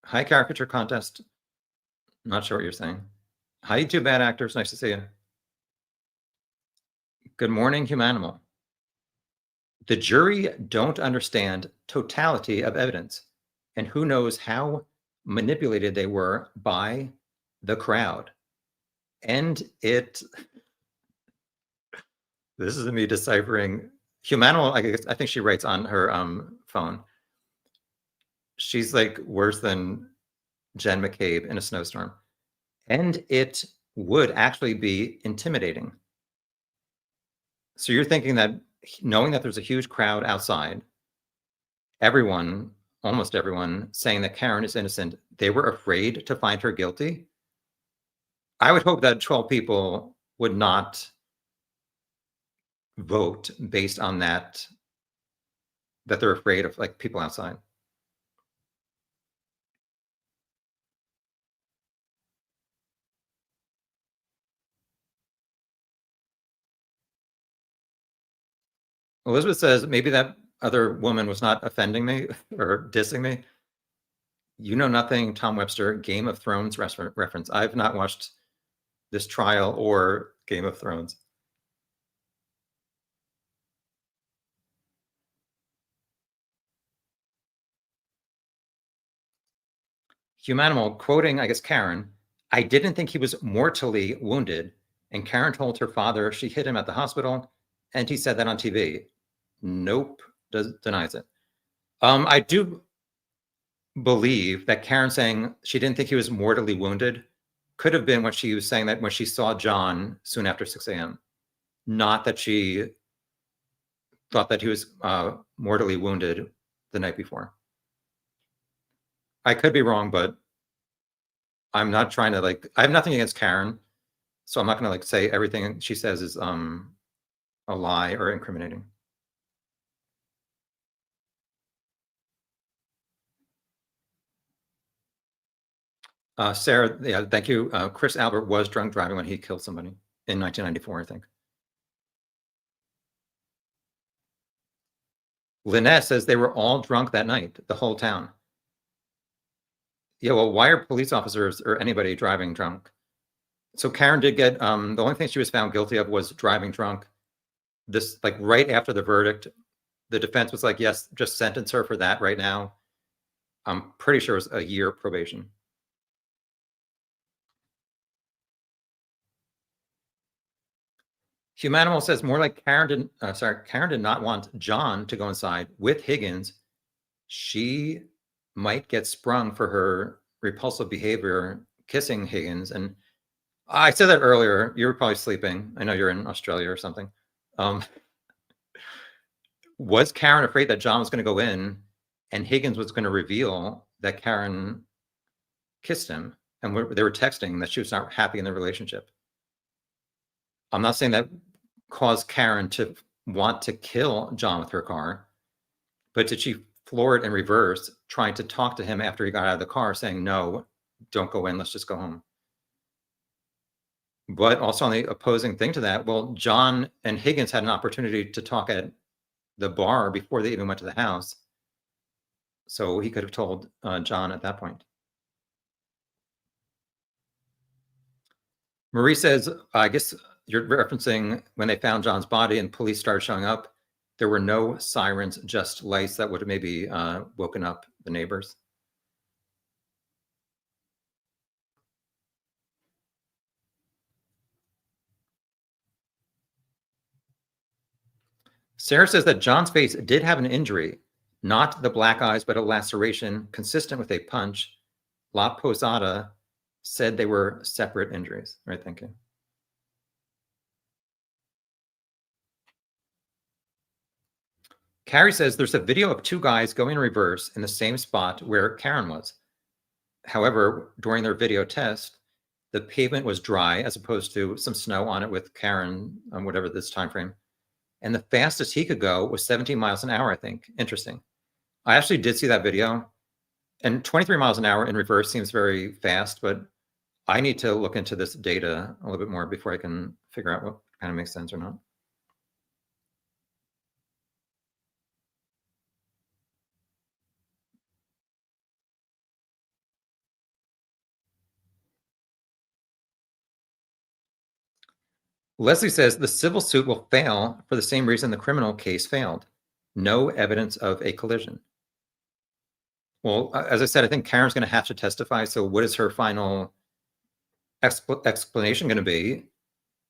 Hi, caricature contest. Not sure what you're saying. Hi, you two bad actors. Nice to see you. Good morning, Humanimal. The jury don't understand totality of evidence, and who knows how manipulated they were by the crowd. And this is me deciphering Humanimal. I think she writes on her phone. She's like worse than Jen McCabe in a snowstorm. And it would actually be intimidating. So you're thinking that knowing that there's a huge crowd outside, everyone, almost everyone, saying that Karen is innocent, they were afraid to find her guilty? I would hope that 12 people would not vote based on that they're afraid of like people outside. Elizabeth says maybe that other woman was not offending me or dissing me. You know nothing, Tom Webster, Game of Thrones reference. I've not watched this trial or Game of Thrones. Humanimal quoting, I guess, Karen, I didn't think he was mortally wounded. And Karen told her father she hit him at the hospital, and he said that on TV. Nope, denies it. I do believe that Karen saying she didn't think he was mortally wounded could have been what she was saying that when she saw John soon after 6 a.m. Not that she thought that he was mortally wounded the night before. I could be wrong, but I'm not trying to I have nothing against Karen, so I'm not going to say everything she says is a lie or incriminating. Sarah, yeah, thank you. Chris Albert was drunk driving when he killed somebody in 1994, I think. Lynette says they were all drunk that night, the whole town. Yeah, well, why are police officers or anybody driving drunk? So Karen did get, the only thing she was found guilty of was driving drunk. This, right after the verdict, the defense was like, yes, just sentence her for that right now. I'm pretty sure it was a year probation. Humanimal says more like Karen did not want John to go inside with Higgins. She might get sprung for her repulsive behavior, kissing Higgins. And I said that earlier. You were probably sleeping. I know you're in Australia or something. Was Karen afraid that John was going to go in and Higgins was going to reveal that Karen kissed him? And they were texting that she was not happy in the relationship. I'm not saying that caused Karen to want to kill John with her car, but did she floor it in reverse, trying to talk to him after he got out of the car, saying, no, don't go in, let's just go home? But also on the opposing thing to that, well, John and Higgins had an opportunity to talk at the bar before they even went to the house. So he could have told John at that point. Marie says, I guess you're referencing when they found John's body and police started showing up, there were no sirens, just lights that would have maybe woken up the neighbors. Sarah says that John's face did have an injury, Not the black eyes, but a laceration consistent with a punch. La Posada said they were separate injuries. Right, thank you. Carrie says there's a video of two guys going in reverse in the same spot where Karen was. However, during their video test, the pavement was dry as opposed to some snow on it with Karen on whatever this time frame. And the fastest he could go was 17 miles an hour, I think. Interesting. I actually did see that video. And 23 miles an hour in reverse seems very fast, but I need to look into this data a little bit more before I can figure out what kind of makes sense or not. Leslie says the civil suit will fail for the same reason the criminal case failed. No evidence of a collision. Well, as I said, I think Karen's going to have to testify. So what is her final explanation going to be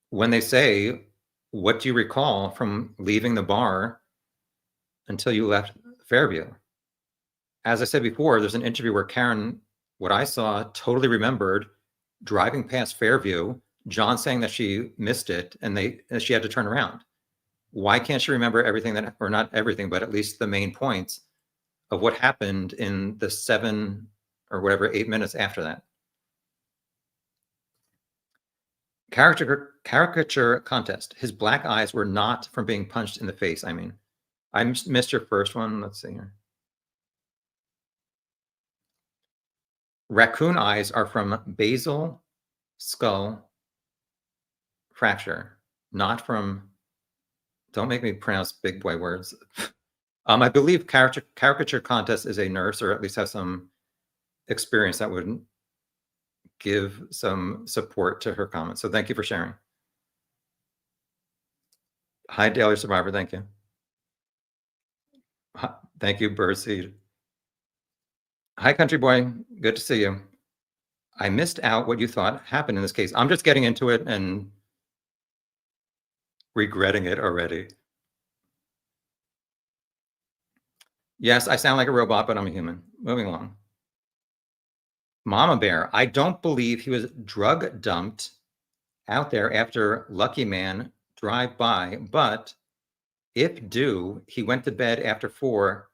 when they say, what do you recall from leaving the bar until you left Fairview? As I said before, there's an interview where Karen, what I saw, totally remembered driving past Fairview, John saying that she missed it and she had to turn around. Why can't she remember everything that, or not everything, but at least the main points of what happened in the 7 or whatever 8 minutes after that? Caricature contest. His black eyes were not from being punched in the face. I mean, I missed your first one. Let's see here. Raccoon eyes are from basal skull fracture, not from, don't make me pronounce big boy words. I believe caricature contest is a nurse, or at least has some experience that would give some support to her comments. So thank you for sharing. Hi, Daily Survivor. Thank you. Thank you, Birdseed. Hi, Country Boy. Good to see you. I missed out what you thought happened in this case. I'm just getting into it and regretting it already. Yes, I sound like a robot, but I'm a human. Moving along. Mama Bear, I don't believe he was drug dumped out there after Lucky Man drive by, but if do, he went to bed after 4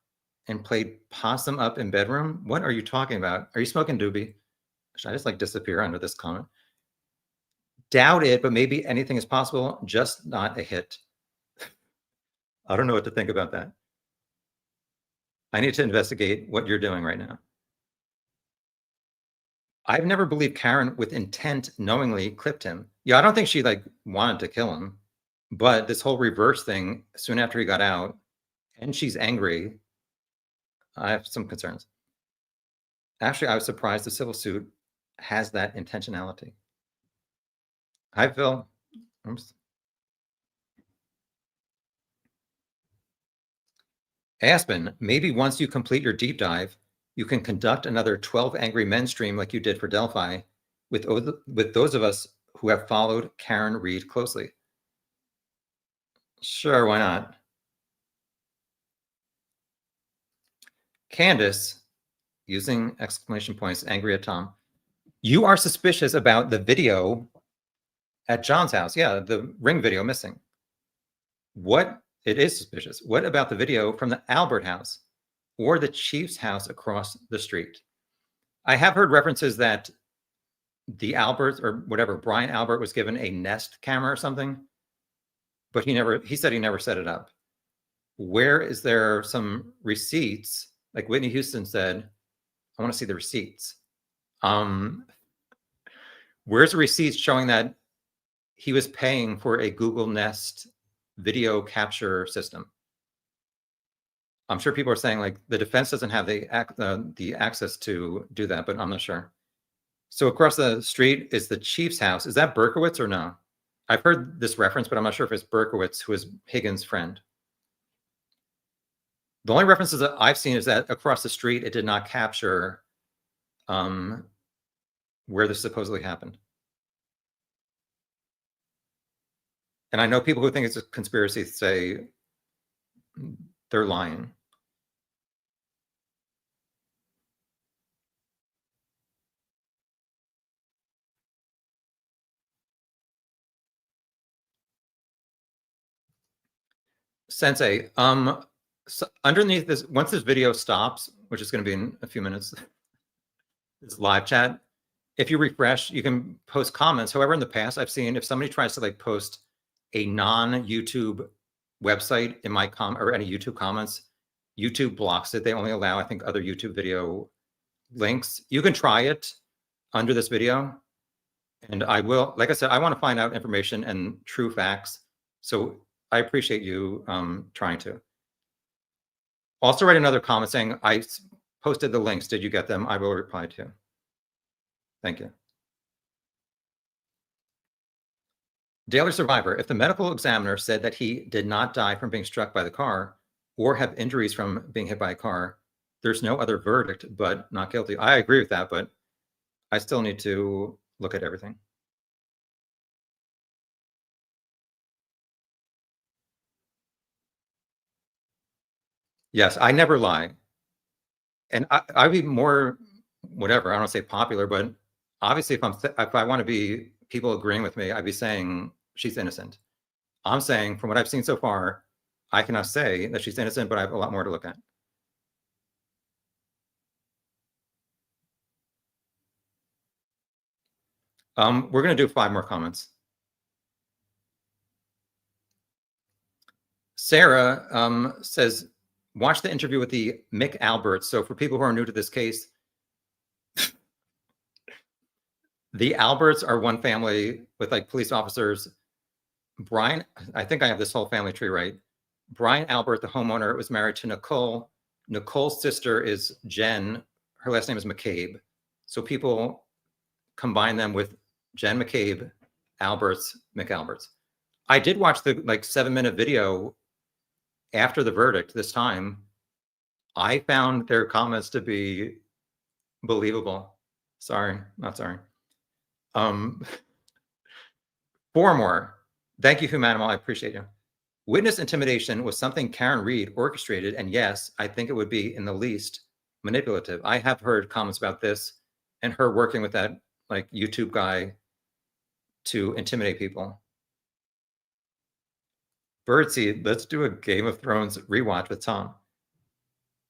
and played possum up in bedroom. What are you talking about? Are you smoking doobie? Should I just like disappear under this comment? Doubt it, but maybe anything is possible, just not a hit. I don't know what to think about that. I need to investigate what you're doing right now. I've never believed Karen with intent knowingly clipped him. Yeah, I don't think she like wanted to kill him, but this whole reverse thing soon after he got out and she's angry, I have some concerns. Actually, I was surprised the civil suit has that intentionality. Hi, Phil. Oops. Aspen, maybe once you complete your deep dive, you can conduct another 12 Angry Men stream like you did for Delphi with those of us who have followed Karen Reed closely. Sure, why not? Candace, using exclamation points, angry at Tom. You are suspicious about the video at John's house. Yeah, the ring video missing. What? It is suspicious. What about the video from the Albert house or the Chief's house across the street? I have heard references that the Albert or whatever, Brian Albert was given a Nest camera or something, but he said he never set it up. Where is there some receipts? Like Whitney Houston said, I want to see the receipts. Where's the receipts showing that he was paying for a Google Nest video capture system? I'm sure people are saying like the defense doesn't have the access to do that, but I'm not sure. So across the street is the Chief's house. Is that Berkowitz or no? I've heard this reference, but I'm not sure if it's Berkowitz, who is Higgins' friend. The only references that I've seen is that across the street, it did not capture where this supposedly happened. And I know people who think it's a conspiracy say they're lying. Sensei, so underneath this, once this video stops, which is going to be in a few minutes, this live chat, if you refresh, you can post comments. However, in the past, I've seen if somebody tries to like post a non-YouTube website in my or any YouTube comments, YouTube blocks it. They only allow, I think, other YouTube video links. You can try it under this video. And I will, like I said, I want to find out information and true facts. So I appreciate you trying to. Also write another comment saying, I posted the links. Did you get them? I will reply to. Thank you. Daily Survivor, if the medical examiner said that he did not die from being struck by the car or have injuries from being hit by a car, there's no other verdict but not guilty. I agree with that, but I still need to look at everything. Yes, I never lie. And I'd be more, whatever, I don't say popular, but obviously if I want to be people agreeing with me, I'd be saying she's innocent. I'm saying from what I've seen so far, I cannot say that she's innocent, but I have a lot more to look at. We're going to do 5 more comments. Sarah says, watch the interview with the Mick Alberts. So for people who are new to this case, the Alberts are one family with like police officers. Brian, I think I have this whole family tree right. Brian Albert, the homeowner, was married to Nicole. Nicole's sister is Jen. Her last name is McCabe. So people combine them with Jen McCabe, Alberts, McAlberts. I did watch the like 7-minute video after the verdict this time. I found their comments to be believable. Sorry, not sorry. 4 more. Thank you, Humanimal. I appreciate you. Witness intimidation was something Karen Reed orchestrated, and yes, I think it would be in the least manipulative. I have heard comments about this and her working with that like YouTube guy to intimidate people. Birdseed, let's do a Game of Thrones rewatch with Tom.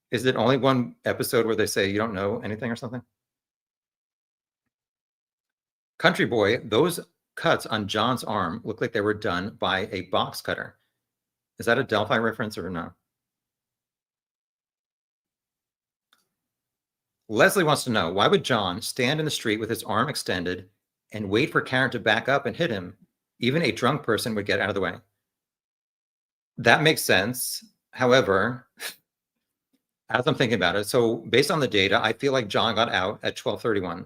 Is it only one episode where they say you don't know anything or something? Country Boy, those cuts on John's arm look like they were done by a box cutter. Is that a Delphi reference or no? Leslie wants to know, why would John stand in the street with his arm extended and wait for Karen to back up and hit him? Even a drunk person would get out of the way. That makes sense. However, as I'm thinking about it, so based on the data, I feel like John got out at 12:31.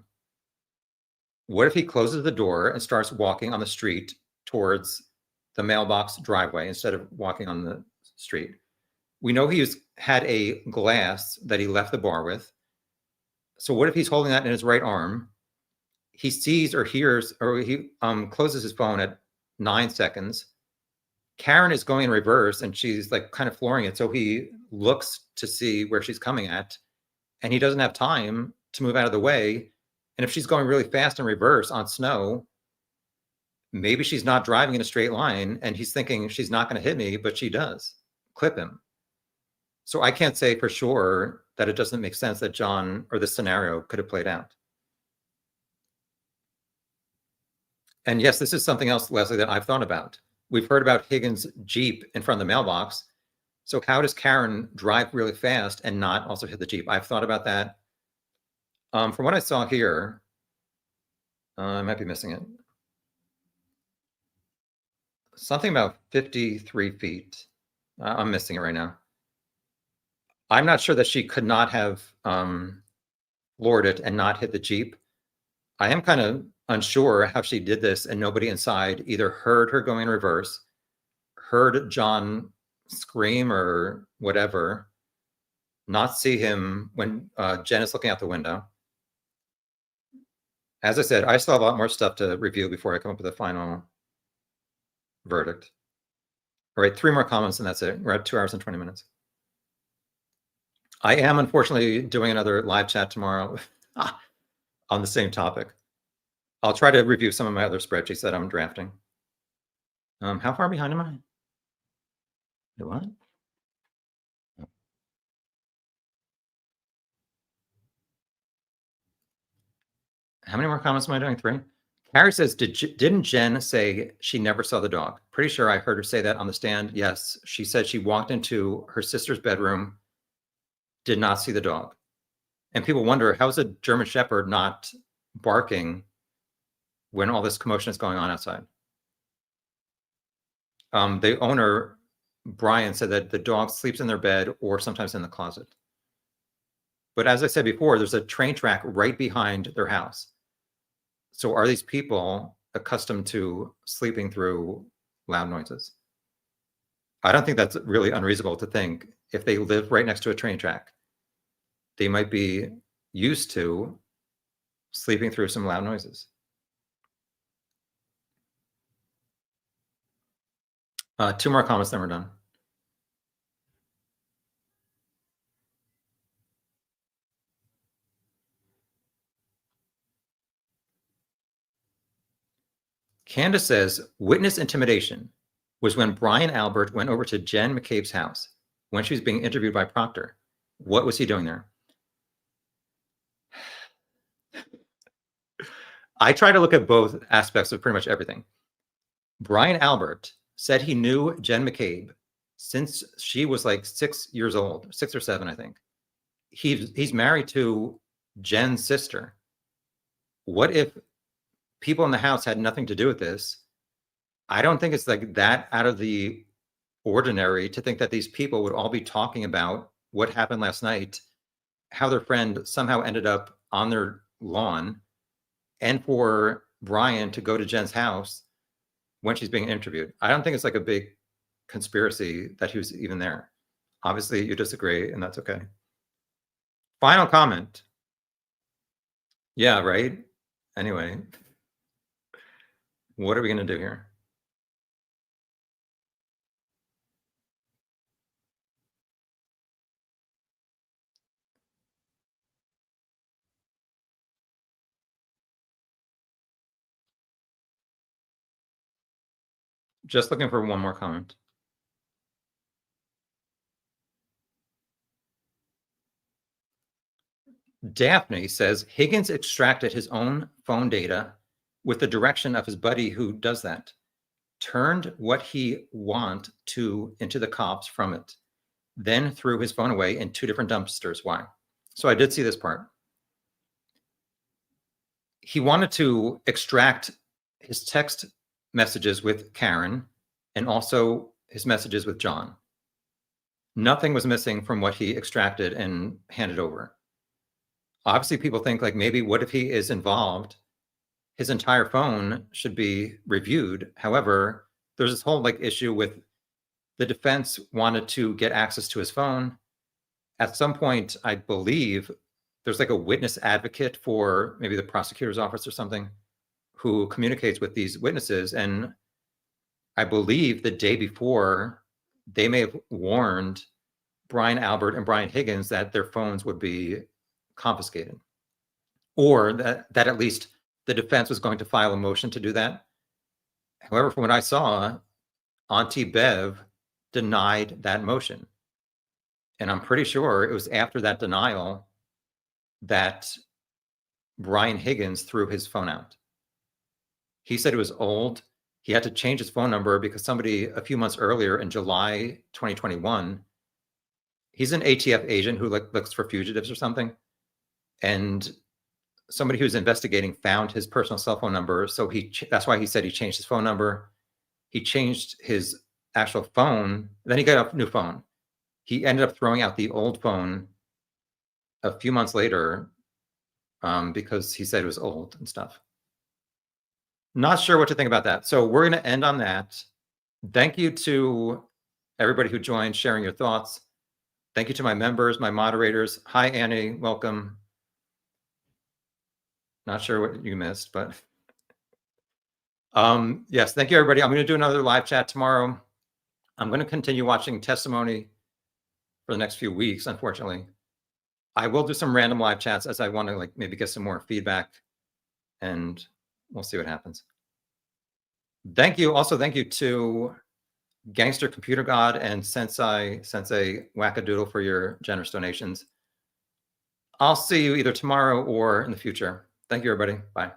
What if he closes the door and starts walking on the street towards the mailbox driveway instead of walking on the street? We know he had a glass that he left the bar with. So what if he's holding that in his right arm? He sees or hears, or he closes his phone at 9 seconds. Karen is going in reverse and she's like kind of flooring it. So he looks to see where she's coming at and he doesn't have time to move out of the way. And if she's going really fast in reverse on snow, maybe she's not driving in a straight line and he's thinking she's not going to hit me, but she does. Clip him. So I can't say for sure that it doesn't make sense that John or this scenario could have played out. And yes, this is something else, Leslie, that I've thought about. We've heard about Higgins' Jeep in front of the mailbox. So how does Karen drive really fast and not also hit the Jeep? I've thought about that. From what I saw here, I might be missing it. Something about 53 feet. I'm missing it right now. I'm not sure that she could not have floored it and not hit the Jeep. I am kind of unsure how she did this and nobody inside either heard her going in reverse, heard John scream or whatever, not see him when Jen is looking out the window. As I said, I still have a lot more stuff to review before I come up with a final verdict. All right, 3 more comments and that's it. We're at 2 hours and 20 minutes. I am unfortunately doing another live chat tomorrow on the same topic. I'll try to review some of my other spreadsheets that I'm drafting. How far behind am I? Wait, what? How many more comments am I doing? 3? Carrie says, didn't Jen say she never saw the dog? Pretty sure I heard her say that on the stand. Yes, she said she walked into her sister's bedroom, did not see the dog. And people wonder, how's a German Shepherd not barking when all this commotion is going on outside? The owner, Brian, said that the dog sleeps in their bed or sometimes in the closet. But as I said before, there's a train track right behind their house. So are these people accustomed to sleeping through loud noises? I don't think that's really unreasonable to think. If they live right next to a train track, they might be used to sleeping through some loud noises. 2 more comments, then we're done. Candace says, witness intimidation was when Brian Albert went over to Jen McCabe's house when she was being interviewed by Proctor. What was he doing there? I try to look at both aspects of pretty much everything. Brian Albert said he knew Jen McCabe since she was like 6 years old, 6 or 7, I think. He's married to Jen's sister. What if people in the house had nothing to do with this? I don't think it's like that out of the ordinary to think that these people would all be talking about what happened last night, how their friend somehow ended up on their lawn, and for Brian to go to Jen's house when she's being interviewed. I don't think it's like a big conspiracy that he was even there. Obviously, you disagree, and that's okay. Final comment. Yeah, right? Anyway, what are we going to do here? Just looking for one more comment. Daphne says Higgins extracted his own phone data with the direction of his buddy who does that, turned what he want to into the cops from it, then threw his phone away in 2 different dumpsters. Why? So I did see this part. He wanted to extract his text messages with Karen and also his messages with John. Nothing was missing from what he extracted and handed over. Obviously, people think like maybe what if he is involved? His entire phone should be reviewed. However, there's this whole like issue with the defense wanted to get access to his phone. At some point, I believe there's like a witness advocate for maybe the prosecutor's office or something who communicates with these witnesses. And I believe the day before, they may have warned Brian Albert and Brian Higgins that their phones would be confiscated, or that at least the defense was going to file a motion to do that. However, from what I saw, Auntie Bev denied that motion. And I'm pretty sure it was after that denial that Brian Higgins threw his phone out. He said it was old. He had to change his phone number because somebody a few months earlier in July 2021, he's an ATF agent who looks for fugitives or something. And somebody who's investigating found his personal cell phone number. So that's why he said he changed his phone number. He changed his actual phone. Then he got a new phone. He ended up throwing out the old phone a few months later because he said it was old and stuff. Not sure what to think about that. So we're going to end on that. Thank you to everybody who joined, sharing your thoughts. Thank you to my members, my moderators. Hi, Annie. Welcome. Not sure what you missed, but yes, thank you, everybody. I'm going to do another live chat tomorrow. I'm going to continue watching testimony for the next few weeks, unfortunately. I will do some random live chats as I want to like maybe get some more feedback, and we'll see what happens. Thank you. Also, thank you to Gangster Computer God, and Sensei Wackadoodle for your generous donations. I'll see you either tomorrow or in the future. Thank you, everybody. Bye.